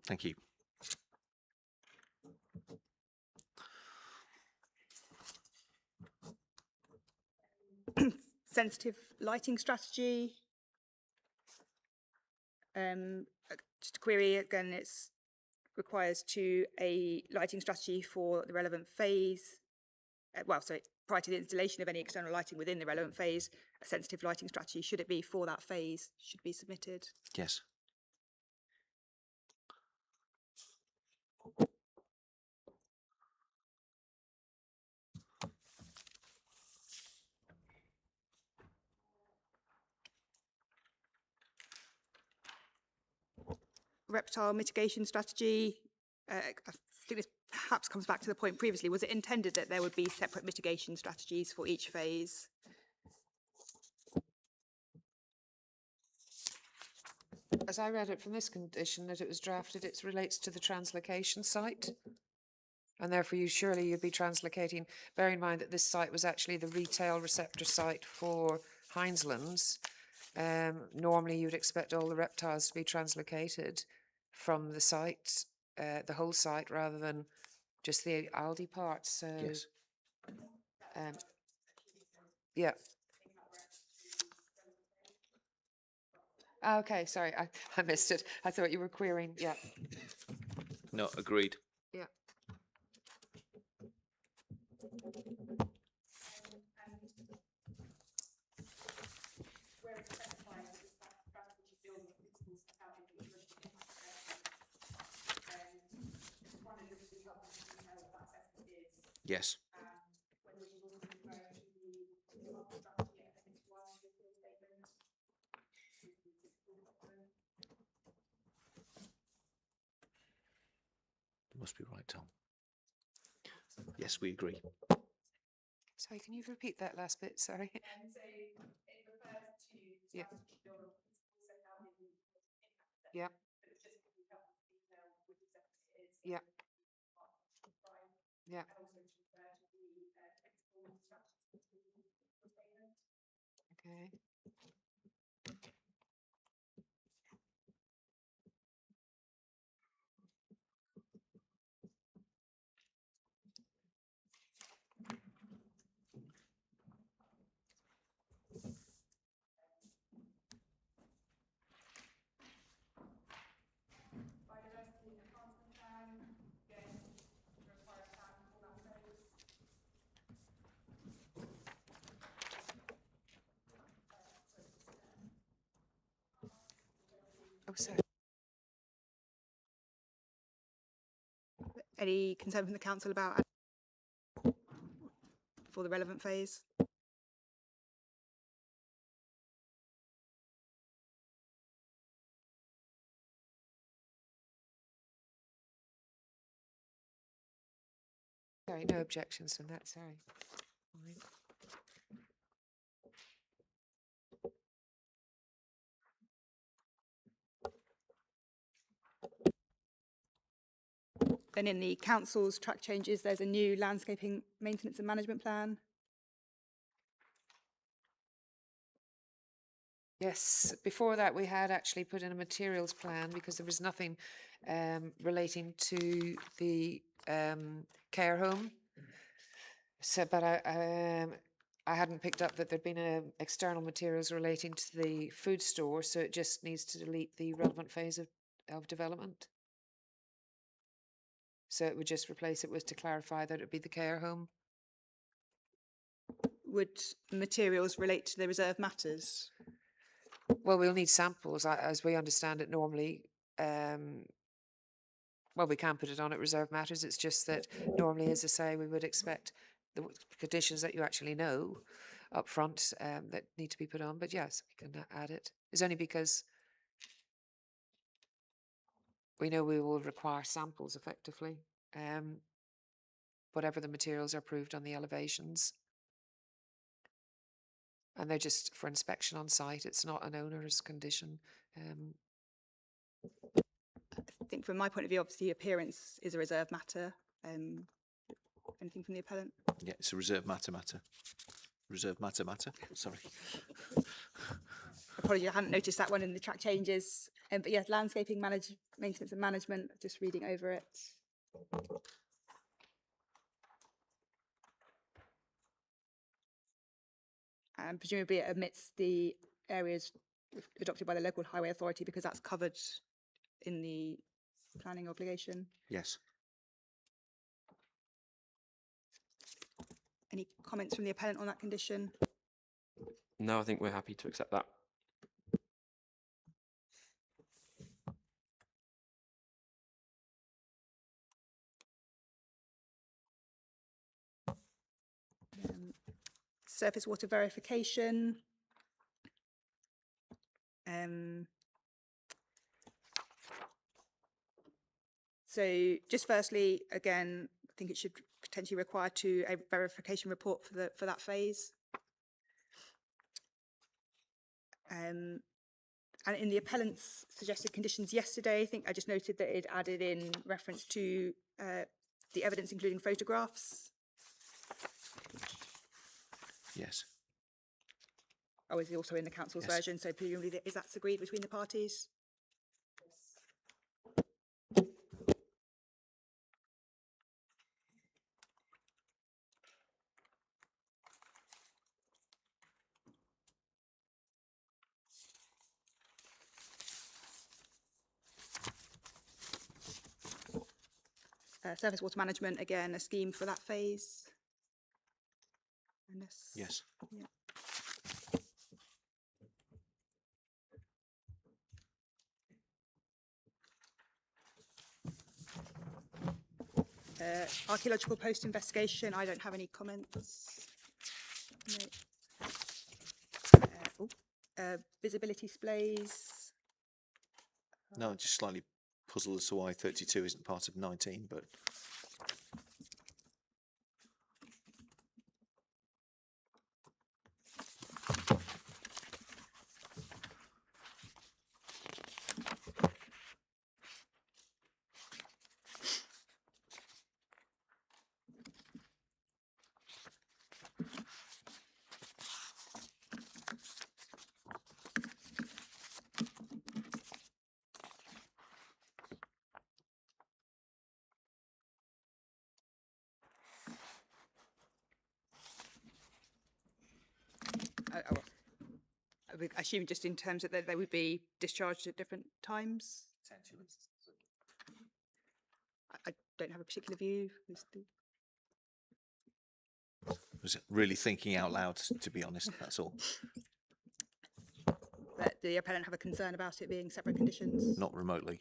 Thank you. Sensitive lighting strategy. Just a query again, it requires a lighting strategy for the relevant phase. Prior to the installation of any external lighting within the relevant phase, a sensitive lighting strategy, should it be for that phase, should be submitted. Yes. Reptile mitigation strategy. I think this perhaps comes back to the point previously. Was it intended that there would be separate mitigation strategies for each phase? As I read it from this condition that it was drafted, it relates to the translocation site. And therefore, you'd be translocating, bearing in mind that this site was actually the retail receptor site for Heinzlands. normally you'd expect all the reptiles to be translocated from the site, the whole site, rather than just the Aldi part. So, Yes. yeah. Okay, sorry, I missed it. I thought you were querying. Yeah. No, agreed. Yeah. Yes. Must be right, Tom. Yes, we agree. Sorry, can you repeat that last bit? Sorry. Yeah. Yeah. Yeah. Yeah. Okay. Oh, sorry. Any concern from the council about for the relevant phase? Sorry, no objections from that. Sorry. Fine. Then in the council's track changes, there's a new landscaping maintenance and management plan. Yes, before that we had actually put in a materials plan because there was nothing relating to the care home. So, but I hadn't picked up that there'd been external materials relating to the food store, so it just needs to delete the relevant phase of development. So it would just replace it with to clarify that it would be the care home. Would materials relate to the reserved matters? Well, we'll need samples, as we understand it normally. Well, we can put it on at reserved matters. It's just that normally, as I say, we would expect the conditions that you actually know up front that need to be put on. But yes, we can add it. It's only because we know we will require samples effectively, whatever the materials are approved on the elevations. And they're just for inspection on site. It's not an owner's condition. I think from my point of view, obviously appearance is a reserved matter. Anything from the appellant? Yeah, it's a reserved matter. Reserved matter. Sorry. Apologies, I hadn't noticed that one in the track changes. But yes, landscaping, maintenance and management, just reading over it. And presumably it omits the areas adopted by the local highway authority because that's covered in the planning obligation. Yes. Any comments from the appellant on that condition? No, I think we're happy to accept that. Surface water verification. So just firstly, again, I think it should potentially require a verification report for that phase. And in the appellant's suggested conditions yesterday, I think I just noted that it added in reference to the evidence, including photographs. Yes. Oh, is also in the council's Yes. version, so presumably is that agreed between the parties? Surface water management, again, a scheme for that phase. Unless, Yes. yeah. Archaeological post investigation, I don't have any comments. No. Visibility displays. No, just slightly puzzled as to why 32 isn't part of 19, but I would assume just in terms of that they would be discharged at different times. I don't have a particular view. was really thinking out loud, to be honest, that's all. But the appellant have a concern about it being separate conditions? Not remotely.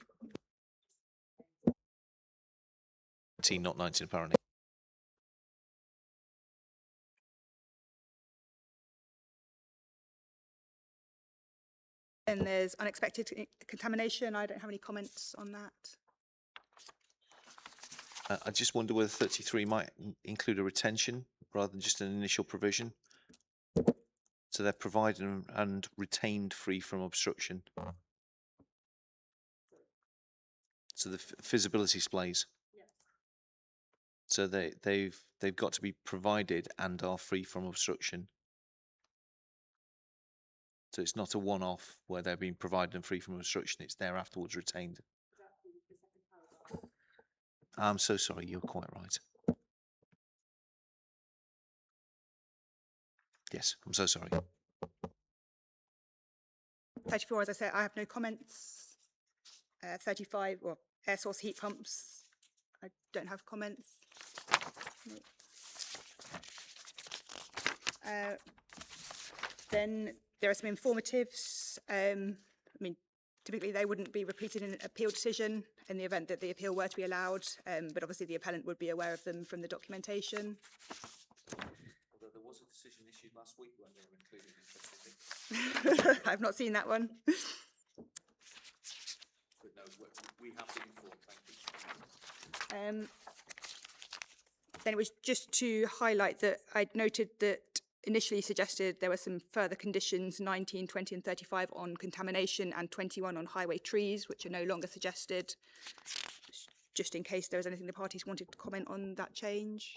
18, not 19, apparently. And there's unexpected contamination. I don't have any comments on that. I just wonder whether 33 might include a retention rather than just an initial provision. So they're provided and retained free from obstruction. So the feasibility displays. So they've got to be provided and are free from obstruction. So it's not a one-off where they're being provided and free from obstruction. It's there afterwards retained. I'm so sorry. You're quite right. Yes, I'm so sorry. 34, as I said, I have no comments. 35, well, air source heat pumps. I don't have comments. No. Then there are some informatives. I mean, typically they wouldn't be repeated in an appeal decision in the event that the appeal were to be allowed, but obviously the appellant would be aware of them from the documentation. Although there was a decision issued last week when they were included in I've not seen that one. But no, we have been informed, thank you. Then it was just to highlight that I'd noted that initially suggested there were some further conditions, 19, 20 and 35 on contamination and 21 on highway trees, which are no longer suggested, just in case there was anything the parties wanted to comment on that change.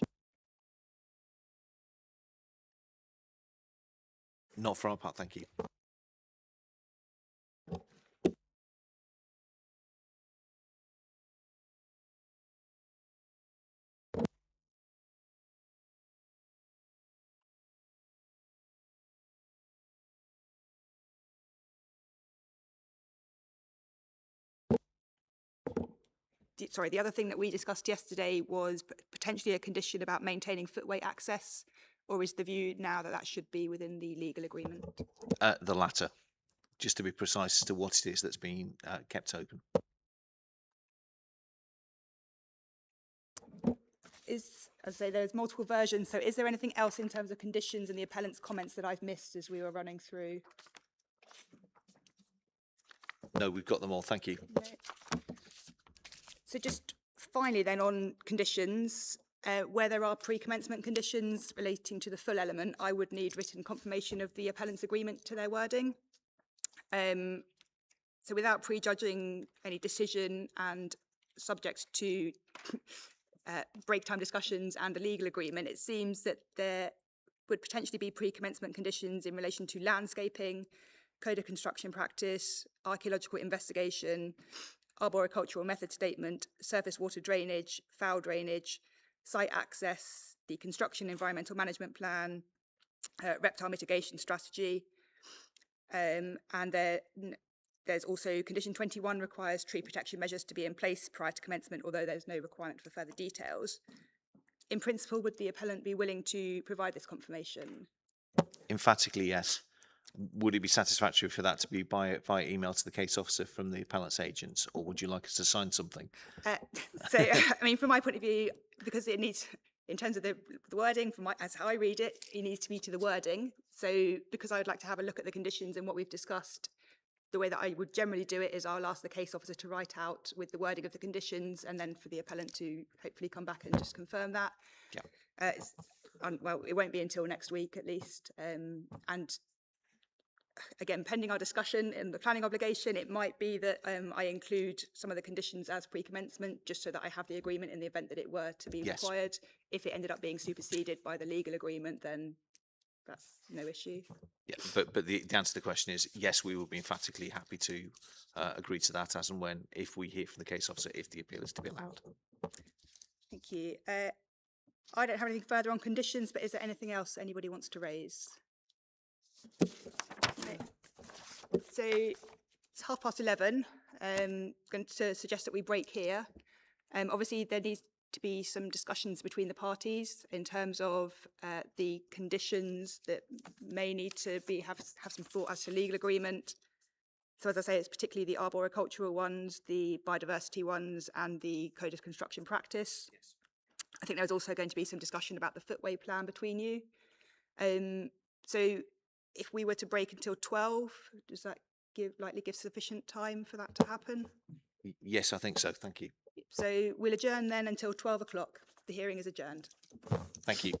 Not for our part, thank you. Sorry, the other thing that we discussed yesterday was potentially a condition about maintaining footway access, or is the view now that that should be within the legal agreement? The latter, just to be precise as to what it is that's being kept open. As I say, there's multiple versions, so is there anything else in terms of conditions and the appellant's comments that I've missed as we were running through? No, we've got them all, thank you. No. So just finally then on conditions, where there are pre-commencement conditions relating to the full element, I would need written confirmation of the appellant's agreement to their wording. So without prejudging any decision and subject to break time discussions and the legal agreement, it seems that there would potentially be pre-commencement conditions in relation to landscaping, code of construction practice, archaeological investigation, arboricultural method statement, surface water drainage, foul drainage, site access, the construction environmental management plan, reptile mitigation strategy, and there's also condition 21 requires tree protection measures to be in place prior to commencement, although there's no requirement for further details. In principle, would the appellant be willing to provide this confirmation? Emphatically, yes. Would it be satisfactory for that to be by email to the case officer from the appellant's agents, or would you like us to sign something? I mean, from my point of view, because it needs, in terms of the wording, as how I read it, it needs to be to the wording. So because I would like to have a look at the conditions and what we've discussed, the way that I would generally do it is I'll ask the case officer to write out with the wording of the conditions, and then for the appellant to hopefully come back and just confirm that. Yeah. Well, it won't be until next week at least. And again, pending our discussion in the planning obligation, it might be that I include some of the conditions as pre-commencement, just so that I have the agreement in the event that it were to be required. If it ended up being superseded by the legal agreement, then that's no issue. Yeah, but the answer to the question is yes, we will be emphatically happy to agree to that as and when, if we hear from the case officer, if the appeal is to be allowed. Thank you. I don't have anything further on conditions, but is there anything else anybody wants to raise? Okay. So it's 11:30. Going to suggest that we break here. Obviously, there needs to be some discussions between the parties in terms of the conditions that may need to be have some thought as to legal agreement. So as I say, it's particularly the arboricultural ones, the biodiversity ones, and the code of construction practice. Yes. I think there's also going to be some discussion about the footway plan between you. So if we were to break until 12, does that likely give sufficient time for that to happen? Yes, I think so. Thank you. So we'll adjourn then until 12 o'clock. The hearing is adjourned. Thank you.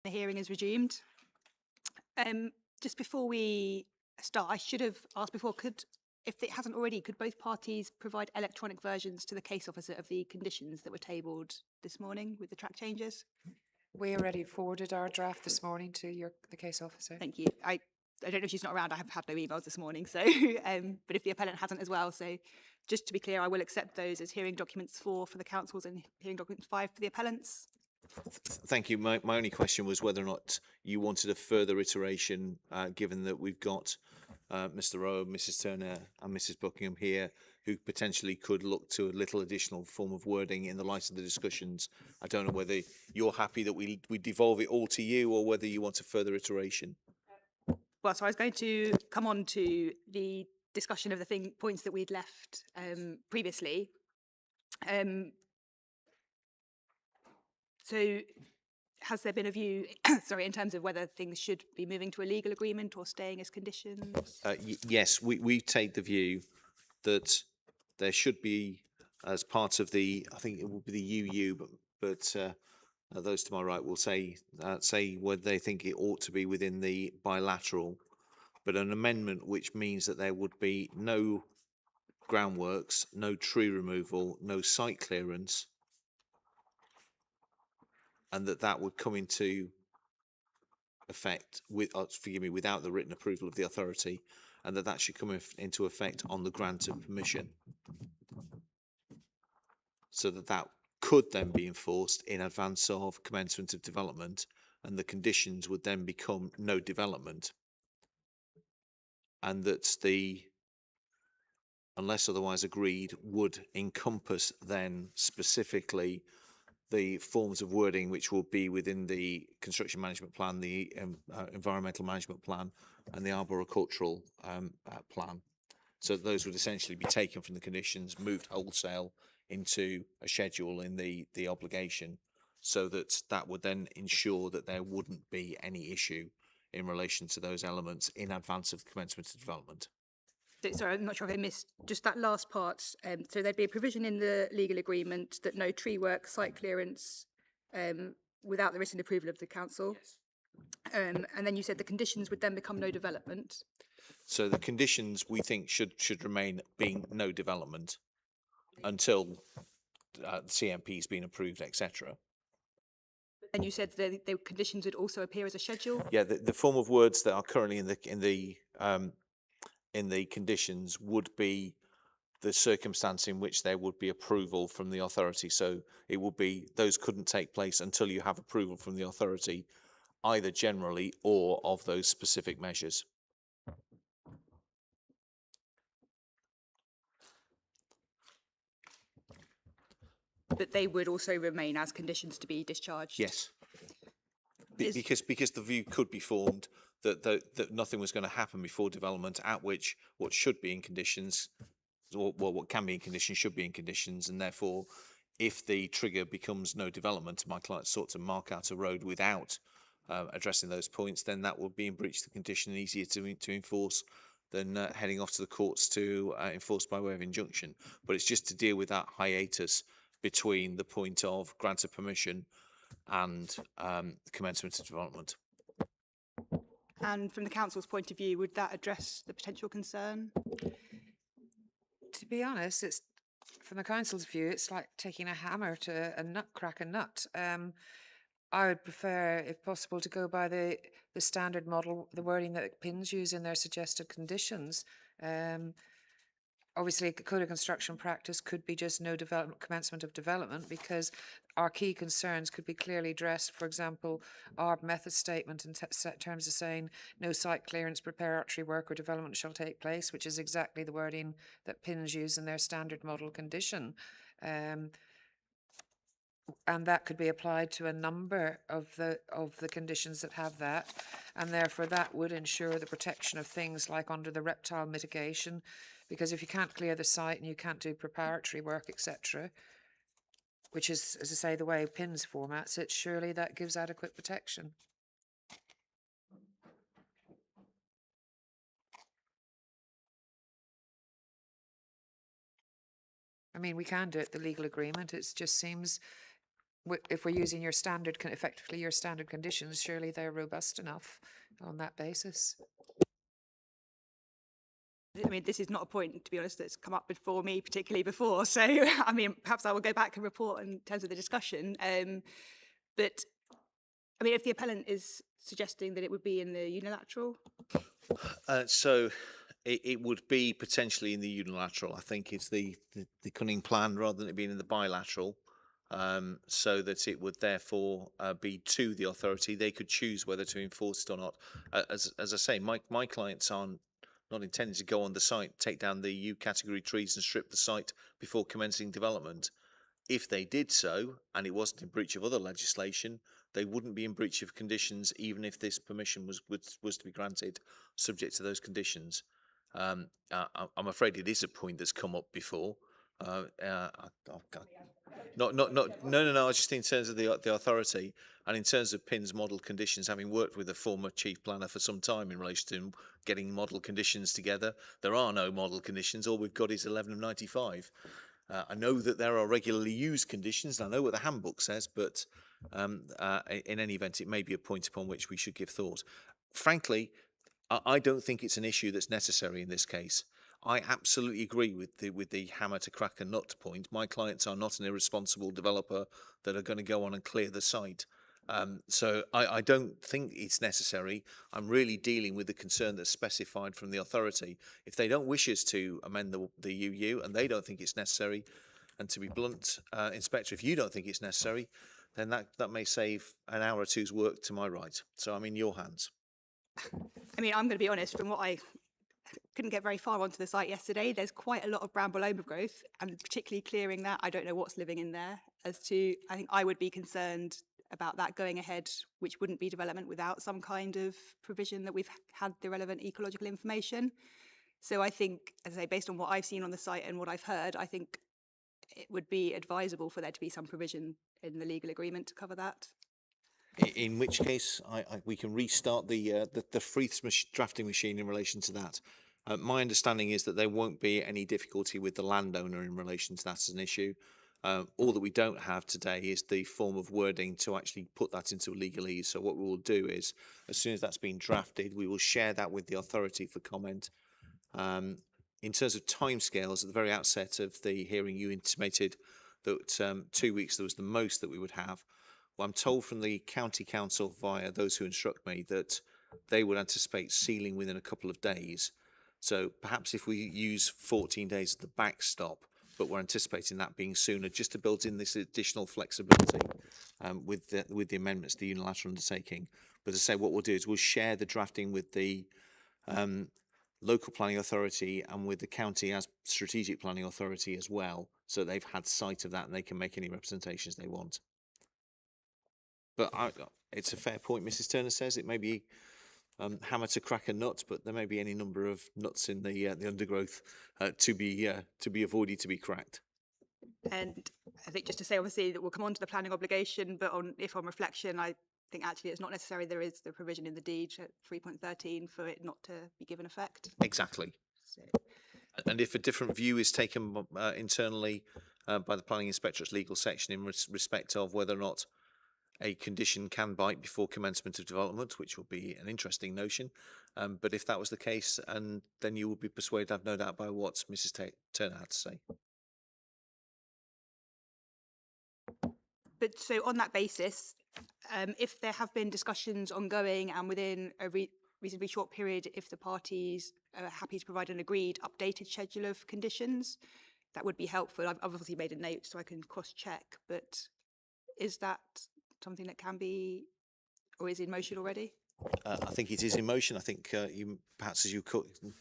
The hearing is resumed. Just before we start, I should have asked before, if it hasn't already, could both parties provide electronic versions to the case officer of the conditions that were tabled this morning with the track changes? We already forwarded our draft this morning to the case officer. Thank you. I don't know if she's not around. I have had no emails this morning, so but if the appellant hasn't as well, so just to be clear, I will accept those as hearing documents 4 for the councils and hearing documents 5 for the appellants. Thank you. My only question was whether or not you wanted a further iteration, given that we've got Mr. Rowe, Mrs. Turner and Mrs. Buckingham here, who potentially could look to a little additional form of wording in the light of the discussions. I don't know whether you're happy that we devolve it all to you, or whether you want a further iteration. Well, so I was going to come on to the discussion of the points that we'd left previously. So has there been a view, sorry, in terms of whether things should be moving to a legal agreement or staying as conditions? Yes, we take the view that there should be, as part of the, I think it will be the UU, but those to my right will say whether they think it ought to be within the bilateral, but an amendment which means that there would be no groundworks, no tree removal, no site clearance, and that would come into effect without the written approval of the authority, and that should come into effect on the grant of permission, so that could then be enforced in advance of commencement of development, and the conditions would then become no development, and that unless otherwise agreed, would encompass then specifically the forms of wording which will be within the construction management plan, the environmental management plan, and the arboricultural plan. So those would essentially be taken from the conditions, moved wholesale into a schedule in the obligation, so that would then ensure that there wouldn't be any issue in relation to those elements in advance of commencement of development. Sorry, I'm not sure if I missed just that last part. So there'd be a provision in the legal agreement that no tree work, site clearance, without the written approval of the council. Yes. And then you said the conditions would then become no development. So the conditions we think should remain being no development until the CMP has been approved, etc. And you said the conditions would also appear as a schedule. Yeah, the form of words that are currently in the conditions would be the circumstance in which there would be approval from the authority. So it would be those couldn't take place until you have approval from the authority, either generally or of those specific measures. But they would also remain as conditions to be discharged. Yes. Because the view could be formed that nothing was going to happen before development, at which what should be in conditions, or what can be in conditions should be in conditions, and therefore, if the trigger becomes no development, my client sought to mark out a road without addressing those points, then that would be in breach of the condition, easier to enforce than heading off to the courts to enforce by way of injunction. But it's just to deal with that hiatus between the point of grant of permission and the commencement of development. And from the council's point of view, would that address the potential concern? To be honest, it's from the council's view, it's like taking a hammer to crack a nut. I would prefer, if possible, to go by the standard model, the wording that PINs use in their suggested conditions. Obviously, code of construction practice could be just no commencement of development, because our key concerns could be clearly addressed. For example, our method statement in terms of saying no site clearance, preparatory work or development shall take place, which is exactly the wording that PINs use in their standard model condition. And that could be applied to a number of the conditions that have that, and therefore that would ensure the protection of things like under the reptile mitigation, because if you can't clear the site and you can't do preparatory work, etc., which is, as I say, the way PINs formats it, surely that gives adequate protection. I mean, we can do it, the legal agreement. It just seems if we're using your standard, effectively your standard conditions, surely they're robust enough on that basis. I mean, this is not a point, to be honest, that's come up before me, particularly before. So, I mean, perhaps I will go back and report in terms of the discussion. But, I mean, if the appellant is suggesting that it would be in the unilateral? So it would be potentially in the unilateral. I think it's the cunning plan rather than it being in the bilateral, so that it would therefore be to the authority. They could choose whether to enforce it or not. As I say, my clients aren't not intending to go on the site, take down the U category trees and strip the site before commencing development. If they did so, and it wasn't in breach of other legislation, they wouldn't be in breach of conditions, even if this permission was to be granted, subject to those conditions. I'm afraid it is a point that's come up before. No. Just in terms of the authority, and in terms of PIN's model conditions, having worked with a former chief planner for some time in relation to getting model conditions together, there are no model conditions. All we've got is 11 of 95. I know that there are regularly used conditions, and I know what the handbook says, but in any event, it may be a point upon which we should give thought. Frankly, I don't think it's an issue that's necessary in this case. I absolutely agree with the hammer to crack a nut point. My clients are not an irresponsible developer that are going to go on and clear the site. So I don't think it's necessary. I'm really dealing with the concern that's specified from the authority. If they don't wish us to amend the UU and they don't think it's necessary, and to be blunt, Inspector, if you don't think it's necessary, then that may save an hour or two's work to my right. So I'm in your hands. I mean, I'm going to be honest, from what I couldn't get very far onto the site yesterday, there's quite a lot of bramble overgrowth, and particularly clearing that, I don't know what's living in there. I think I would be concerned about that going ahead, which wouldn't be development without some kind of provision that we've had the relevant ecological information. So I think, as I say, based on what I've seen on the site and what I've heard, I think it would be advisable for there to be some provision in the legal agreement to cover that. In which case, we can restart the Freeth's drafting machine in relation to that. My understanding is that there won't be any difficulty with the landowner in relation to that as an issue. All that we don't have today is the form of wording to actually put that into legalese. So what we will do is, as soon as that's been drafted, we will share that with the authority for comment. In terms of timescales, at the very outset of the hearing, you intimated that 2 weeks was the most that we would have. Well, I'm told from the county council via those who instruct me that they would anticipate sealing within a couple of days. So perhaps if we use 14 days as the backstop, but we're anticipating that being sooner, just to build in this additional flexibility with the amendments to the unilateral undertaking. But as I say, what we'll do is we'll share the drafting with the local planning authority and with the county as strategic planning authority as well, so they've had sight of that and they can make any representations they want. But it's a fair point, Mrs. Turner says. It may be hammer to crack a nut, but there may be any number of nuts in the undergrowth to be avoided to be cracked. And I think just to say, obviously, that we'll come on to the planning obligation, but if on reflection, I think actually it's not necessary. There is the provision in the deed at 3.13 for it not to be given effect. Exactly. So. And if a different view is taken internally by the planning inspectorate's legal section in respect of whether or not a condition can bite before commencement of development, which will be an interesting notion. But if that was the case, and then you will be persuaded, I've no doubt, by what Mrs. Turner had to say. But so on that basis, if there have been discussions ongoing and within a reasonably short period, if the parties are happy to provide an agreed updated schedule of conditions, that would be helpful. I've obviously made a note so I can cross-check, but is that something that can be, or is in motion already? I think it is in motion. I think perhaps as you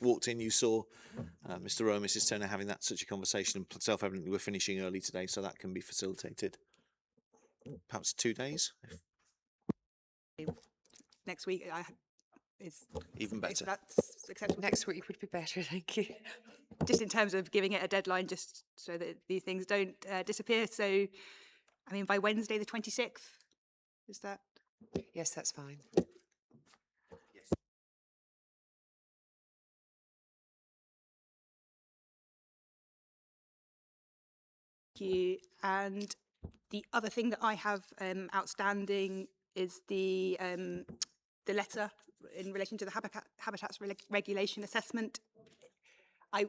walked in, you saw Mr. Rowe and Mrs. Turner having such a conversation, and self-evidently we're finishing early today, so that can be facilitated. Perhaps 2 days? Next week is even better. That's acceptable. Next week would be better, thank you. Just in terms of giving it a deadline, just so that these things don't disappear. So, I mean, by Wednesday the 26th, is that? Yes, that's fine. Yes. Thank you. And The other thing that I have outstanding is the letter in relation to the habitats regulation assessment. I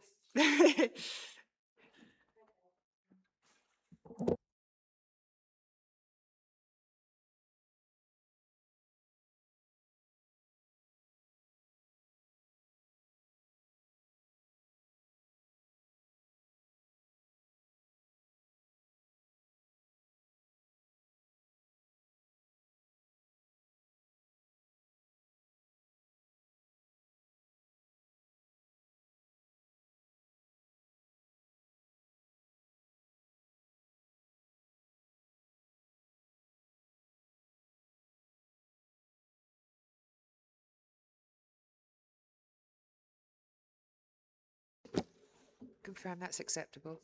Confirm that's acceptable.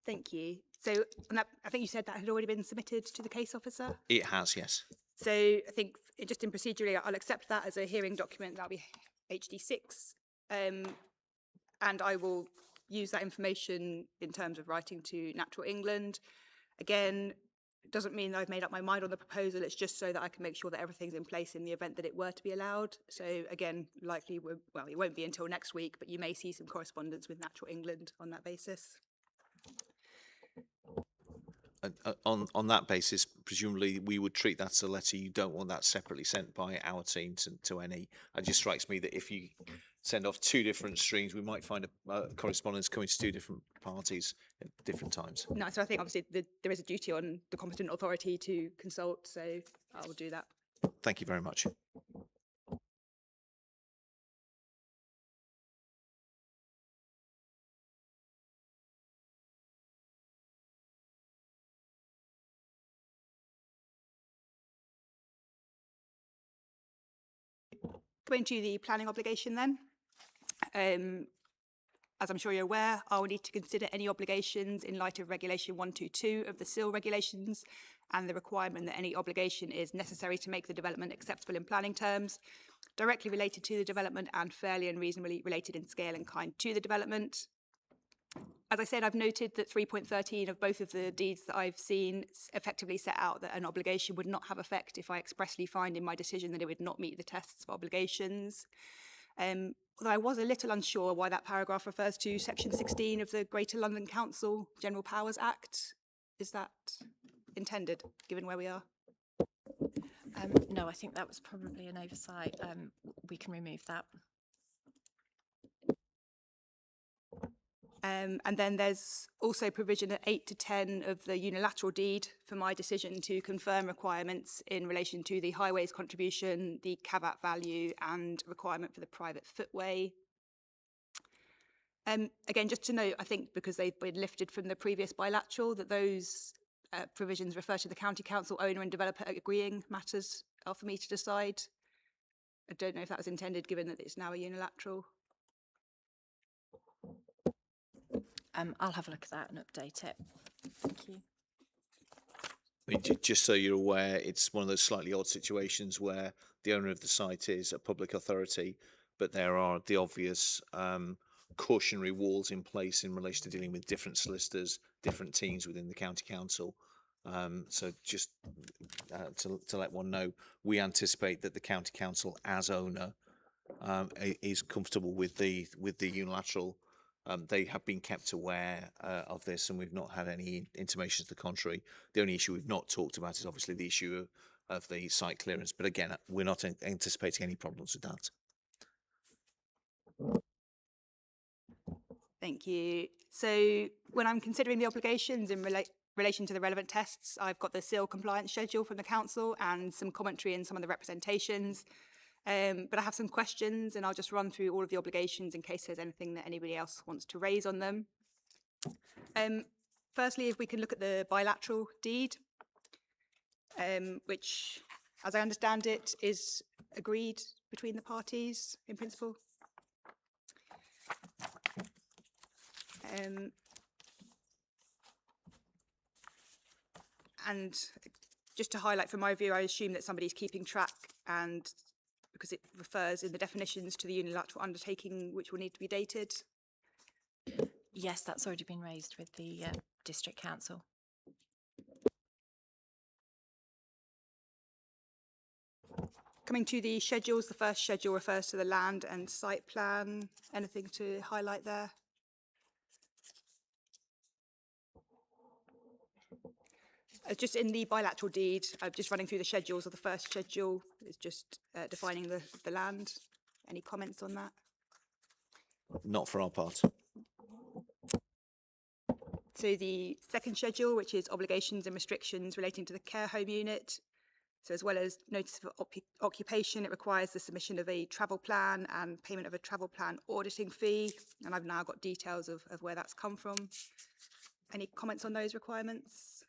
Thank you. So on that, I think you said that had already been submitted to the case officer. It has, yes. So I think just in procedurally, I'll accept that as a hearing document. That'll be HD6. And I will use that information in terms of writing to Natural England. Again, it doesn't mean that I've made up my mind on the proposal. It's just so that I can make sure that everything's in place in the event that it were to be allowed. So again, likely, well, it won't be until next week, but you may see some correspondence with Natural England on that basis. On that basis, presumably we would treat that as a letter. You don't want that separately sent by our team to any. It just strikes me that if you send off two different streams, we might find a correspondence coming to two different parties at different times. No, so I think obviously there is a duty on the competent authority to consult, so I will do that. Thank you very much. Going to the planning obligation then. As I'm sure you're aware, I will need to consider any obligations in light of Regulation 122 of the SIL regulations and the requirement that any obligation is necessary to make the development acceptable in planning terms, directly related to the development and fairly and reasonably related in scale and kind to the development. As I said, I've noted that 3.13 of both of the deeds that I've seen effectively set out that an obligation would not have effect if I expressly find in my decision that it would not meet the tests for obligations. Although I was a little unsure why that paragraph refers to Section 16 of the Greater London Council General Powers Act. Is that intended, given where we are? No, I think that was probably an oversight. We can remove that. And then there's also provision at 8 to 10 of the unilateral deed for my decision to confirm requirements in relation to the highways contribution, the caveat value and requirement for the private footway. Again, just to note, I think because they've been lifted from the previous bilateral, that those provisions refer to the county council owner and developer agreeing matters are for me to decide. I don't know if that was intended, given that it's now a unilateral. I'll have a look at that and update it. Thank you. I mean, just so you're aware, it's one of those slightly odd situations where the owner of the site is a public authority, but there are the obvious cautionary walls in place in relation to dealing with different solicitors, different teams within the county council. So just to let one know, we anticipate that the county council as owner is comfortable with the unilateral. They have been kept aware of this, and we've not had any intimations to the contrary. The only issue we've not talked about is obviously the issue of the site clearance. But again, we're not anticipating any problems with that. Thank you. So when I'm considering the obligations in relation to the relevant tests, I've got the SIL compliance schedule from the council and some commentary in some of the representations. But I have some questions and I'll just run through all of the obligations in case there's anything that anybody else wants to raise on them. Firstly, if we can look at the bilateral deed, which, as I understand it, is agreed between the parties in principle. And just to highlight from my view, I assume that somebody's keeping track, and because it refers in the definitions to the unilateral undertaking which will need to be dated. Yes, that's already been raised with the district council. Coming to the schedules, the first schedule refers to the land and site plan. Anything to highlight there? Just in the bilateral deed, just running through the schedules of the first schedule, is just defining the land. Any comments on that? Not for our part. So the second schedule, which is obligations and restrictions relating to the care home unit. So as well as notice of occupation, it requires the submission of a travel plan and payment of a travel plan auditing fee. And I've now got details of where that's come from. Any comments on those requirements?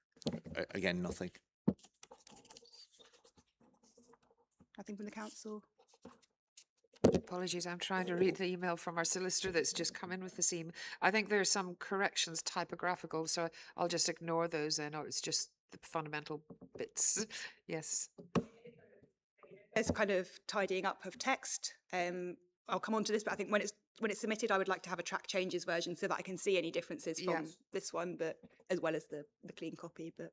Again, nothing. Nothing from the council? Apologies, I'm trying to read the email from our solicitor that's just come in with this email. I think there are some corrections typographical, so I'll just ignore those then, or it's just the fundamental bits. Yes. It's kind of tidying up of text. I'll come on to this, but I think when it's submitted, I would like to have a track changes version so that I can see any differences from this one, but as well as the clean copy. But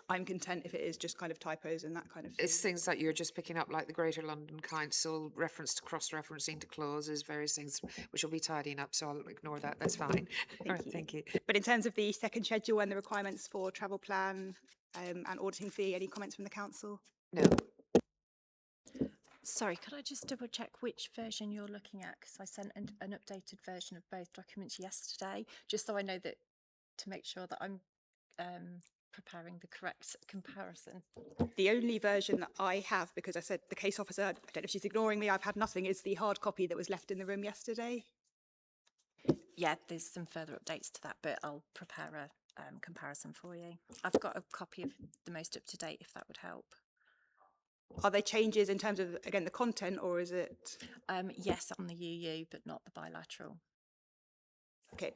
I'm content if it is just kind of typos and that kind of thing. It's things that you're just picking up, like the Greater London Council, reference to cross-referencing to clauses, various things, which will be tidying up, so I'll ignore that. That's fine. Thank you. But in terms of the second schedule and the requirements for travel plan and auditing fee, any comments from the council? No. Sorry, could I just double check which version you're looking at? Because I sent an updated version of both documents yesterday, just so I know that to make sure that I'm preparing the correct comparison. The only version that I have, because I said the case officer, I don't know if she's ignoring me, I've had nothing, is the hard copy that was left in the room yesterday. Yeah, there's some further updates to that, but I'll prepare a comparison for you. I've got a copy of the most up-to-date, if that would help. Are there changes in terms of, again, the content, or is it? Yes, on the UU, but not the bilateral. Okay,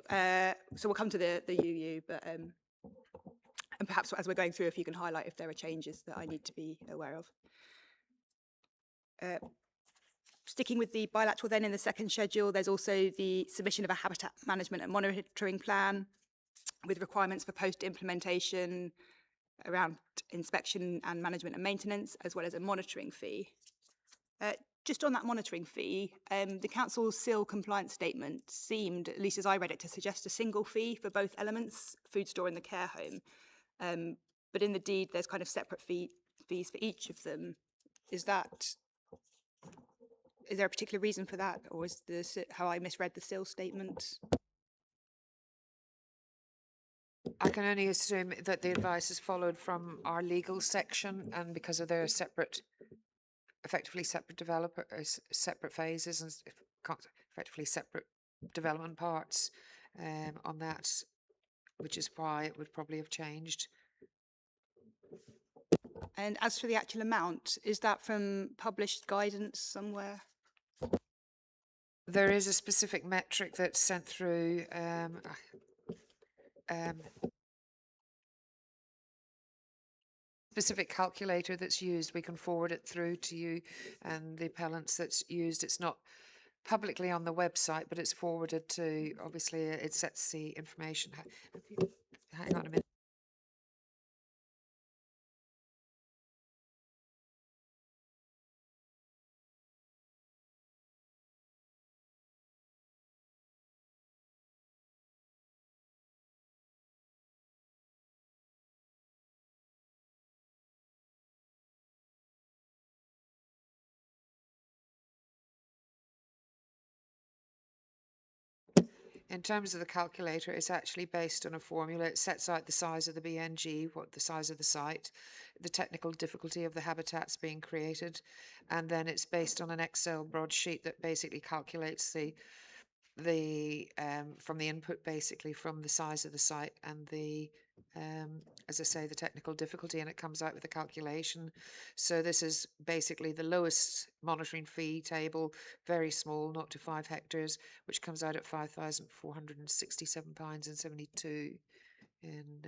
so we'll come to the UU, but and perhaps as we're going through, if you can highlight if there are changes that I need to be aware of. Sticking with the bilateral then, in the second schedule, there's also the submission of a habitat management and monitoring plan with requirements for post-implementation around inspection and management and maintenance, as well as a monitoring fee. Just on that monitoring fee, the council's SIL compliance statement seemed, at least as I read it, to suggest a single fee for both elements, food store and the care home. But in the deed, there's kind of separate fees for each of them. Is there a particular reason for that, or is this how I misread the SIL statement? I can only assume that the advice is followed from our legal section, and because of their effectively separate developers, separate phases, and effectively separate development parts on that, which is why it would probably have changed. And as for the actual amount, is that from published guidance somewhere? There is a specific metric that's sent through specific calculator that's used. We can forward it through to you and the appellants that's used. It's not publicly on the website, but it's forwarded to, obviously it sets the information. Hang on a minute. In terms of the calculator, it's actually based on a formula. It sets out the size of the BNG, what the size of the site, the technical difficulty of the habitats being created, and then it's based on an Excel broadsheet that basically calculates the from the input, basically from the size of the site and the as I say, the technical difficulty, and it comes out with a calculation. So this is basically the lowest monitoring fee table, very small, 0 to 5 hectares, which comes out at £5,467.72. And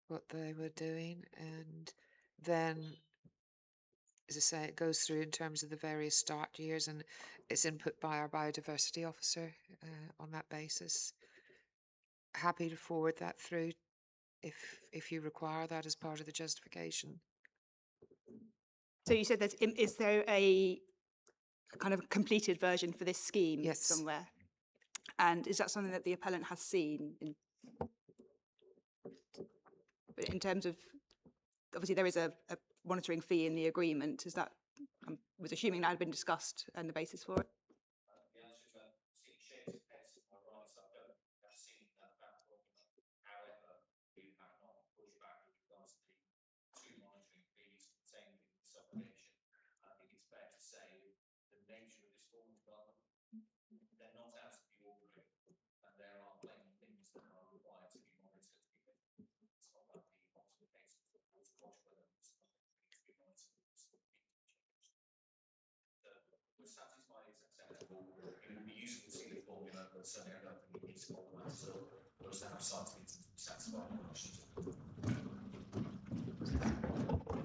what they were doing, and then, as I say, it goes through in terms of the various start years, and it's input by our biodiversity officer on that basis. Happy to forward that through if you require that as part of the justification. So you said is there a kind of completed version for this scheme Yes. somewhere? And is that something that the appellant has seen in terms of, obviously there is a monitoring fee in the agreement, is that, I was assuming that had been discussed and the basis for it?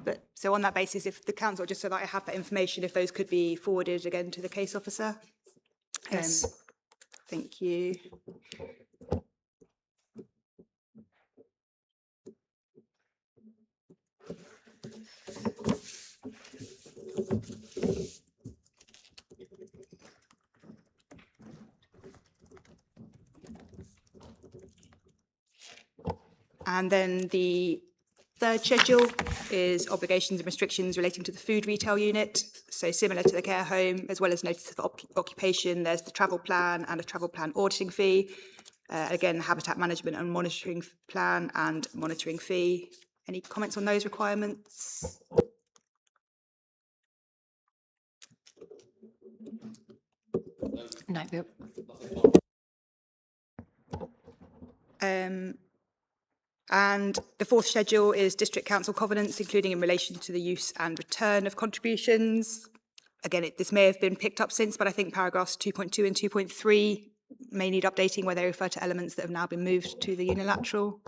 But so on that basis, if the council, just so that I have that information, if those could be forwarded again to the case officer. Yes. Thank you. And then the third schedule is obligations and restrictions relating to the food retail unit. So similar to the care home, as well as notice of occupation, there's the travel plan and a travel plan auditing fee. Again, habitat management and monitoring plan and monitoring fee. Any comments on those requirements? No. And the fourth schedule is district council covenants, including in relation to the use and return of contributions. Again, this may have been picked up since, but I think paragraphs 2.2 and 2.3 may need updating where they refer to elements that have now been moved to the unilateral.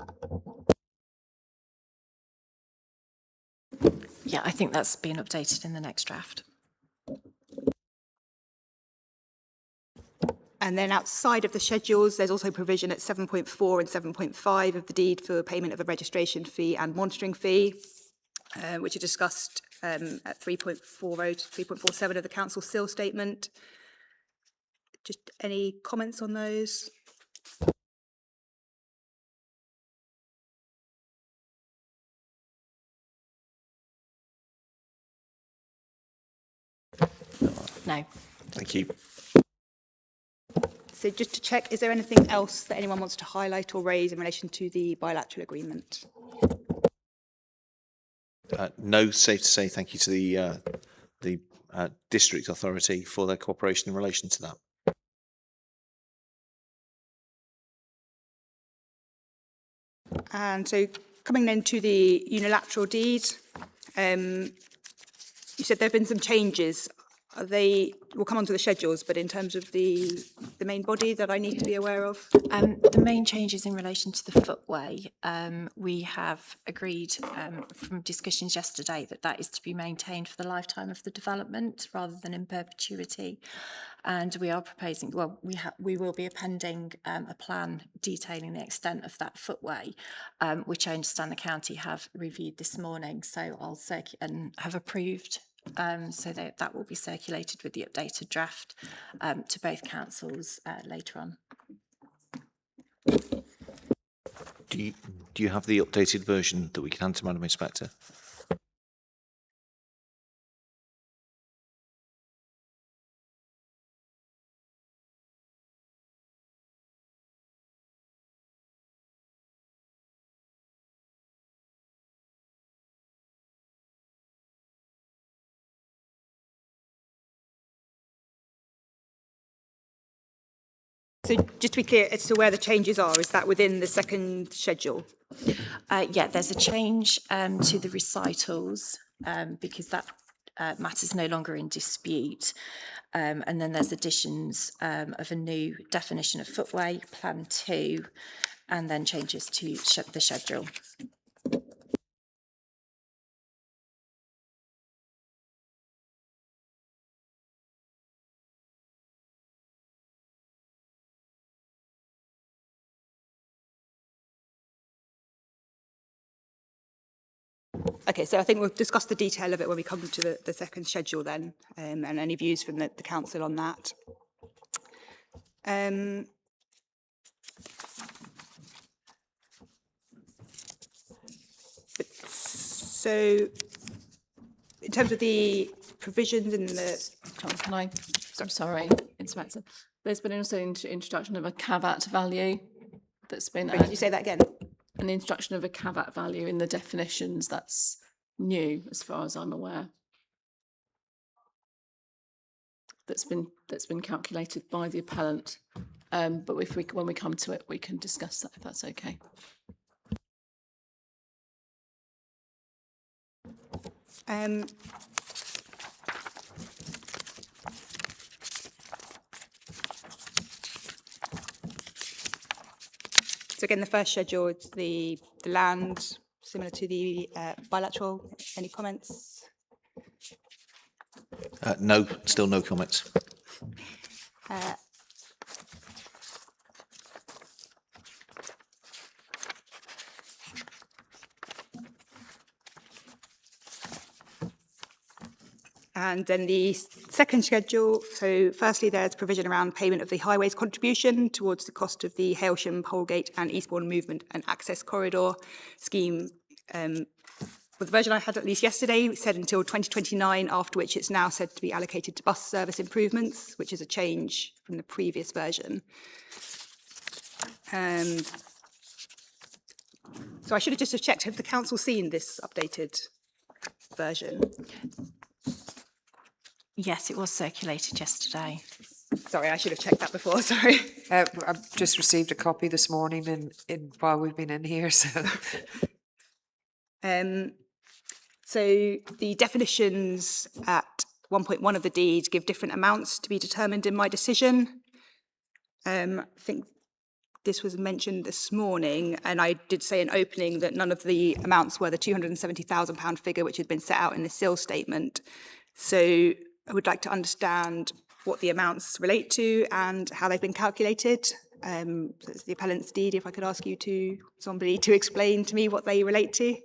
Yeah, I think that's been updated in the next draft. And then outside of the schedules, there's also provision at 7.4 and 7.5 of the deed for payment of a registration fee and monitoring fee, which are discussed at 3.40 to 3.47 of the council seal statement. Just any comments on those? No. Thank you. So just to check, is there anything else that anyone wants to highlight or raise in relation to the bilateral agreement? No, safe to say thank you to the district authority for their cooperation in relation to that. And so coming then to the unilateral deed, you said there have been some changes. Are they, we'll come on to the schedules, but in terms of the main body that I need to be aware of? The main changes in relation to the footway, we have agreed from discussions yesterday that is to be maintained for the lifetime of the development rather than in perpetuity. And we are proposing, well, we will be appending a plan detailing the extent of that footway, which I understand the county have reviewed this morning. So I'll and have approved. So that will be circulated with the updated draft to both councils later on. Do you have the updated version that we can hand to Madam Inspector? So just to be clear as to where the changes are, is that within the second schedule? Yeah, there's a change to the recitals because that matter's no longer in dispute. And then there's additions of a new definition of footway, Plan 2, and then changes to the schedule. Okay, so I think we'll discuss the detail of it when we come to the second schedule then, and any views from the council on that. So, in terms of the provisions in the... Can I? I'm sorry, Inspector. There's been also an introduction of a caveat value that's been... Did you say that again? An introduction of a caveat value in the definitions. That's new, as far as I'm aware. That's been calculated by the appellant. But when we come to it, we can discuss that, if that's okay. So again, the first schedule, it's the land, similar to the bilateral. Any comments? No, still no comments. And then the second schedule, so firstly there's provision around payment of the highways contribution towards the cost of the Hailsham, Polegate and Eastbourne movement and access corridor scheme. Well, the version I had at least yesterday said until 2029, after which it's now said to be allocated to bus service improvements, which is a change from the previous version. So I should have just checked, have the council seen this updated version? Yes, it was circulated yesterday. Sorry, I should have checked that before, sorry. I've just received a copy this morning while we've been in here, so... So the definitions at 1.1 of the deed give different amounts to be determined in my decision. I think this was mentioned this morning, and I did say in opening that none of the amounts were the £270,000 figure which had been set out in the SIL statement. So I would like to understand what the amounts relate to and how they've been calculated. So it's the appellant's deed, if I could ask somebody to explain to me what they relate to.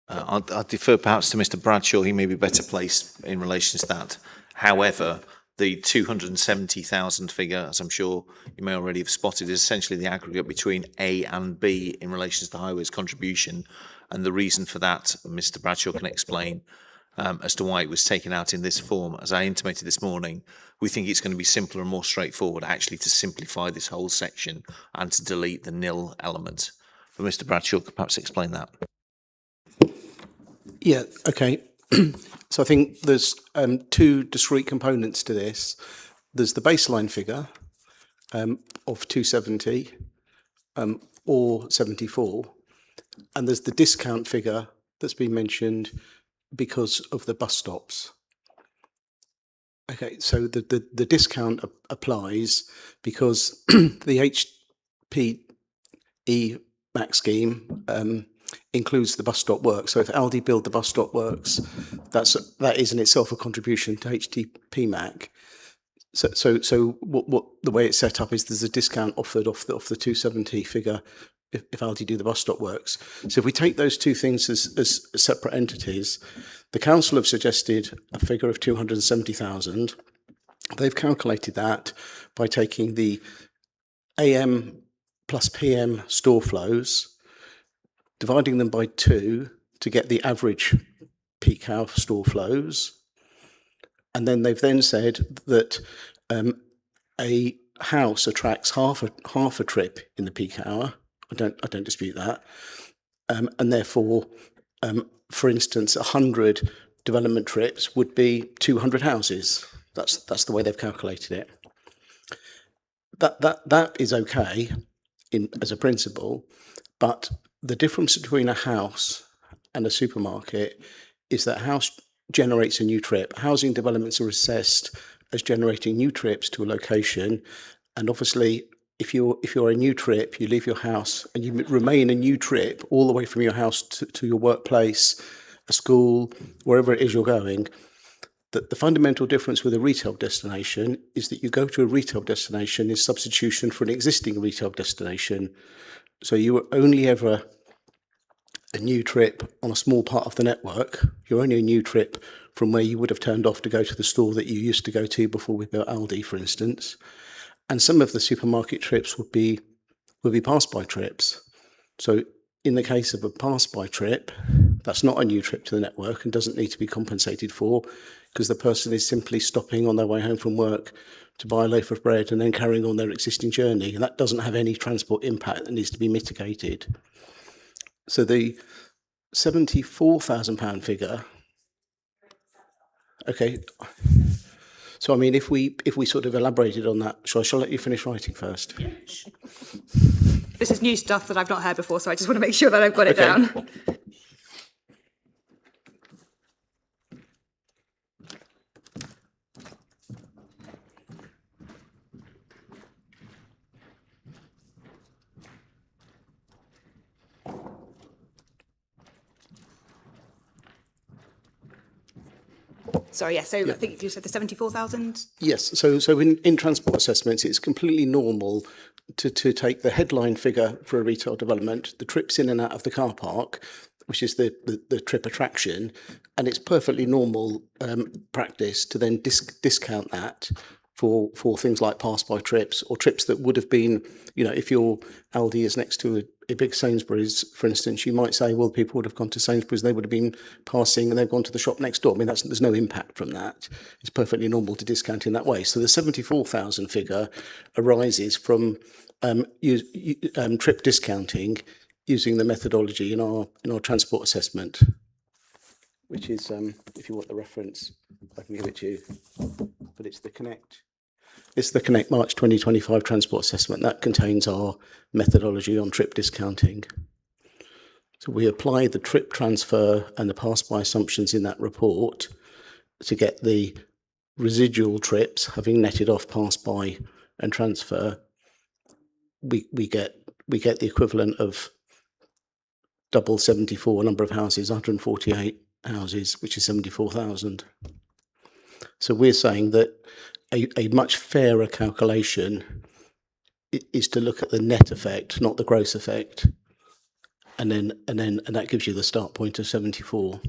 I'll defer perhaps to Mr. Bradshaw. He may be better placed in relation to that. However, the 270,000 figure, as I'm sure you may already have spotted, is essentially the aggregate between A and B in relation to the highways contribution. And the reason for that, Mr. Bradshaw can explain as to why it was taken out in this form. As I intimated this morning, we think it's going to be simpler and more straightforward actually to simplify this whole section and to delete the nil element. But Mr. Bradshaw could perhaps explain that. Yeah, okay. So I think there's two discrete components to this. There's the baseline figure of 270 or 74, and there's the discount figure that's been mentioned because of the bus stops. Okay, so the discount applies because the HPE MAC scheme includes the bus stop work. So if Aldi build the bus stop works, that is in itself a contribution to HTP MAC. So what the way it's set up is there's a discount offered off the 270 figure if Aldi do the bus stop works. So if we take those two things as separate entities, the council have suggested a figure of 270,000. They've calculated that by taking the AM plus PM store flows, dividing them by 2 to get the average peak hour store flows. And then they've then said that a house attracts half a trip in the peak hour. I don't dispute that. And therefore, for instance, 100 development trips would be 200 houses. That's the way they've calculated it. That is okay as a principle, but the difference between a house and a supermarket is that a house generates a new trip. Housing developments are assessed as generating new trips to a location, and obviously if you're a new trip, you leave your house and you remain a new trip all the way from your house to your workplace, a school, wherever it is you're going. The fundamental difference with a retail destination is that you go to a retail destination is substitution for an existing retail destination. So you are only ever a new trip on a small part of the network. You're only a new trip from where you would have turned off to go to the store that you used to go to before we built Aldi, for instance. And some of the supermarket trips would be pass-by trips. So in the case of a pass-by trip, that's not a new trip to the network and doesn't need to be compensated for, because the person is simply stopping on their way home from work to buy a loaf of bread and then carrying on their existing journey. And that doesn't have any transport impact that needs to be mitigated. So the £74,000 figure, okay. So I mean, if we sort of elaborated on that, shall I let you finish writing first? This is new stuff that I've not heard before, so I just want to make sure that I've got it down. Sorry, yeah, so I think you said the 74,000? Yes, so in transport assessments, it's completely normal to take the headline figure for a retail development, the trips in and out of the car park, which is the trip attraction, and it's perfectly normal practice to then discount that for things like pass-by trips or trips that would have been, you know, if your Aldi is next to a big Sainsbury's, for instance, you might say, well, people would have gone to Sainsbury's, they would have been passing and they've gone to the shop next door. I mean, there's no impact from that. It's perfectly normal to discount in that way. So the 74,000 figure arises from trip discounting using the methodology in our transport assessment, which is, if you want the reference, I can give it to you, but it's the Connect March 2025 transport assessment. That contains our methodology on trip discounting. So we apply the trip transfer and the pass-by assumptions in that report to get the residual trips, having netted off pass-by and transfer. We get the equivalent of double 74 number of houses, 148 houses, which is 74,000. So we're saying that a much fairer calculation is to look at the net effect, not the gross effect, and that gives you the start point of 74.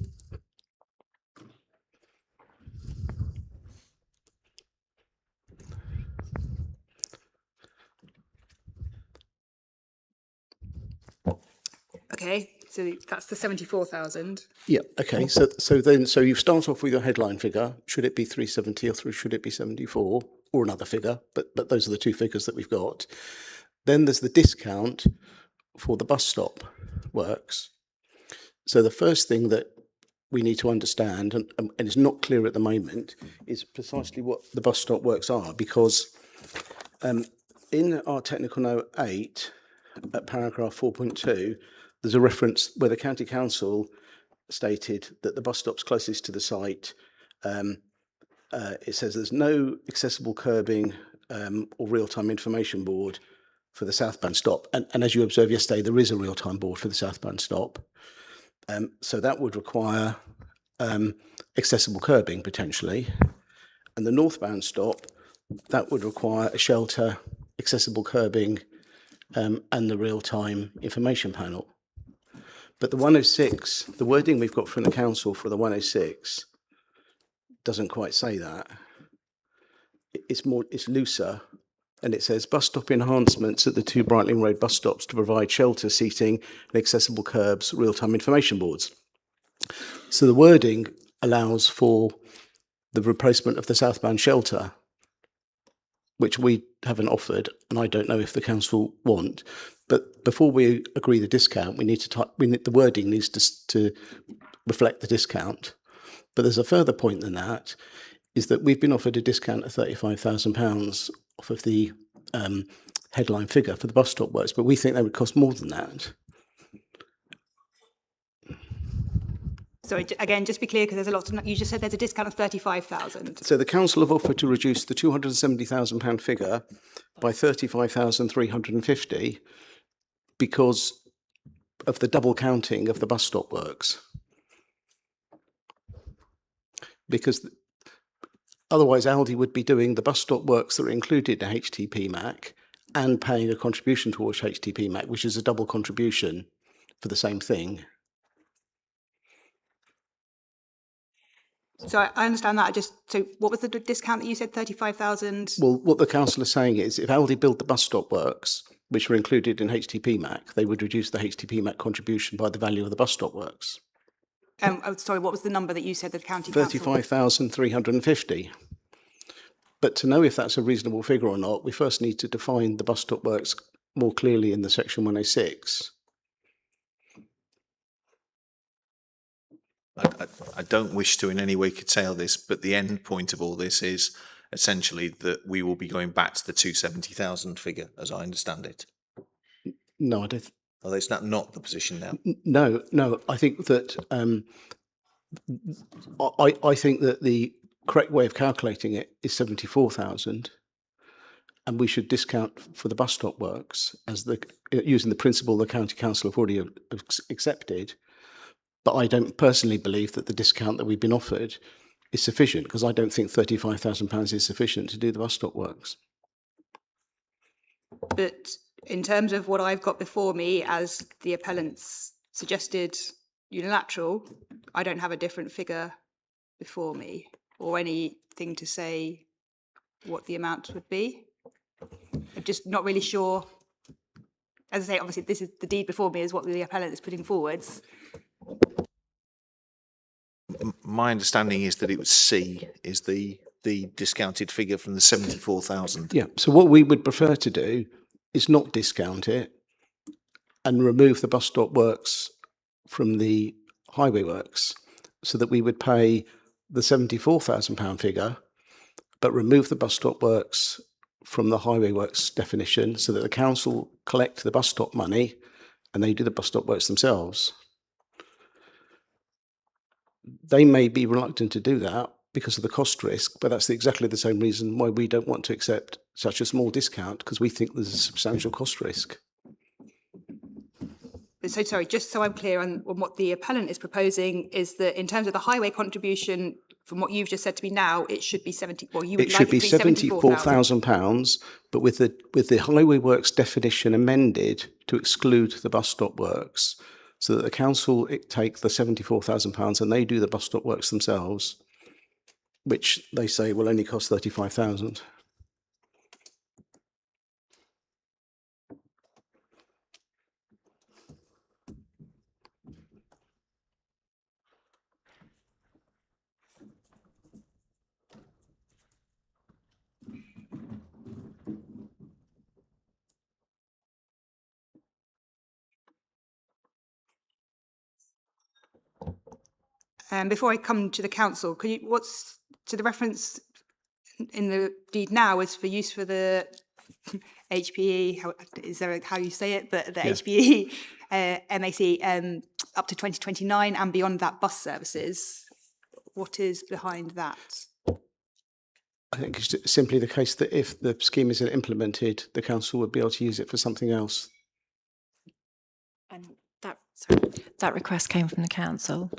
Okay, so that's the 74,000. Yeah. Okay. So you start off with your headline figure. Should it be 370 or should it be 74 or another figure? But those are the two figures that we've got. Then there's the discount for the bus stop works. So the first thing that we need to understand, and it's not clear at the moment, is precisely what the bus stop works are, because in our technical note 8 at paragraph 4.2, there's a reference where the County Council stated that the bus stops closest to the site, it says there's no accessible curbing or real-time information board for the southbound stop. And as you observed yesterday, there is a real-time board for the southbound stop. So that would require accessible curbing potentially. And the northbound stop, that would require a shelter, accessible curbing, and the real-time information panel. But the 106, the wording we've got from the council for the 106 doesn't quite say that. It's looser, and it says bus stop enhancements at the 2 Brightling Road bus stops to provide shelter, seating, and accessible curbs, real-time information boards. So the wording allows for the replacement of the southbound shelter, which we haven't offered, and I don't know if the council want. But before we agree the discount, the wording needs to reflect the discount. But there's a further point than that, is that we've been offered a discount of £35,000 off of the headline figure for the bus stop works, but we think they would cost more than that. So again, just be clear, because there's a lot of, you just said there's a discount of 35,000. So the council have offered to reduce the £270,000 figure by 35,350 because of the double counting of the bus stop works. Because otherwise Aldi would be doing the bus stop works that are included in HTPMAC and paying a contribution towards HTPMAC, which is a double contribution for the same thing. So I understand that. So what was the discount that you said? 35,000. Well, what the council is saying is if Aldi build the bus stop works, which were included in HTPMAC, they would reduce the HTPMAC contribution by the value of the bus stop works. Sorry, what was the number that you said the county council? 35,350. But to know if that's a reasonable figure or not, we first need to define the bus stop works more clearly in the section 106. I don't wish to in any way curtail this, but the end point of all this is essentially that we will be going back to the 270,000 figure, as I understand it. No, I don't. Oh, is that not the position now? No. I think that I think that the correct way of calculating it is 74,000, and we should discount for the bus stop works as using the principle the county council have already accepted. But I don't personally believe that the discount that we've been offered is sufficient, because I don't think £35,000 is sufficient to do the bus stop works. But in terms of what I've got before me as the appellant's suggested unilateral, I don't have a different figure before me or anything to say what the amount would be. I'm just not really sure. As I say, obviously, this is the deed before me is what the appellant is putting forwards. My understanding is that it was C is the discounted figure from the 74,000. Yeah, so what we would prefer to do is not discount it and remove the bus stop works from the highway works, so that we would pay the £74,000 figure, but remove the bus stop works from the highway works definition, so that the council collect the bus stop money and they do the bus stop works themselves. They may be reluctant to do that because of the cost risk, but that's exactly the same reason why we don't want to accept such a small discount, because we think there's a substantial cost risk. So sorry, just so I'm clear on what the appellant is proposing is that in terms of the highway contribution, from what you've just said to me now, it should be 70. Well, you would like it to be £74,000, but with the highway works definition amended to exclude the bus stop works, so that the council take the £74,000 and they do the bus stop works themselves, which they say will only cost £35,000. Before I come to the council, the reference in the deed now is for use for the HPE, how you say it, but the HPE MAC up to 2029 and beyond that bus services. What is behind that? I think it's simply the case that if the scheme isn't implemented, the council would be able to use it for something else. And that request came from the council.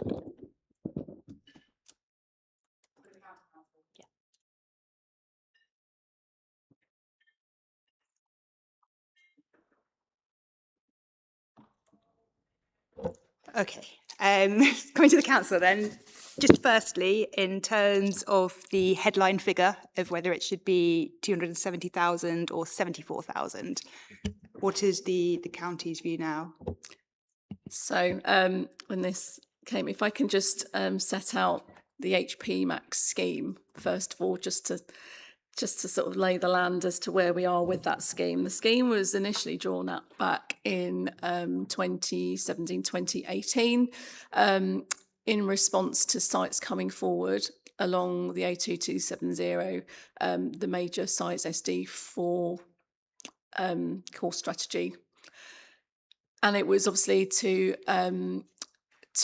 Okay, coming to the council then, just firstly, in terms of the headline figure of whether it should be 270,000 or 74,000, what is the county's view now? So when this came, if I can just set out the HP Max scheme, first of all, just to sort of lay the land as to where we are with that scheme. The scheme was initially drawn up back in 2017, 2018, in response to sites coming forward along the A2270, the major sites SD4 course strategy. And it was obviously to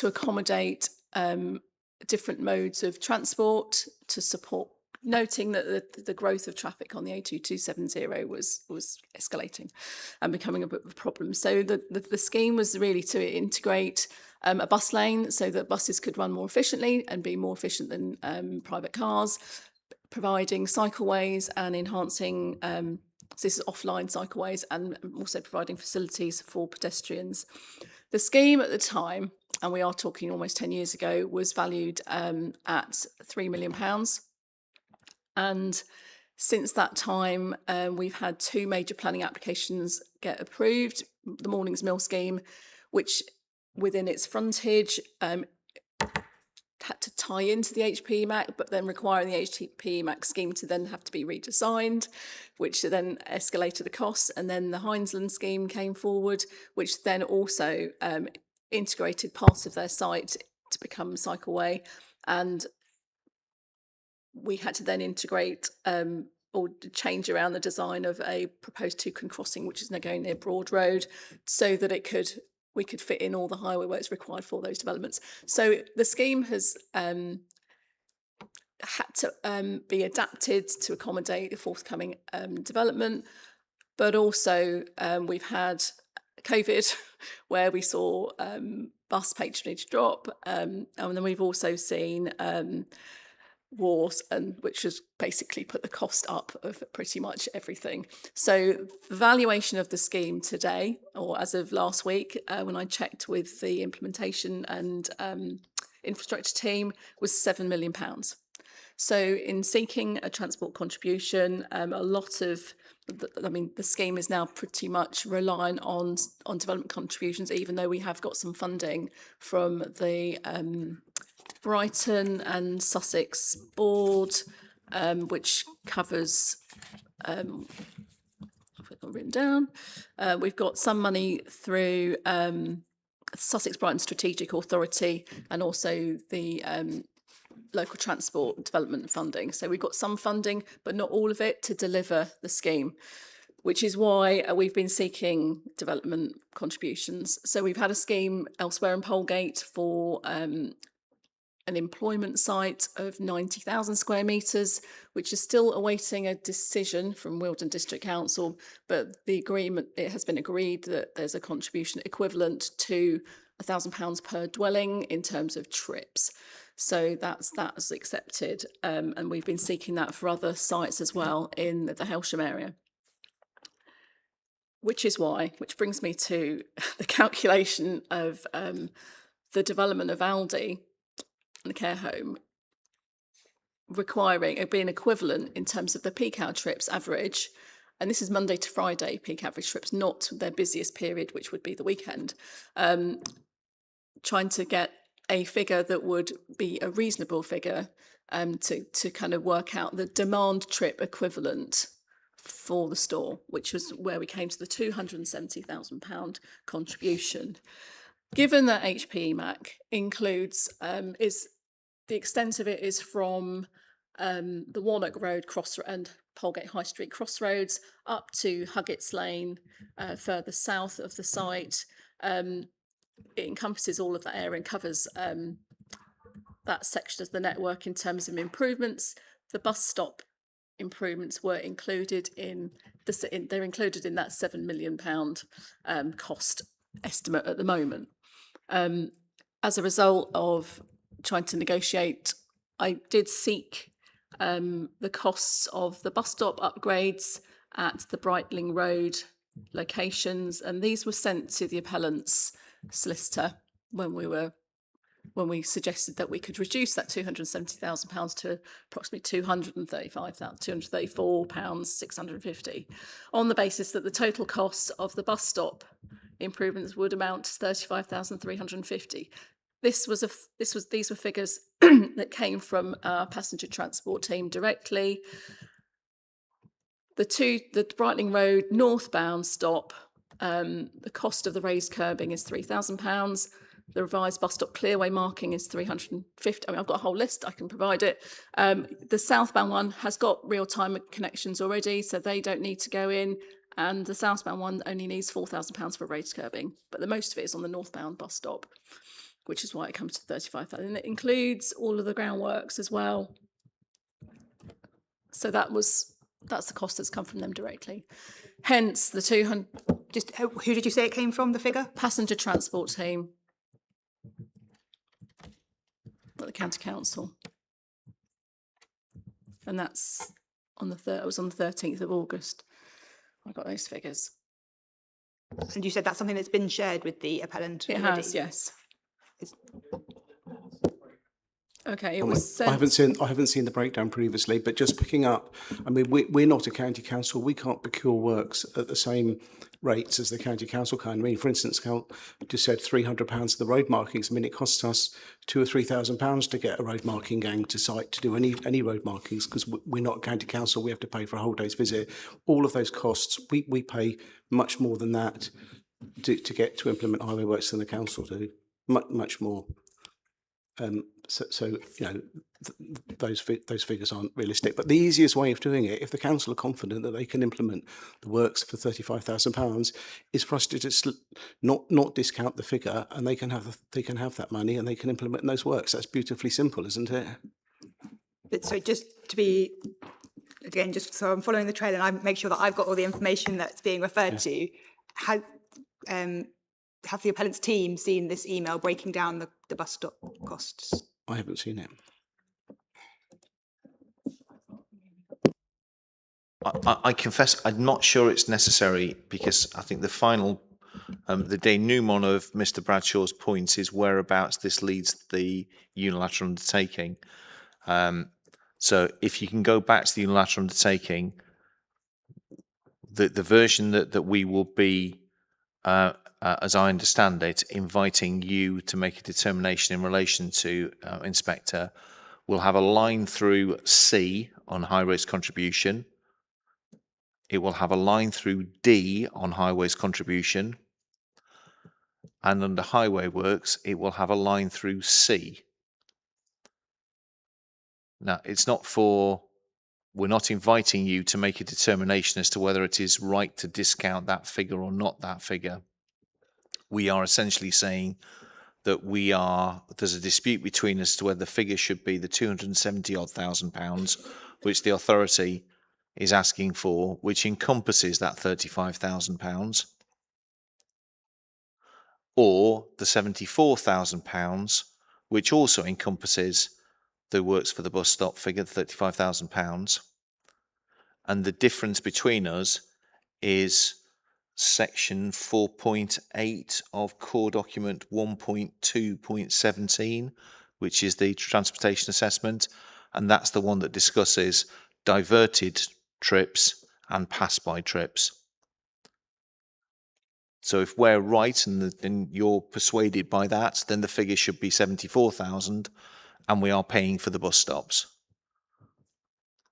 accommodate different modes of transport to support, noting that the growth of traffic on the A2270 was escalating and becoming a bit of a problem. So the scheme was really to integrate a bus lane so that buses could run more efficiently and be more efficient than private cars, providing cycleways and enhancing, so this is offline cycleways, and also providing facilities for pedestrians. The scheme at the time and we are talking almost 10 years ago, was valued at £3 million. And since that time, we've had 2 major planning applications get approved. The Mornings Mill scheme, which within its frontage had to tie into the HPMAC, but then requiring the HPMAC scheme to then have to be redesigned, which then escalated the costs. And then the Hinesland scheme came forward, which then also integrated part of their site to become cycleway. And we had to then integrate or change around the design of a proposed toucan crossing, which is now going near Broad Road, so that we could fit in all the highway works required for those developments. So the scheme has had to be adapted to accommodate the forthcoming development, but also we've had COVID, where we saw bus patronage drop, and then we've also seen wars, and which has basically put the cost up of pretty much everything. So the valuation of the scheme today, or as of last week, when I checked with the implementation and infrastructure team, was £7 million. So in seeking a transport contribution, a lot of the scheme is now pretty much reliant on development contributions, even though we have got some funding from the Brighton and Sussex board, which covers, I've got written down, we've got some money through Sussex Brighton Strategic Authority and also the local transport development funding. So we've got some funding, but not all of it to deliver the scheme, which is why we've been seeking development contributions. So we've had a scheme elsewhere in Polegate for an employment site of 90,000 square metres, which is still awaiting a decision from Wealdon District Council, but it has been agreed that there's a contribution equivalent to £1,000 per dwelling in terms of trips. So that's accepted, and we've been seeking that for other sites as well in the Helsham area. Which brings me to the calculation of the development of Aldi and the care home being equivalent in terms of the peak hour trips average, and this is Monday to Friday peak average trips, not their busiest period, which would be the weekend, trying to get a figure that would be a reasonable figure to kind of work out the demand trip equivalent for the store, which was where we came to the £270,000 contribution. Given that HPMAC includes, is the extent of it is from the Warnock Road and Polegate High Street crossroads up to Huggett's Lane, further south of the site. It encompasses all of that area and covers that section of the network in terms of improvements. The bus stop improvements were included they're included in that £7 million cost estimate at the moment. As a result of trying to negotiate, I did seek the costs of the bus stop upgrades at the Brightling Road locations, and these were sent to the appellant's solicitor when we suggested that we could reduce that £270,000 to approximately £234,650, on the basis that the total cost of the bus stop improvements would amount to £35,350. These were figures that came from our passenger transport team directly. The Brightling Road northbound stop, the cost of the raised curbing is £3,000. The revised bus stop clearway marking is £350. I mean, I've got a whole list, I can provide it. The southbound one has got real-time connections already, so they don't need to go in. And the southbound one only needs £4,000 for raised curbing. But the most of it is on the northbound bus stop, which is why it comes to £35,000. And it includes all of the groundworks as well. So that's the cost that's come from them directly. Hence the 200. Just who did you say it came from, the figure? Passenger transport team at the County Council. And that's on the it was on the 13th of August. I got those figures. And you said that's something that's been shared with the appellant already? It has, yes. Okay, it I was mean, sent. I haven't seen the breakdown previously, but just picking up, I mean, we're not a county council. We can't procure works at the same rates as the county council can. I mean, for instance, just said £300 for the road markings. I mean, it costs us £2,000 or £3,000 to get a road marking gang to site to do any road markings, because we're not a county council. We have to pay for a whole day's visit. All of those costs, we pay much more than that to get to implement highway works than the council do. Much more. So you know, those figures aren't realistic. But the easiest way of doing it, if the council are confident that they can implement the works for £35,000, is for us to just not discount the figure, and they can have that money and they can implement those works. That's beautifully simple, isn't it? But so just to be, again, just so I'm following the trail and I make sure that I've got all the information that's being referred to, how have the appellant's team seen this email breaking down the bus stop costs? I haven't seen it. I confess I'm not sure it's necessary, because I think the final, the denouement of Mr. Bradshaw's points is whereabouts this leads the unilateral undertaking. So if you can go back to the unilateral undertaking, the version that we will be, as I understand it, inviting you to make a determination in relation to Inspector, will have a line through C on highways contribution. It will have a line through D on highways contribution. And under highway works, it will have a line through C. Now, we're not inviting you to make a determination as to whether it is right to discount that figure or not that figure. We are essentially saying that there's a dispute between us as to whether the figure should be the 270,000 pounds, which the authority is asking for, which encompasses that 35,000 pounds, or the 74,000 pounds, which also encompasses the works for the bus stop figure, 35,000 pounds. And the difference between us is section 4.8 of core document 1.2.17, which is the transportation assessment, and that's the one that discusses diverted trips and pass-by trips. So if we're right and you're persuaded by that, then the figure should be 74,000, and we are paying for the bus stops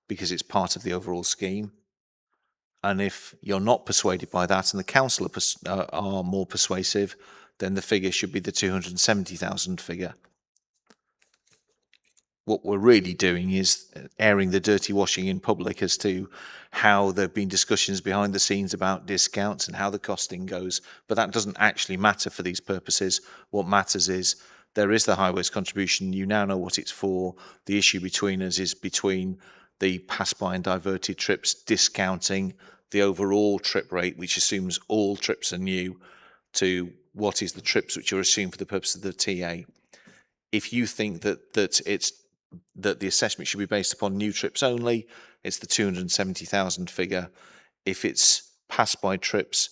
because it's part of the overall scheme. And if you're not persuaded by that and the council are more persuasive, then the figure should be the 270,000 figure. What we're really doing is airing the dirty washing in public as to how there have been discussions behind the scenes about discounts and how the costing goes. But that doesn't actually matter for these purposes. What matters is there is the highways contribution. You now know what it's for. The issue between us is between the pass-by and diverted trips discounting the overall trip rate, which assumes all trips are new, to what is the trips which are assumed for the purpose of the TA. If you think that the assessment should be based upon new trips only, it's the 270,000 figure. If it's pass-by trips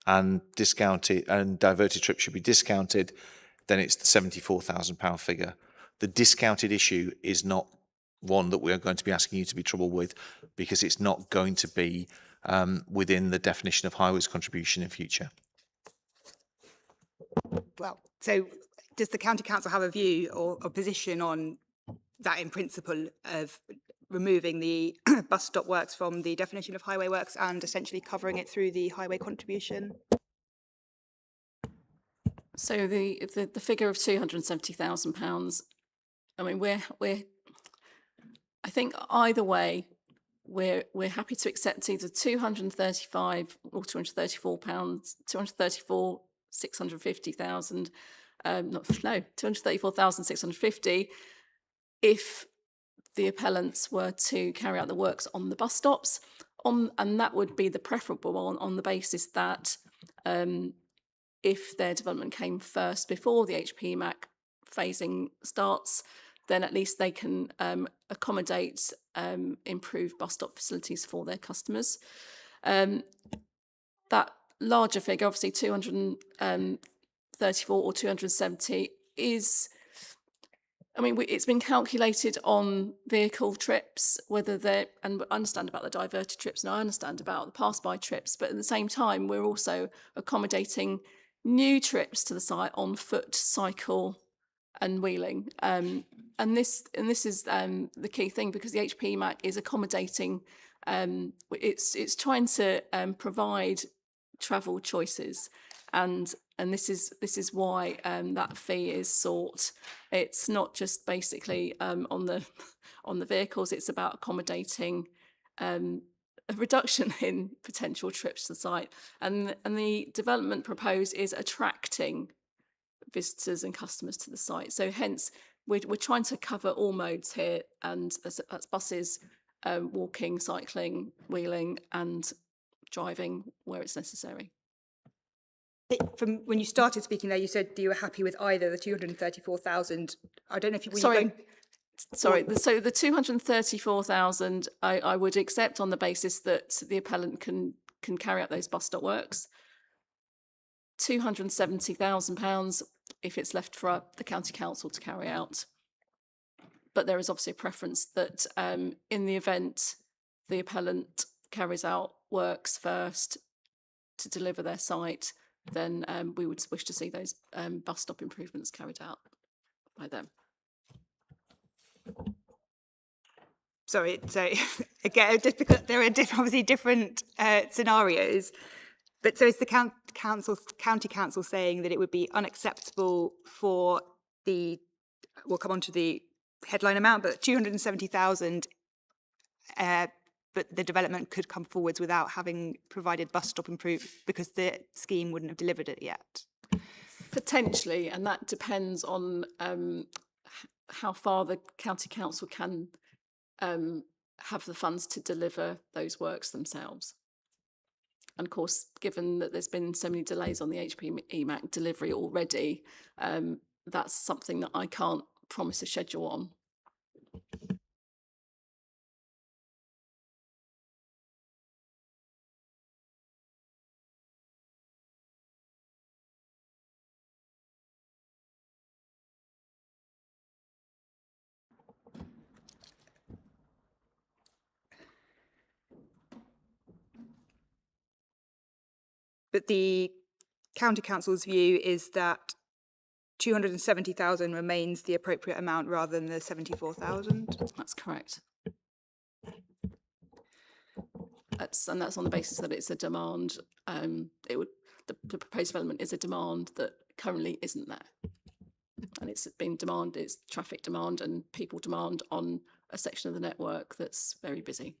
and discounted and diverted trips should be discounted, then it's the £74,000 figure. The discounted issue is not one that we are going to be asking you to be troubled with, because it's not going to be within the definition of highways contribution in future. Well, so does the county council have a view or a position on that in principle of removing the bus stop works from the definition of highway works and essentially covering it through the highway contribution? So the figure of £270,000, I mean, we're I think either way, we're happy to accept either 235 or 234 pounds, 234,650,000, 234,650, if the appellants were to carry out the works on the bus stops, and that would be the preferable one on the basis that if their development came first before the HPMAC phasing starts, then at least they can accommodate improved bus stop facilities for their customers. That larger figure, obviously 234 or 270, is, I mean, it's been calculated on vehicle trips, whether they're, and I understand about the diverted trips and I understand about the pass-by trips, but at the same time, we're also accommodating new trips to the site on foot, cycle and wheeling. And this is the key thing, because the HPMAC is accommodating, it's trying to provide travel choices, and this is why that fee is sought. It's not just basically on the vehicles. It's about accommodating a reduction in potential trips to the site, and the development proposed is attracting visitors and customers to the site. So hence we're trying to cover all modes here, and that's buses, walking, cycling, wheeling, and driving where it's necessary. From when you started speaking there, you said you were happy with either the 234,000. I don't know if you. Sorry. So the 234,000, I would accept on the basis that the appellant can carry out those bus stop works. £270,000 if it's left for the county council to carry out. But there is obviously a preference that in the event the appellant carries out works first to deliver their site, then we would wish to see those bus stop improvements carried out by them. Sorry, so again, just because there are obviously different scenarios, but so is the county council saying that it would be unacceptable for the, we'll come on to the headline amount, but 270,000, but the development could come forwards without having provided bus stop improve because the scheme wouldn't have delivered it yet? Potentially, and that depends on how far the county council can have the funds to deliver those works themselves. And of course, given that there's been so many delays on the HPMAC delivery already, that's something that I can't promise a schedule on. But the county council's view is that 270,000 remains the appropriate amount rather than the 74,000. That's correct. That's on the basis that it's a demand. The proposed development is a demand that currently isn't there, and it's been demand. It's traffic demand and people demand on a section of the network that's very busy.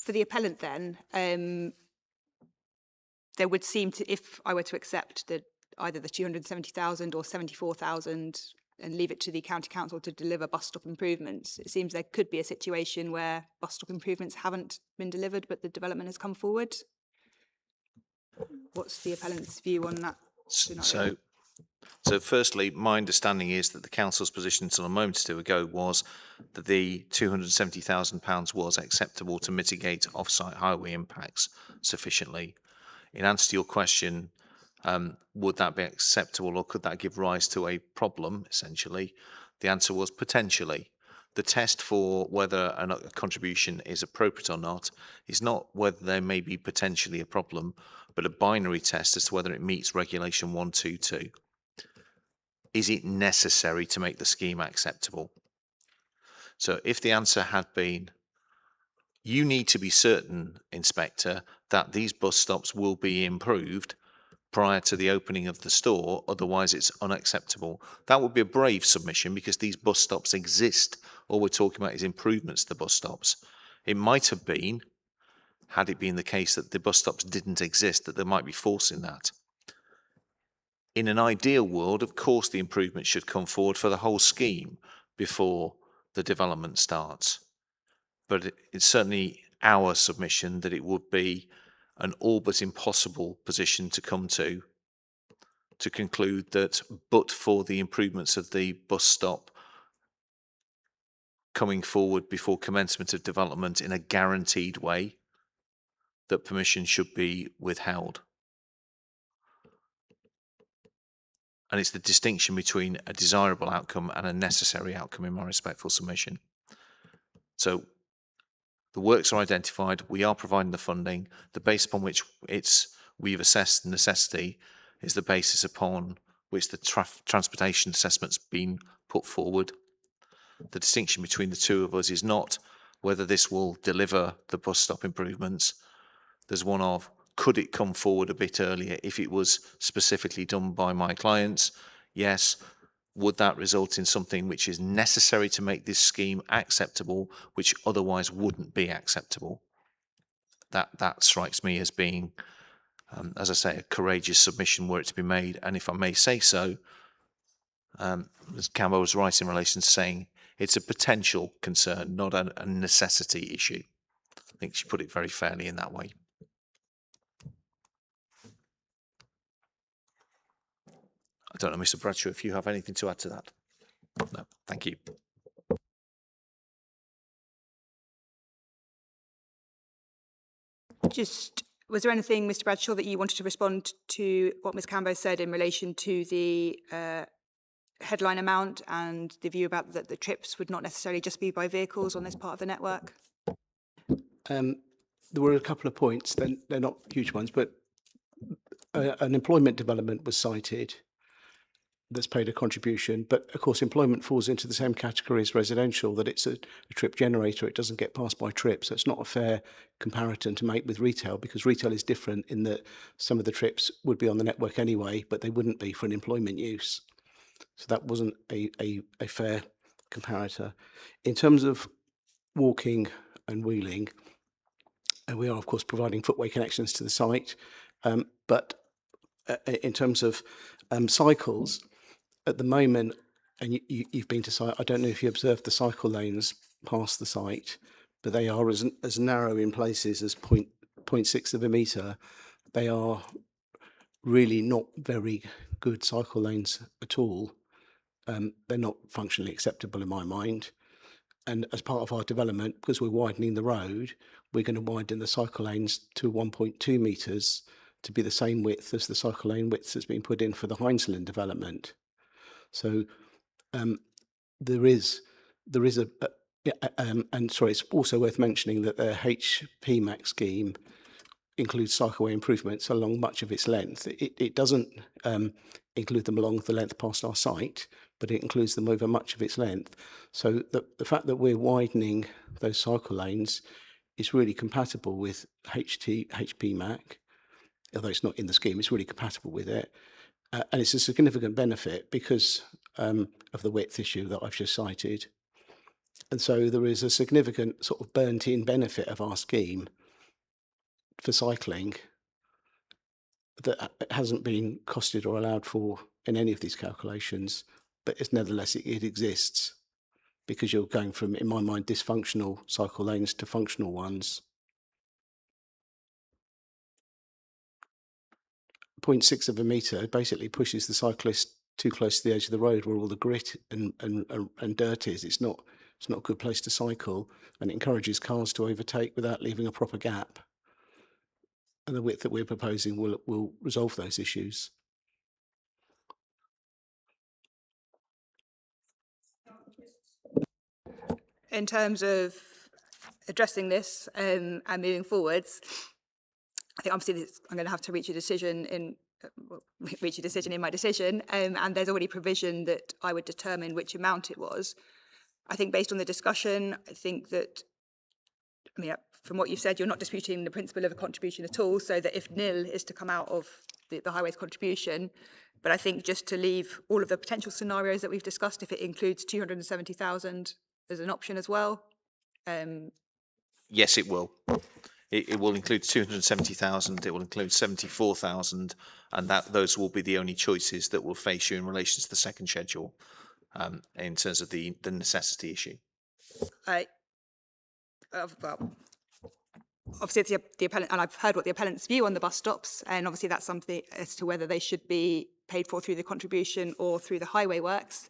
For the appellant then, there would seem to, if I were to accept either the 270,000 or 74,000 and leave it to the county council to deliver bus stop improvements, it seems there could be a situation where bus stop improvements haven't been delivered but the development has come forward. What's the appellant's view on that scenario? So firstly, my understanding is that the council's position until a moment or two ago was that the £270,000 was acceptable to mitigate off-site highway impacts sufficiently. In answer to your question, would that be acceptable or could that give rise to a problem, essentially? The answer was potentially. The test for whether a contribution is appropriate or not is not whether there may be potentially a problem, but a binary test as to whether it meets Regulation 122. Is it necessary to make the scheme acceptable? So if the answer had been, you need to be certain, Inspector, that these bus stops will be improved prior to the opening of the store, otherwise it's unacceptable. That would be a brave submission because these bus stops exist. All we're talking about is improvements to the bus stops. It might have been, had it been the case that the bus stops didn't exist, that there might be force in that. In an ideal world, of course, the improvements should come forward for the whole scheme before the development starts. But it's certainly our submission that it would be an all but impossible position to come to to conclude that but for the improvements of the bus stop coming forward before commencement of development in a guaranteed way, that permission should be withheld. And it's the distinction between a desirable outcome and a necessary outcome in my respectful submission. So the works are identified, we are providing the funding, the base upon which we've assessed the necessity is the basis upon which the transportation assessment's been put forward. The distinction between the two of us is not whether this will deliver the bus stop improvements. There's one of, could it come forward a bit earlier if it was specifically done by my clients? Yes. Would that result in something which is necessary to make this scheme acceptable, which otherwise wouldn't be acceptable? That strikes me as being, as I say, a courageous submission were it to be made. And if I may say so, as Campbell was right in relation to saying it's a potential concern, not a necessity issue. I think she put it very fairly in that way. I don't know, Mr. Bradshaw, if you have anything to add to that. No, thank you. Was there anything, Mr. Bradshaw, that you wanted to respond to what Ms. Cambo said in relation to the headline amount and the view about that the trips would not necessarily just be by vehicles on this part of the network? There were a couple of points, they're not huge ones, but an employment development was cited that's paid a contribution, but of course employment falls into the same category as residential, that it's a trip generator, it doesn't get passed by trips, so it's not a fair comparison to make with retail, because retail is different in that some of the trips would be on the network anyway, but they wouldn't be for an employment use. So that wasn't a fair comparator. In terms of walking and wheeling, and we are of course providing footway connections to the site, but in terms of cycles, at the moment, and you've been to site, I don't know if you observed the cycle lanes past the site, but they are as narrow in places as 0.6 of a metre. They are really not very good cycle lanes at all. They're not functionally acceptable in my mind. And as part of our development, because we're widening the road, we're going to widen the cycle lanes to 1.2 metres to be the same width as the cycle lane width that's been put in for the Heinzland development. So there is and sorry, it's also worth mentioning that the HPMAC scheme includes cycleway improvements along much of its length. It doesn't include them along the length past our site, but it includes them over much of its length. So the fact that we're widening those cycle lanes is really compatible with HPMAC, although it's not in the scheme, it's really compatible with it. And it's a significant benefit because of the width issue that I've just cited. And so there is a significant sort of burnt-in benefit of our scheme for cycling that hasn't been costed or allowed for in any of these calculations, but it's nevertheless, it exists because you're going from, in my mind, dysfunctional cycle lanes to functional ones. 0.6 of a metre basically pushes the cyclist too close to the edge of the road where all the grit and dirt is. It's not a good place to cycle, and it encourages cars to overtake without leaving a proper gap. And the width that we're proposing will resolve those issues. In terms of addressing this and moving forwards, I think obviously I'm going to have to reach a decision in my decision, and there's already provision that I would determine which amount it was. I think based on the discussion, I think that, I mean, from what you've said, you're not disputing the principle of a contribution at all, so that if nil is to come out of the highways contribution, but I think just to leave all of the potential scenarios that we've discussed, if it includes 270,000 as an option as well. Yes, it will. It will include 270,000. It will include 74,000, and those will be the only choices that will face you in relation to the second schedule, in terms of the necessity issue. Well, obviously it's the appellant, and I've heard what the appellant's view on the bus stops, and obviously that's something as to whether they should be paid for through the contribution or through the highway works.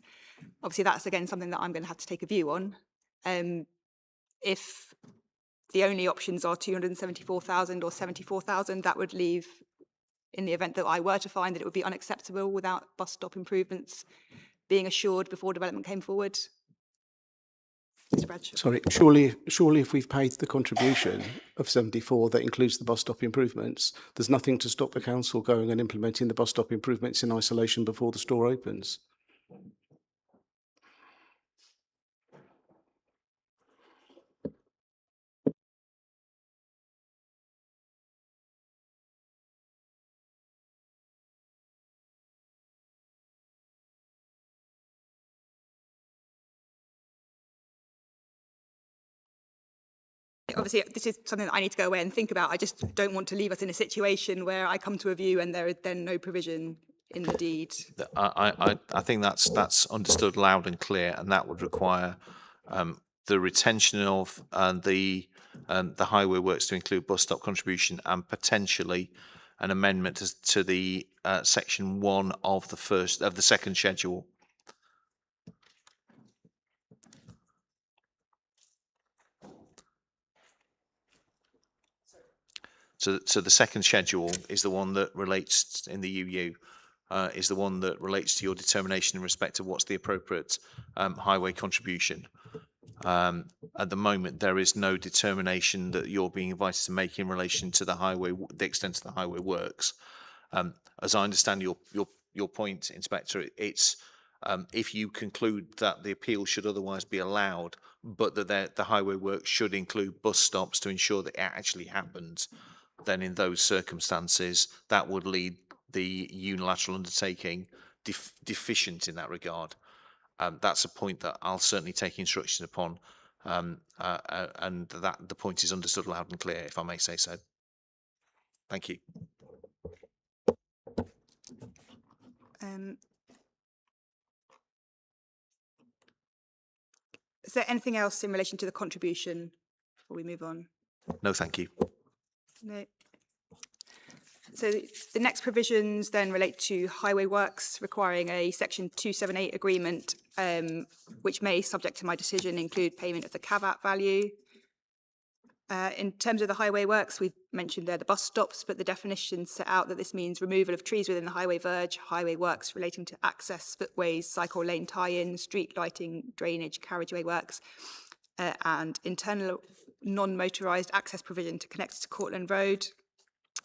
Obviously, that's again something that I'm going to have to take a view on. If the only options are 274,000 or 74,000, that would leave, in the event that I were to find that it would be unacceptable without bus stop improvements being assured before development came forward. Mr. Bradshaw. Sorry, surely if we've paid the contribution of 74 that includes the bus stop improvements, there's nothing to stop the council going and implementing the bus stop improvements in isolation before the store opens. Obviously, this is something that I need to go away and think about. I just don't want to leave us in a situation where I come to a view and there is then no provision in the deed. I think that's understood loud and clear, and that would require the retention of the highway works to include bus stop contribution and potentially an amendment to the section 1 of the second schedule. So the second schedule is the one that relates in the UU, is the one that relates to your determination in respect of what's the appropriate highway contribution. At the moment, there is no determination that you're being invited to make in relation to the extent of the highway works. As I understand your point, Inspector, it's if you conclude that the appeal should otherwise be allowed, but that the highway work should include bus stops to ensure that it actually happens, then in those circumstances, that would lead the unilateral undertaking deficient in that regard. That's a point that I'll certainly take instruction upon, and that the point is understood loud and clear, if I may say so. Thank you. Is there anything else in relation to the contribution before we move on? No, thank you. No. So the next provisions then relate to highway works requiring a section 278 agreement, which may, subject to my decision, include payment of the caveat value. In terms of the highway works, we've mentioned there the bus stops, but the definitions set out that this means removal of trees within the highway verge, highway works relating to access, footways, cycle lane tie-in, street lighting, drainage, carriageway works, and internal non-motorised access provision to connect to Cortland Road.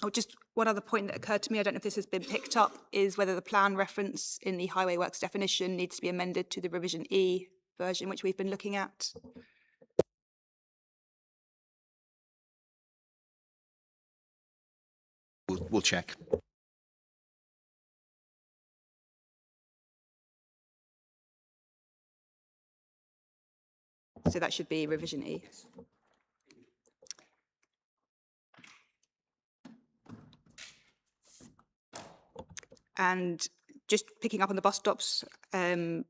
Oh, just one other point that occurred to me, I don't know if this has been picked up, is whether the plan reference in the highway works definition needs to be amended to the revision E version, which we've been looking at. We'll check. So that should be revision E. And just picking up on the bus stops, obviously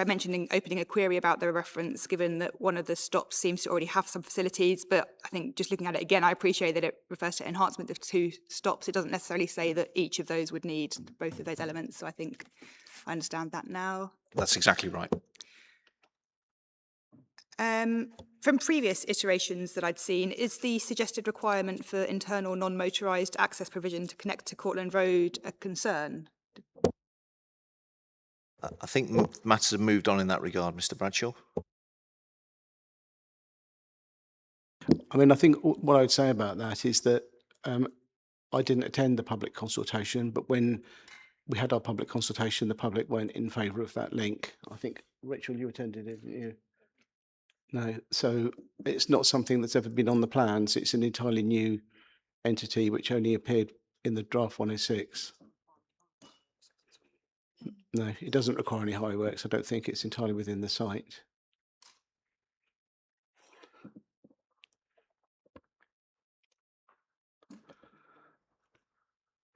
I mentioned in opening a query about the reference, given that one of the stops seems to already have some facilities, but I think just looking at it again, I appreciate that it refers to enhancement of 2 stops. It doesn't necessarily say that each of those would need both of those elements, so I think I understand that now. That's exactly right. From previous iterations that I'd seen, is the suggested requirement for internal non-motorised access provision to connect to Cortland Road a concern? I think matters have moved on in that regard, Mr. Bradshaw. I mean, I think what I would say about that is that I didn't attend the public consultation, but when we had our public consultation, the public went in favour of that link. I think, Rachel, you attended it, didn't you? No, so it's not something that's ever been on the plans. It's an entirely new entity which only appeared in the draft 106. No, it doesn't require any highway works. I don't think it's entirely within the site.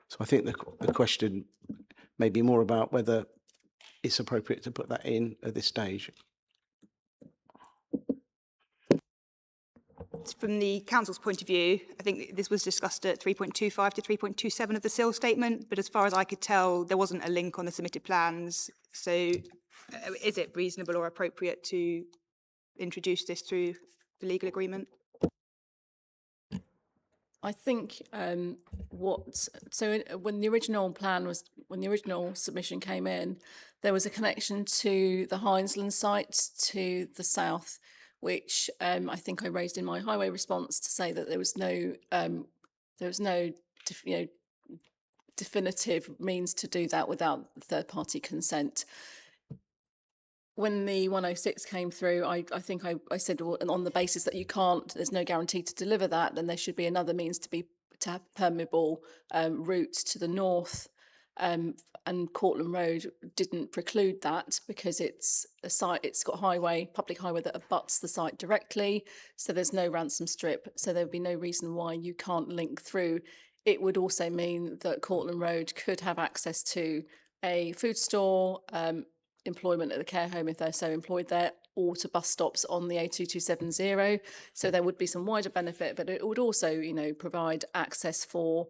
So I think the question may be more about whether it's appropriate to put that in at this stage. from the council's point of view, I think this was discussed at 3.25 to 3.27 of the SIL statement, but as far as I could tell, there wasn't a link on the submitted plans. So is it reasonable or appropriate to introduce this through the legal agreement? I think when the original submission came in, there was a connection to the Hinesland site to the south, which I think I raised in my highway response to say that there was no definitive means to do that without third party consent. When the 106 came through, I think I said, well, and on the basis that there's no guarantee to deliver that, then there should be another means to have permeable route to the north. And Cortland Road didn't preclude that because it's got public highway that abuts the site directly. So there's no ransom strip. So there would be no reason why you can't link through. It would also mean that Cortland Road could have access to a food store, employment at the care home if they're so employed there, or to bus stops on the A2270. So there would be some wider benefit, but it would also, provide access for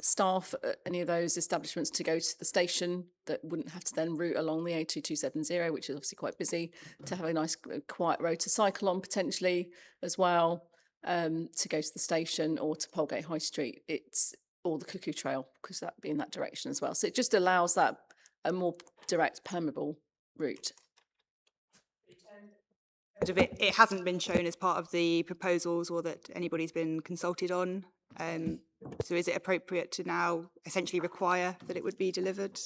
staff at any of those establishments to go to the station that wouldn't have to then route along the A2270, which is obviously quite busy, to have a nice quiet road to cycle on potentially as well, to go to the station or to Polegate High Street. Or the Cuckoo Trail, because that would be in that direction as well. So it just allows that a more direct permeable route. It hasn't been shown as part of the proposals or that anybody's been consulted on. So is it appropriate to now essentially require that it would be delivered?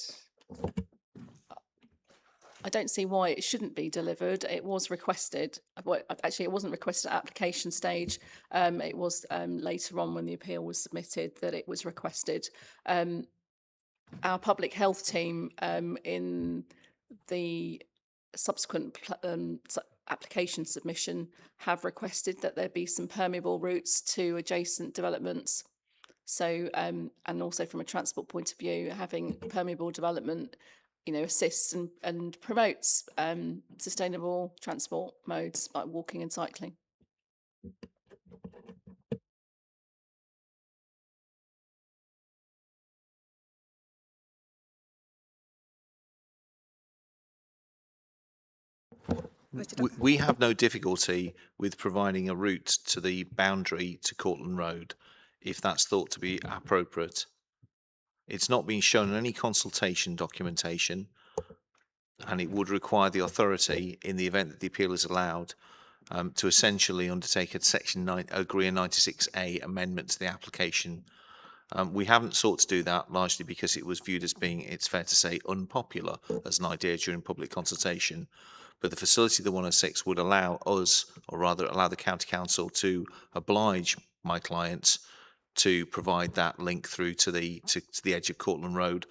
I don't see why it shouldn't be delivered. It was requested. Well, actually, it wasn't requested at application stage. It was later on when the appeal was submitted that it was requested. Our public health team in the subsequent application submission have requested that there be some permeable routes to adjacent developments. So, and also from a transport point of view, having permeable development, assists and promotes sustainable transport modes like walking and cycling. We have no difficulty with providing a route to the boundary to Cortland Road if that's thought to be appropriate. It's not been shown in any consultation documentation, and it would require the authority, in the event that the appeal is allowed, to essentially undertake a Section 9, agree a 96A amendment to the application. We haven't sought to do that largely because it was viewed as being, it's fair to say, unpopular as an idea during public consultation. But the facility of the 106 would allow us, or rather allow the County Council to oblige my clients to provide that link through to the edge of Cortland Road.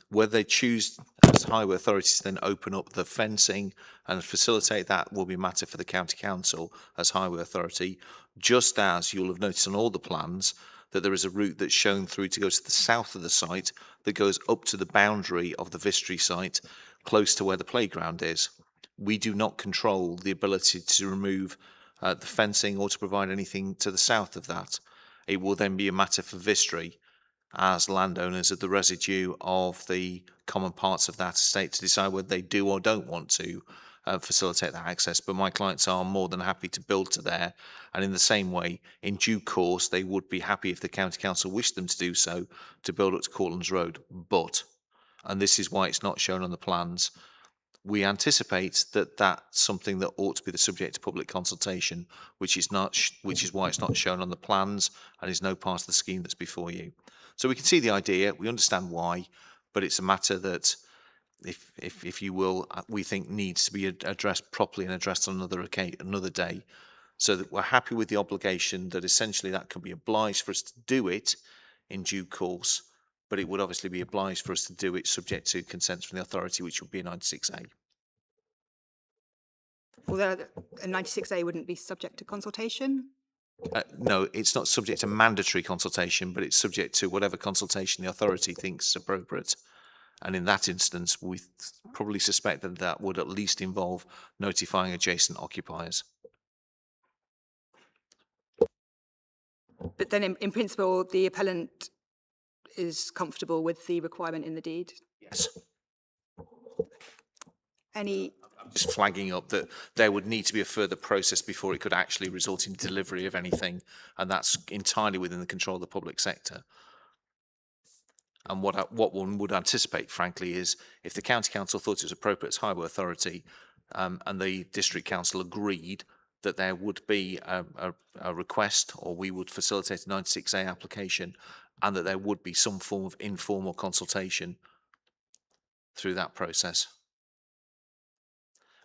Whether they choose as highway authorities to then open up the fencing and facilitate that will be a matter for the County Council as highway authority, just as you'll have noticed on all the plans that there is a route that's shown through to go to the south of the site that goes up to the boundary of the Vistry site, close to where the playground is. We do not control the ability to remove the fencing or to provide anything to the south of that. It will then be a matter for Vistry, as landowners of the residue of the common parts of that estate, to decide whether they do or don't want to facilitate that access. But my clients are more than happy to build to there, and in the same way, in due course, they would be happy if the County Council wished them to do so, to build up to Cortlands Road. But, and this is why it's not shown on the plans, we anticipate that that's something that ought to be the subject of public consultation, which is why it's not shown on the plans and is no part of the scheme that's before you. So we can see the idea, we understand why, but it's a matter that, if you will, we think needs to be addressed properly and addressed on another day, so that we're happy with the obligation that essentially that can be obliged for us to do it in due course, but it would obviously be obliged for us to do it subject to consent from the authority, which would be a 96A. Although a 96A wouldn't be subject to consultation? No, it's not subject to mandatory consultation, but it's subject to whatever consultation the authority thinks is appropriate. And in that instance, we probably suspect that that would at least involve notifying adjacent occupiers. But then in principle, the appellant is comfortable with the requirement in the deed? Yes. Any, Just flagging up that there would need to be a further process before it could actually result in delivery of anything, and that's entirely within the control of the public sector. And what one would anticipate, frankly, is if the county council thought it was appropriate as highway authority, and the district council agreed that there would be a request, or we would facilitate a 96A application, and that there would be some form of informal consultation through that process.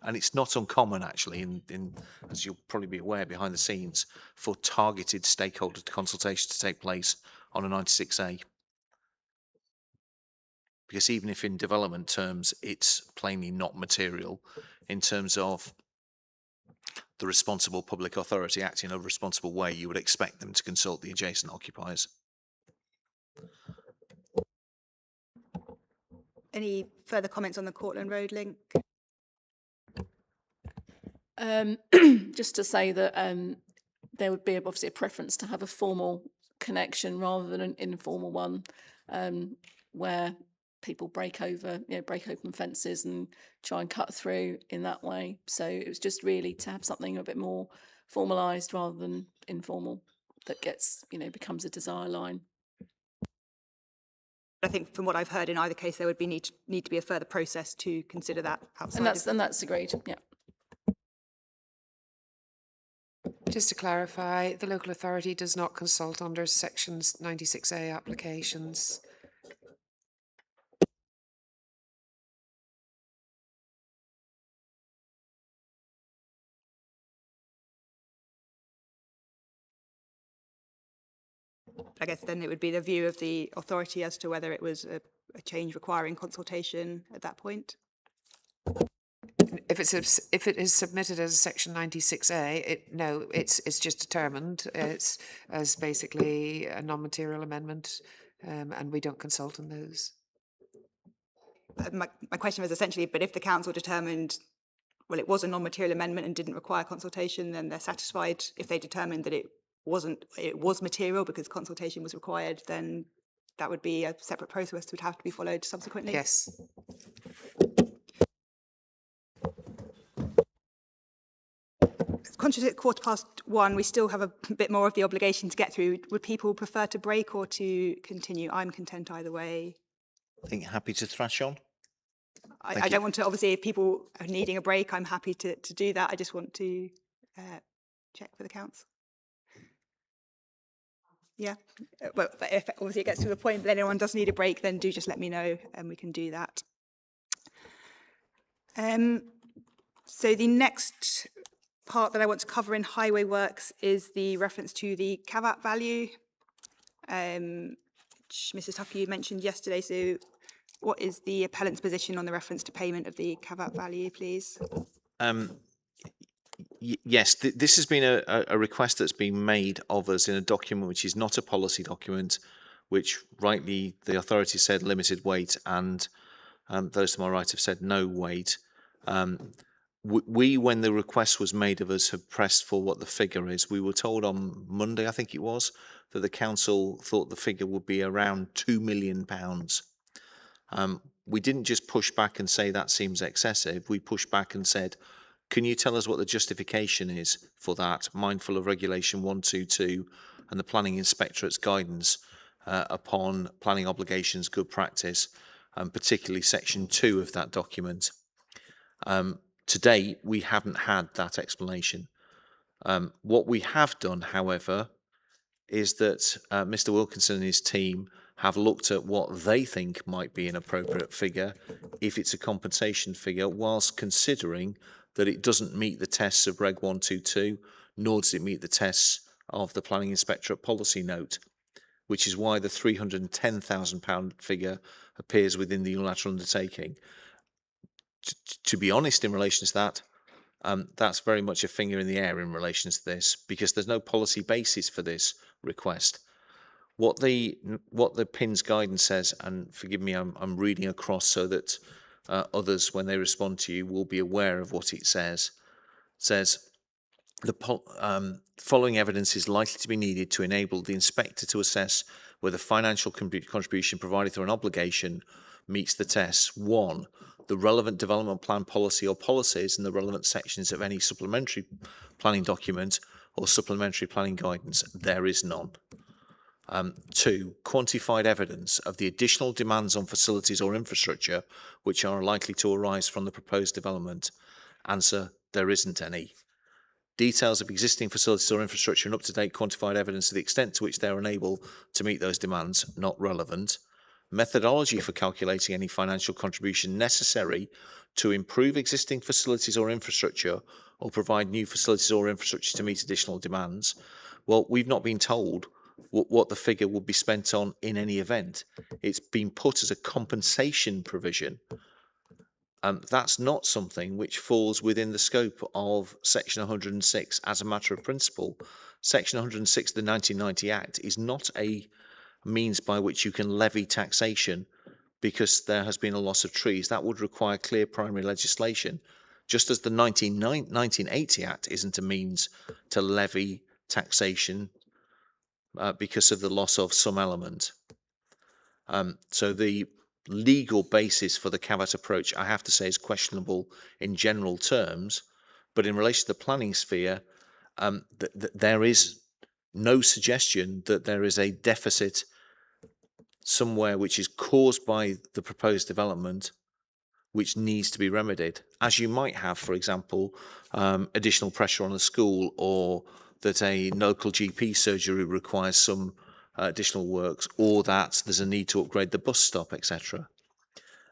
And it's not uncommon, actually, in as you'll probably be aware, behind the scenes, for targeted stakeholder consultation to take place on a 96A. Because even if in development terms it's plainly not material, in terms of the responsible public authority acting in a responsible way, you would expect them to consult the adjacent occupiers. any further comments on the Cortland Road link? Just to say that there would be obviously a preference to have a formal connection rather than an informal one, where people break open fences and try and cut through in that way. So it was just really to have something a bit more formalised rather than informal that gets, becomes a desire line. I think from what I've heard, in either case, there would be need to be a further process to consider that outside. And that's agreed. Yeah. Just to clarify, the local authority does not consult under sections 96A applications. I guess then it would be the view of the authority as to whether it was a change requiring consultation at that point. If it is submitted as a section 96A, it's just determined. It's as basically a non-material amendment, and we don't consult on those. My question was essentially, but if the council determined, well, it was a non-material amendment and didn't require consultation, then they're satisfied. If they determined that it was material because consultation was required, then that would be a separate process that would have to be followed subsequently. Yes. Conscious at 1:15, we still have a bit more of the obligation to get through. Would people prefer to break or to continue? I'm content either way. I think happy to thrash on. I don't want to, obviously, if people are needing a break, I'm happy to do that. I just want to check with accounts. Yeah, well, if obviously it gets to the point that anyone does need a break, then do just let me know and we can do that. So the next part that I want to cover in highway works is the reference to the caveat value, which Mrs. Tucker, you mentioned yesterday. So what is the appellant's position on the reference to payment of the caveat value, please? Yes, this has been a request that's been made of us in a document which is not a policy document, which rightly the authority said limited weight, and those to my right have said no weight. We, when the request was made of us, have pressed for what the figure is. We were told on Monday, I think it was, that the council thought the figure would be around £2 million. We didn't just push back and say that seems excessive. We pushed back and said, can you tell us what the justification is for that, mindful of Regulation 122 and the Planning Inspectorate's guidance upon planning obligations, good practice, and particularly Section 2 of that document. To date, we haven't had that explanation. What we have done, however, is that Mr. Wilkinson and his team have looked at what they think might be an appropriate figure, if it's a compensation figure, whilst considering that it doesn't meet the tests of Reg 122, nor does it meet the tests of the Planning Inspectorate policy note, which is why the £310,000 figure appears within the unilateral undertaking. To be honest, in relation to that, that's very much a finger in the air in relation to this, because there's no policy basis for this request. What the PIN's guidance says, and forgive me, I'm reading across so that others, when they respond to you, will be aware of what it says following evidence is likely to be needed to enable the inspector to assess whether financial contribution provided through an obligation meets the tests. 1, the relevant development plan policy or policies in the relevant sections of any supplementary planning document or supplementary planning guidance. There is none. 2, quantified evidence of the additional demands on facilities or infrastructure which are likely to arise from the proposed development. Answer, there isn't any. Details of existing facilities or infrastructure and up-to-date quantified evidence of the extent to which they are unable to meet those demands, not relevant. Methodology for calculating any financial contribution necessary to improve existing facilities or infrastructure or provide new facilities or infrastructure to meet additional demands. Well, we've not been told what the figure would be spent on in any event. It's been put as a compensation provision. That's not something which falls within the scope of Section 106 as a matter of principle. Section 106 of the 1990 Act is not a means by which you can levy taxation because there has been a loss of trees. That would require clear primary legislation, just as the 1980 Act isn't a means to levy taxation because of the loss of some element. So the legal basis for the caveat approach, I have to say, is questionable in general terms, but in relation to the planning sphere, there is no suggestion that there is a deficit somewhere which is caused by the proposed development which needs to be remedied, as you might have, for example, additional pressure on a school, or that a local GP surgery requires some additional works, or that there's a need to upgrade the bus stop, etc.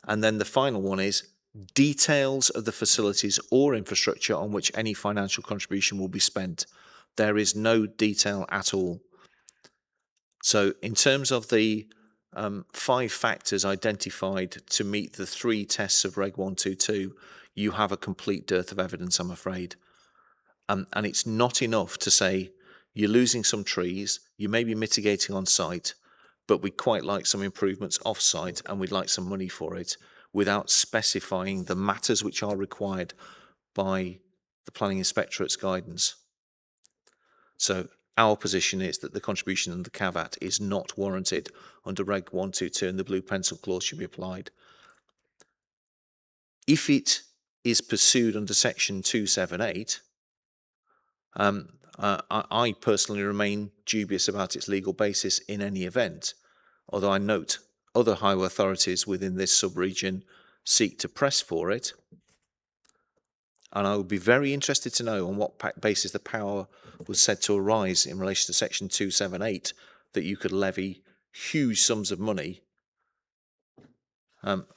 And then the final one is details of the facilities or infrastructure on which any financial contribution will be spent. There is no detail at all. So in terms of the 5 factors identified to meet the 3 tests of Reg 122, you have a complete dearth of evidence, I'm afraid. And it's not enough to say you're losing some trees, you may be mitigating on site, but we'd quite like some improvements off site and we'd like some money for it, without specifying the matters which are required by the Planning Inspectorate's guidance. So our position is that the contribution and the caveat is not warranted under Reg 122 and the blue pencil clause should be applied. If it is pursued under Section 278, I personally remain dubious about its legal basis in any event, although I note other highway authorities within this sub-region seek to press for it. And I would be very interested to know on what basis the power was said to arise in relation to Section 278, that you could levy huge sums of money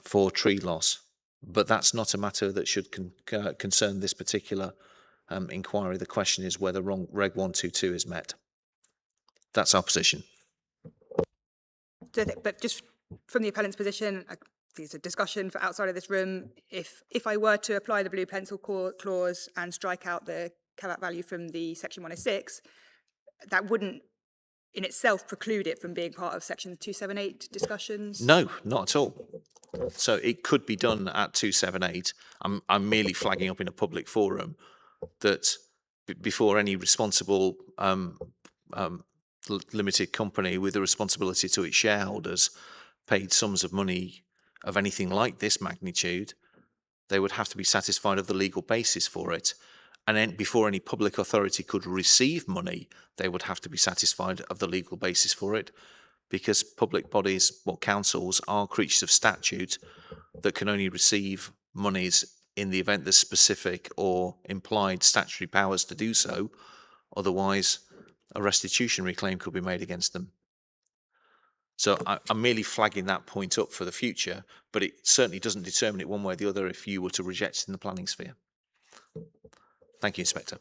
for tree loss. But that's not a matter that should concern this particular inquiry. The question is whether Reg 122 is met. That's our position. But just from the appellant's position, I think it's a discussion for outside of this room. If I were to apply the blue pencil clause and strike out the caveat value from the Section 106, that wouldn't in itself preclude it from being part of Section 278 discussions? No, not at all. So it could be done at 278. I'm merely flagging up in a public forum that before any responsible limited company with a responsibility to its shareholders paid sums of money of anything like this magnitude, they would have to be satisfied of the legal basis for it. And then before any public authority could receive money, they would have to be satisfied of the legal basis for it, because public bodies, councils, are creatures of statute that can only receive monies in the event there's specific or implied statutory powers to do so. Otherwise, a restitutionary claim could be made against them. So I'm merely flagging that point up for the future, but it certainly doesn't determine it one way or the other if you were to reject it in the planning sphere. Thank you, Inspector.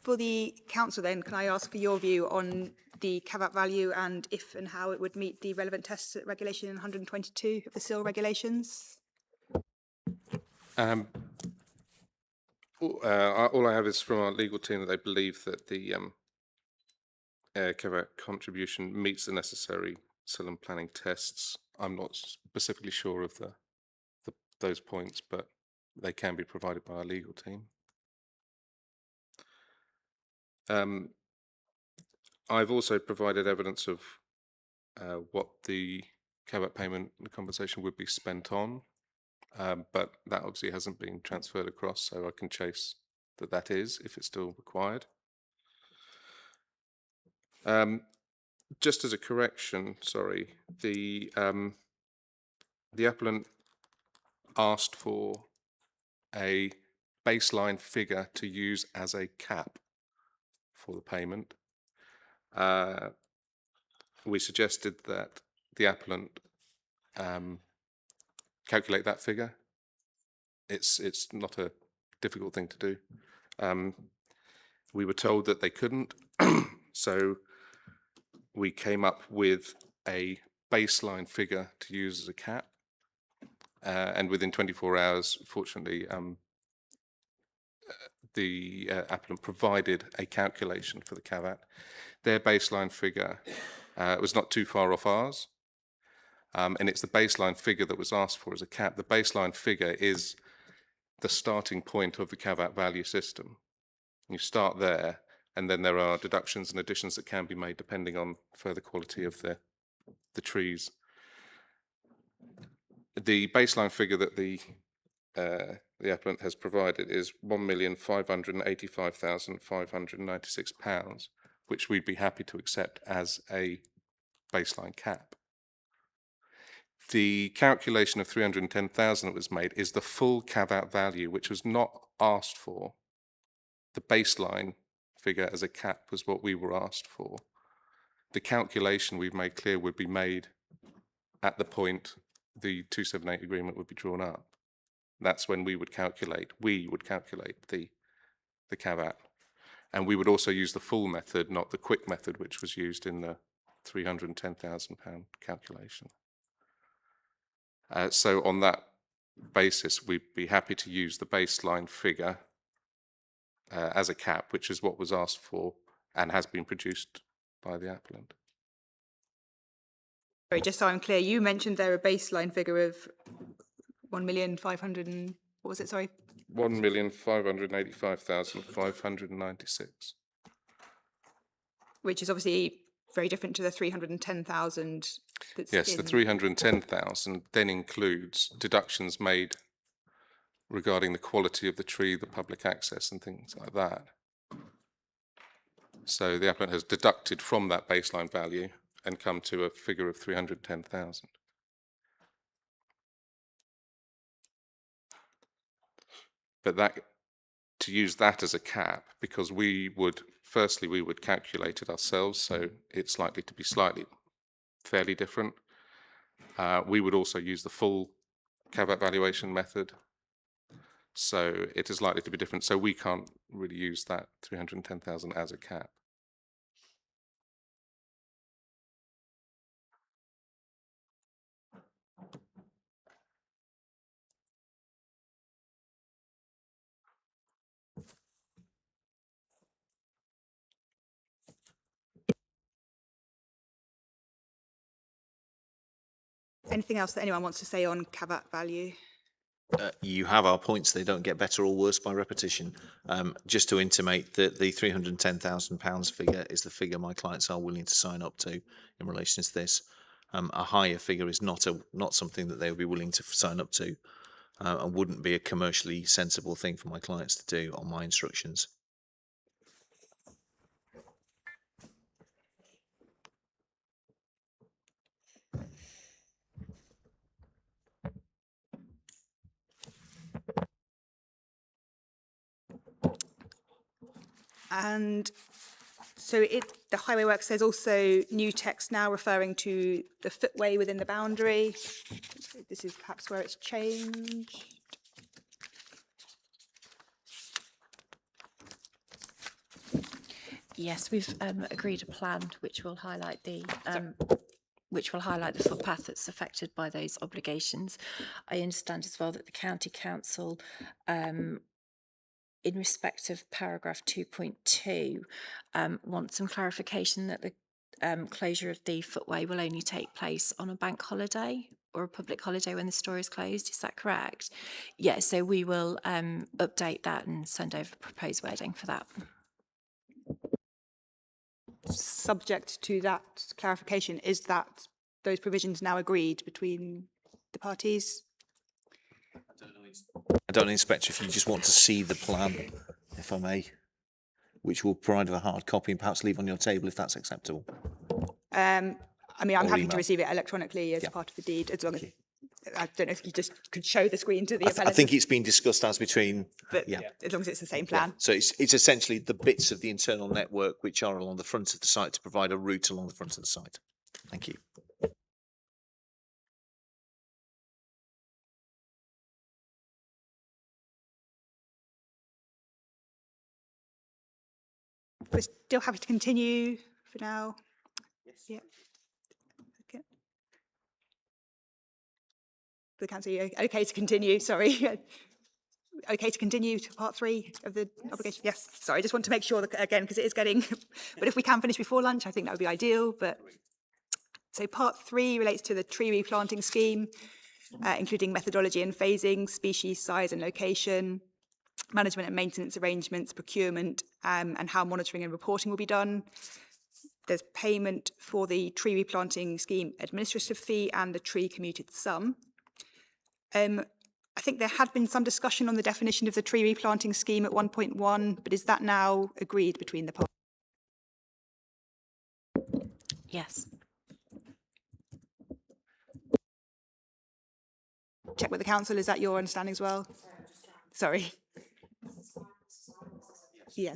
For the council then, can I ask for your view on the caveat value and if and how it would meet the relevant tests at regulation 122 of the SIL regulations? All I have is from our legal team that they believe that the caveat contribution meets the necessary soil and planning tests. I'm not specifically sure of those points, but they can be provided by our legal team. I've also provided evidence of what the caveat payment and compensation would be spent on, but that obviously hasn't been transferred across, so I can chase that is, if it's still required. Just as a correction, sorry, the applicant asked for a baseline figure to use as a cap for the payment. We suggested that the applicant calculate that figure. It's not a difficult thing to do. We were told that they couldn't, so we came up with a baseline figure to use as a cap. And within 24 hours, fortunately, the applicant provided a calculation for the caveat. Their baseline figure was not too far off ours, and it's the baseline figure that was asked for as a cap. The baseline figure is the starting point of the caveat value system. You start there, and then there are deductions and additions that can be made depending on further quality of the trees. The baseline figure that the applicant has provided is £1,585,596, which we'd be happy to accept as a baseline cap. The calculation of 310,000 that was made is the full caveat value, which was not asked for. The baseline figure as a cap was what we were asked for. The calculation we've made clear would be made at the point the 278 agreement would be drawn up. That's when we would calculate the caveat. And we would also use the full method, not the quick method, which was used in the £310,000 calculation. So on that basis, we'd be happy to use the baseline figure as a cap, which is what was asked for and has been produced by the applicant. Sorry, just so I'm clear, you mentioned there a baseline figure of 1,500 and what was it? Sorry, 1,585,596, which is obviously very different to the 310,000. Yes, the 310,000 then includes deductions made regarding the quality of the tree, the public access, and things like that. So the applicant has deducted from that baseline value and come to a figure of 310,000. But to use that as a cap, because we would calculate it ourselves, so it's likely to be fairly different. We would also use the full caveat valuation method, so it is likely to be different. So we can't really use that 310,000 as a cap. Anything else that anyone wants to say on caveat value? You have our points. They don't get better or worse by repetition. Just to intimate that the £310,000 figure is the figure my clients are willing to sign up to in relation to this. A higher figure is not something that they would be willing to sign up to, and wouldn't be a commercially sensible thing for my clients to do on my instructions. And so the highway work says also new text now referring to the footway within the boundary. This is perhaps where it's changed. Yes, we've agreed a plan which will highlight the footpath that's affected by those obligations. I understand as well that the County Council, in respect of paragraph 2.2, want some clarification that closure of the footway will only take place on a bank holiday or a public holiday when the store is closed. Is that correct? Yeah, so we will update that and send over proposed wording for that. Subject to that clarification, is that those provisions now agreed between the parties? I don't know, Inspector, if you just want to see the plan, if I may, which will provide a hard copy and perhaps leave on your table if that's acceptable. I mean, I'm Or happy email. to receive it electronically as Yeah. part of the deed, as long as, I don't know if you just could show the screen to the I appellant. think it's been discussed as between, But yeah. as long as it's the same Yeah. plan. So it's essentially the bits of the internal network which are along the front of the site to provide a route along the front of the site. Thank you. We're still happy to continue for now. Yes. Yeah. Okay. The council, okay to continue? Sorry. Okay to continue to part 3 of the obligation? Yes. Sorry, I just want to make sure that, again, because it is getting, but if we can finish before lunch, I think that would be ideal. But so part 3 relates to the tree replanting scheme, including methodology and phasing, species, size and location, management and maintenance arrangements, procurement, and how monitoring and reporting will be done. There's payment for the tree replanting scheme administrative fee and the tree commuted sum. I think there had been some discussion on the definition of the tree replanting scheme at 1.1, but is that now agreed between the parties? Yes. Check with the council, is that your understanding as well? Sorry. Yeah.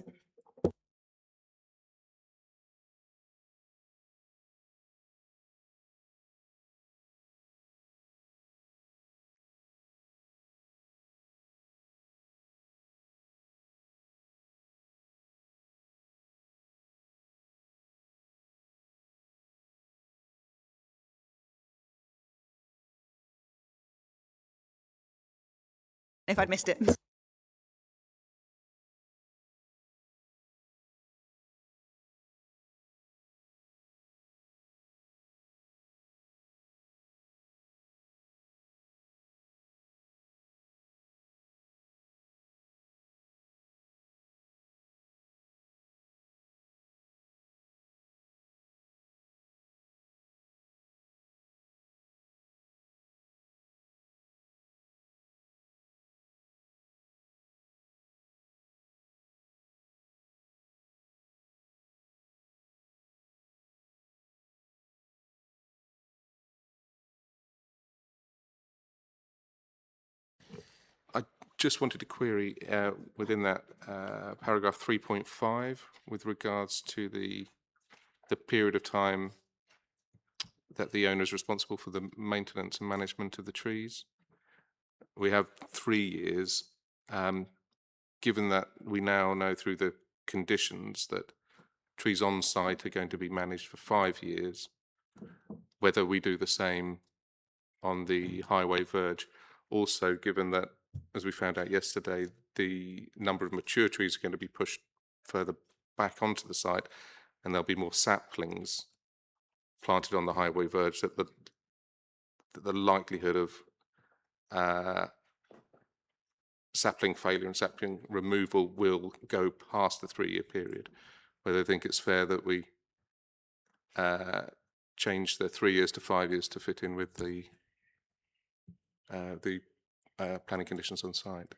If I'd missed it. I just wanted to query within that paragraph 3.5 with regards to the period of time that the owner is responsible for the maintenance and management of the trees. We have 3 years. Given that we now know through the conditions that trees on site are going to be managed for 5 years, whether we do the same on the highway verge. Also, given that, as we found out yesterday, the number of mature trees are going to be pushed further back onto the site, and there'll be more saplings planted on the highway verge, that the likelihood of sapling failure and sapling removal will go past the 3-year period. Whether I think it's fair that we change the 3 years to 5 years to fit in with the planning conditions on site.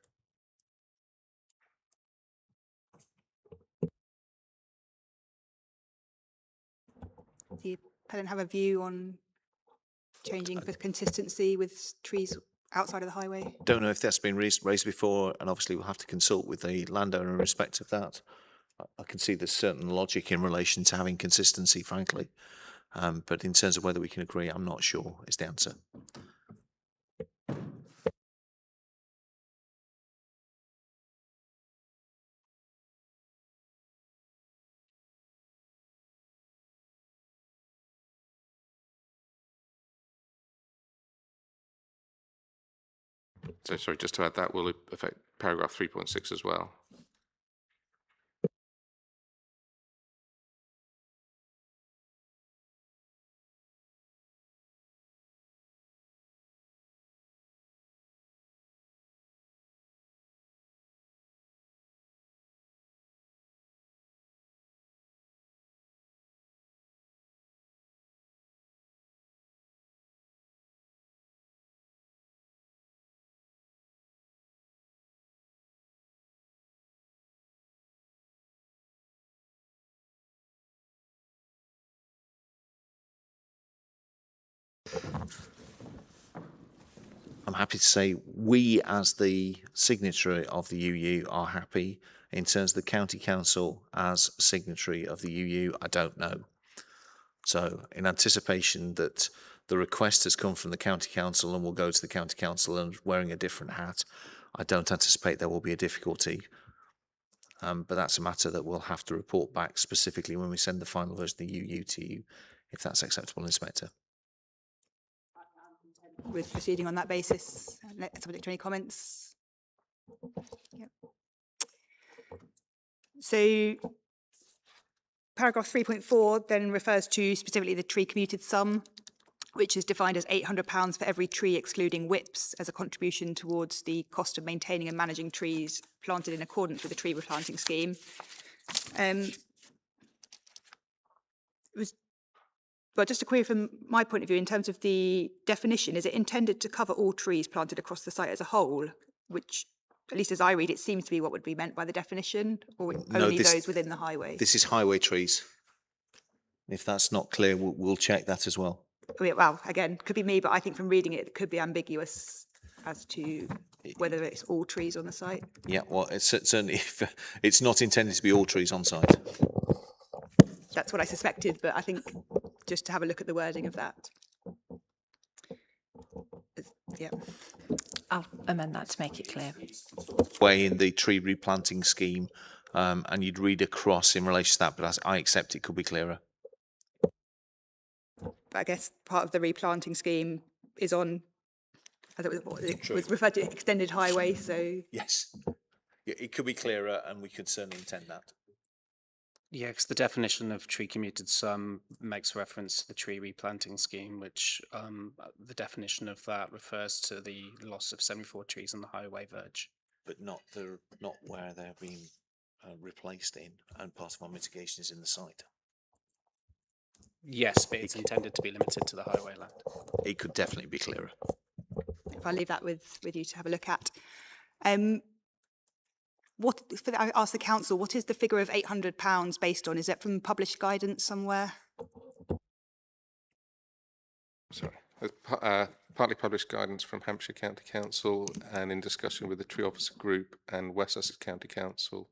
Do you have a view on changing for consistency with trees outside of the highway? Don't know if that's been raised before, and obviously we'll have to consult with the landowner in respect of that. I can see there's certain logic in relation to having consistency, frankly. But in terms of whether we can agree, I'm not sure is the answer. So sorry, just to add, that will affect paragraph 3.6 as well. I'm happy to say we, as the signatory of the UU, are happy. In terms of the county council as signatory of the UU, I don't know. So in anticipation that the request has come from the county council and will go to the county council and wearing a different hat, I don't anticipate there will be a difficulty. But that's a matter that we'll have to report back specifically when we send the final version of the UU to you, if that's acceptable, Inspector. With proceeding on that basis, subject to any comments? Yep. So paragraph 3.4 then refers to specifically the tree commuted sum, which is defined as £800 for every tree excluding whips as a contribution towards the cost of maintaining and managing trees planted in accordance with the tree replanting scheme. But just a query from my point of view, in terms of the definition, is it intended to cover all trees planted across the site as a whole, which, at least as I read, it seems to be what would be meant by the definition, or only those within the highway? This is highway trees. If that's not clear, we'll check that as well. Well, again, could be me, but I think from reading it, it could be ambiguous as to whether it's all trees on the site. Yeah, well, it's certainly, if it's not intended to be all trees on site. That's what I suspected, but I think just to have a look at the wording of that. Yeah. I'll amend that to make it clear. Way in the tree replanting scheme, and you'd read across in relation to that, but I accept it could be clearer. But I guess part of the replanting scheme is on, as it was referred to, extended highway, so... Yes. Yeah, it could be clearer, and we could certainly intend that. Yeah, because the definition of tree commuted sum makes reference to the tree replanting scheme, which the definition of that refers to the loss of 74 trees on the highway verge. But not where they're being replaced in, and part of our mitigation is in the site. Yes, but it's intended to be limited to the highway land. It could definitely be clearer. If I leave that with you to have a look at. I asked the council, what is the figure of £800 based on? Is that from published guidance somewhere? Sorry. Partly published guidance from Hampshire County Council, and in discussion with the Tree Officer Group and West Sussex County Council,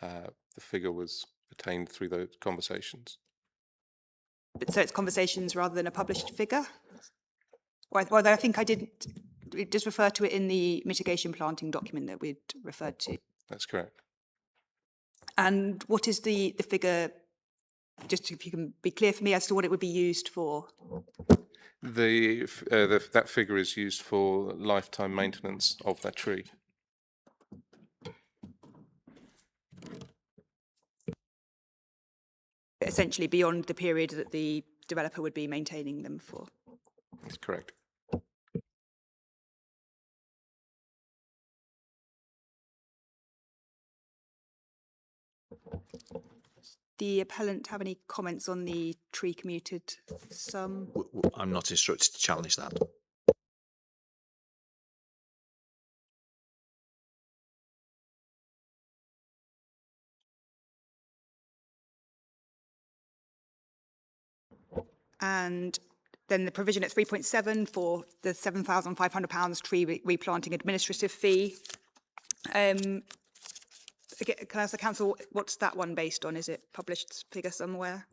the figure was attained through those conversations. So it's conversations rather than a published figure? Well, I think I didn't just refer to it in the mitigation planting document that we'd referred to. That's correct. And what is the figure, just if you can be clear for me as to what it would be used for? That figure is used for lifetime maintenance of that tree. Essentially beyond the period that the developer would be maintaining them for. That's correct. The appellant have any comments on the tree commuted sum? I'm not instructed to challenge that. And then the provision at 3.7 for the £7,500 tree replanting administrative fee. Again, can I ask the council, what's that one based on? Is it published figure somewhere?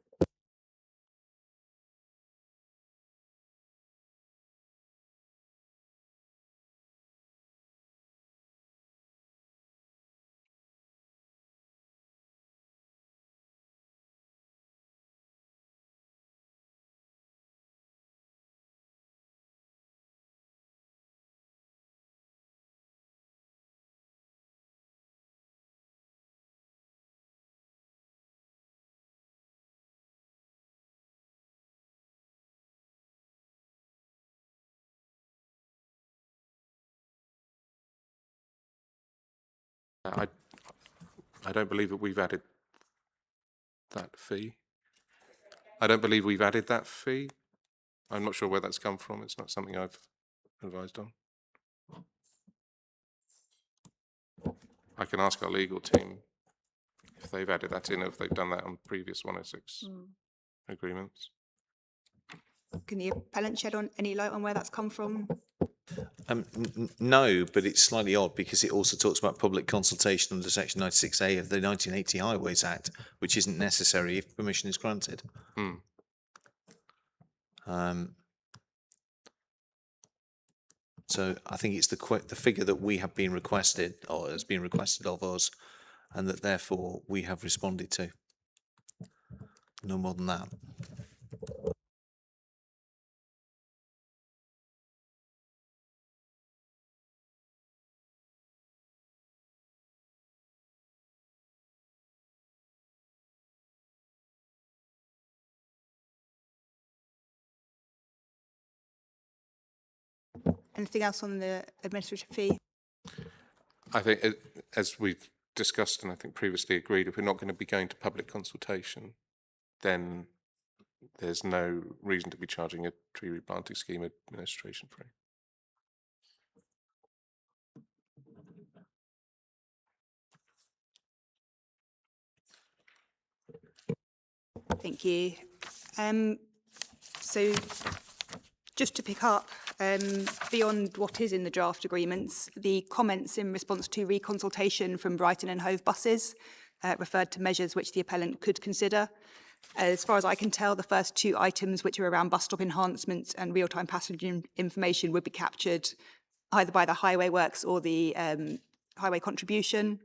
I don't believe that we've added that fee. I don't believe we've added that fee. I'm not sure where that's come from. It's not something I've advised on. I can ask our legal team if they've added that in, or if they've done that on previous 106 agreements. Can the appellant shed on any light on where that's come from? No, but it's slightly odd because it also talks about public consultation under Section 96A of the 1980 Highways Act, which isn't necessary if permission is granted. So I think it's the figure that we have been requested, or has been requested of us, and that therefore we have responded to. No more than that. Anything else on the administrative fee? I think, as we've discussed and I think previously agreed, if we're not going to be going to public consultation, then there's no reason to be charging a tree replanting scheme administration fee. Thank you. So just to pick up, beyond what is in the draft agreements, the comments in response to reconsultation from Brighton and Hove buses referred to measures which the appellant could consider. As far as I can tell, the first two items, which are around bus stop enhancements and real-time passenger information, would be captured either by the highway works or the highway contribution.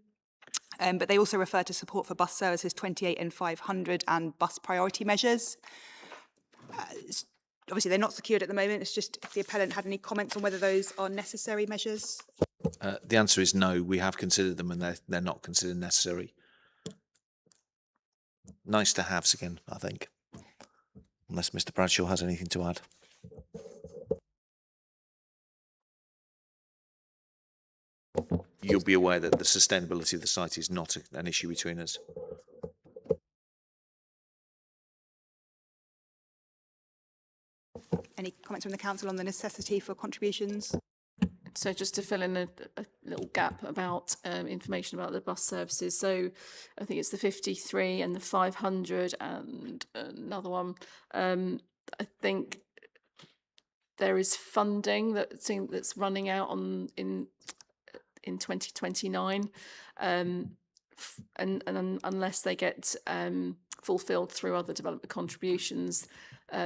But they also refer to support for bus services 28 and 500 and bus priority measures. Obviously, they're not secured at the moment. It's just if the appellant had any comments on whether those are necessary measures. The answer is no. We have considered them, and they're not considered necessary. Nice to haves again, I think. Unless Mr. Bradshaw has anything to add. You'll be aware that the sustainability of the site is not an issue between us. Any comments from the council on the necessity for contributions? So just to fill in a little gap about information about the bus services. So I think it's the 53 and the 500 and another one. I think there is funding that's running out in 2029, and unless they get fulfilled through other development contributions,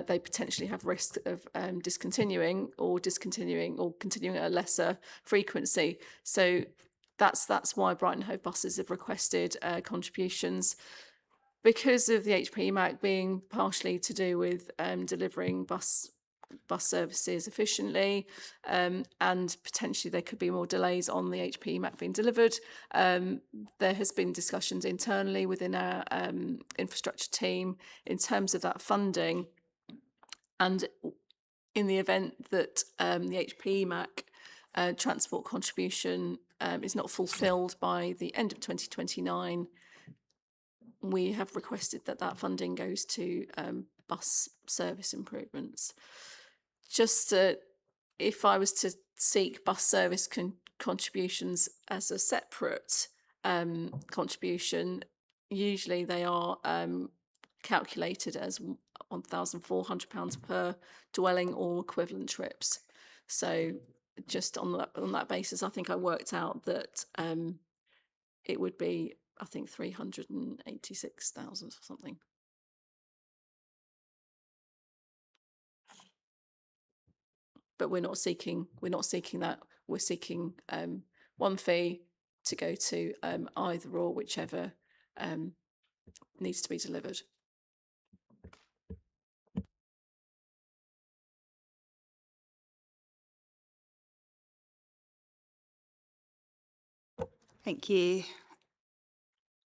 they potentially have risk of discontinuing or continuing at a lesser frequency. So that's why Brighton Hove buses have requested contributions, because of the HPMAC being partially to do with delivering bus services efficiently, and potentially there could be more delays on the HPMAC being delivered. There has been discussions internally within our infrastructure team in terms of that funding, and in the event that the HPMAC transport contribution is not fulfilled by the end of 2029, we have requested that funding goes to bus service improvements. Just if I was to seek bus service contributions as a separate contribution, usually they are calculated as £1,400 per dwelling or equivalent trips. So just on that basis, I think I worked out that it would be, I think, 386,000 or something. But we're not seeking that. We're seeking one fee to go to either or whichever needs to be delivered. Thank you.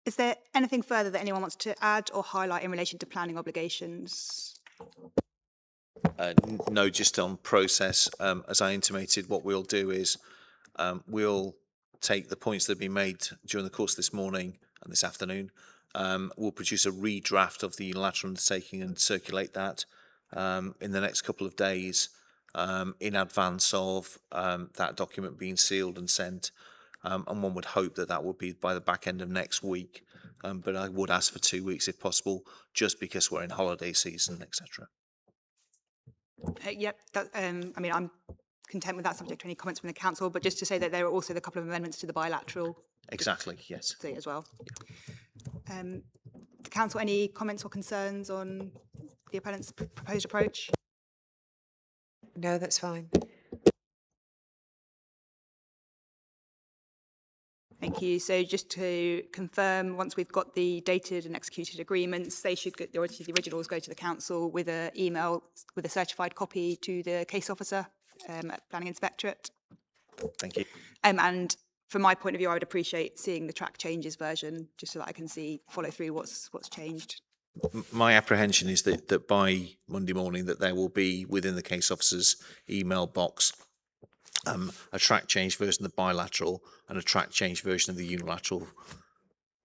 Is there anything further that anyone wants to add or highlight in relation to planning obligations? No, just on process. As I intimated, what we'll do is we'll take the points that have been made during the course of this morning and this afternoon. We'll produce a redraft of the unilateral undertaking and circulate that in the next couple of days in advance of that document being sealed and sent. And one would hope that would be by the back end of next week. But I would ask for 2 weeks if possible, just because we're in holiday season, etc. Yep, that, I mean, I'm content with that, subject to any comments from the council, but just to say that there are also the couple of amendments to the bilateral Exactly, yes. as well. The council, any comments or concerns on the appellant's proposed approach? No, that's fine. Thank you. So just to confirm, once we've got the dated and executed agreements, they should get, the originals go to the council with an email with a certified copy to the case officer at Planning Inspectorate. Thank you. And from my point of view, I would appreciate seeing the track changes version, just so that I can follow through what's changed. My apprehension is that by Monday morning that there will be within the case officer's email box a track change version of the bilateral and a track change version of the unilateral,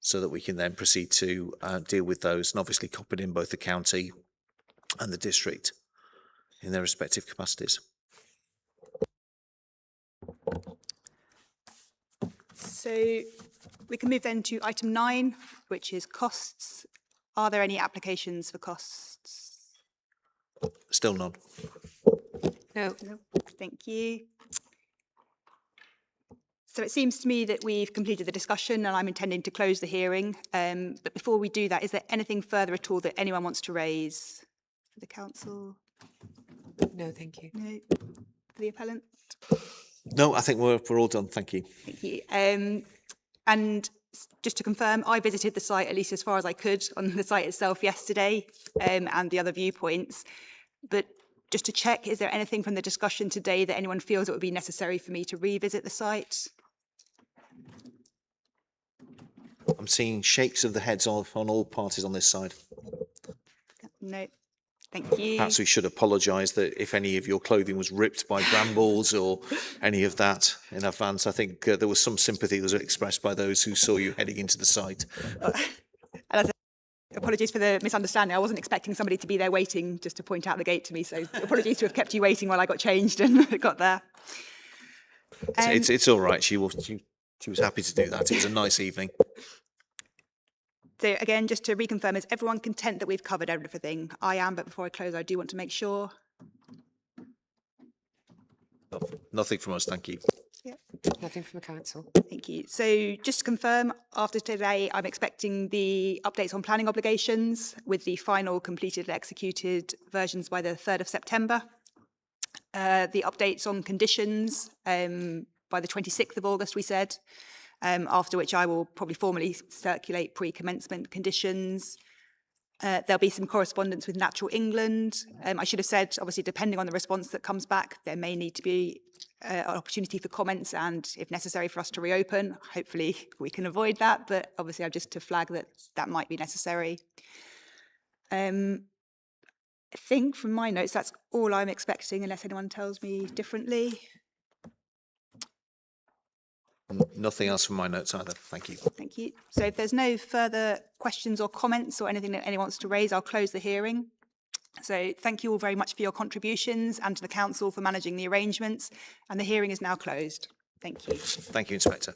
so that we can then proceed to deal with those, and obviously copied in both the county and the district in their respective capacities. So we can move then to item 9, which is costs. Are there any applications for costs? Still none. No. No. Thank you. So it seems to me that we've completed the discussion and I'm intending to close the hearing. But before we do that, is there anything further at all that anyone wants to raise for the council? No, thank you. No. For the appellant? No, I think we're all done. Thank you. Thank you. And just to confirm, I visited the site, at least as far as I could, on the site itself yesterday, and the other viewpoints. But just to check, is there anything from the discussion today that anyone feels it would be necessary for me to revisit the site? I'm seeing shakes of the heads on all parties on this side. No. Thank you. Perhaps we should apologise that if any of your clothing was ripped by brambles or any of that in advance. I think there was some sympathy that was expressed by those who saw you heading into the site. And apologies for the misunderstanding. I wasn't expecting somebody to be there waiting just to point out the gate to me. So apologies to have kept you waiting while I got changed and got there. It's all right. She was happy to do that. It was a nice evening. So again, just to reconfirm, is everyone content that we've covered everything? I am, but before I close, I do want to make sure. Nothing from us, thank you. Yep. Nothing from the council. Thank you. So just to confirm, after today, I'm expecting the updates on planning obligations with the final completed and executed versions by the 3rd of September. The updates on conditions by the 26th of August, we said. After which I will probably formally circulate pre-commencement conditions. There'll be some correspondence with Natural England. I should have said, obviously, depending on the response that comes back, there may need to be an opportunity for comments and, if necessary, for us to reopen. Hopefully, we can avoid that, but obviously, I've just to flag that might be necessary. I think from my notes, that's all I'm expecting, unless anyone tells me differently. Nothing else from my notes either. Thank you. Thank you. So if there's no further questions or comments or anything that anyone wants to raise, I'll close the hearing. So thank you all very much for your contributions and to the council for managing the arrangements. And the hearing is now closed. Thank you. Thank you, Inspector.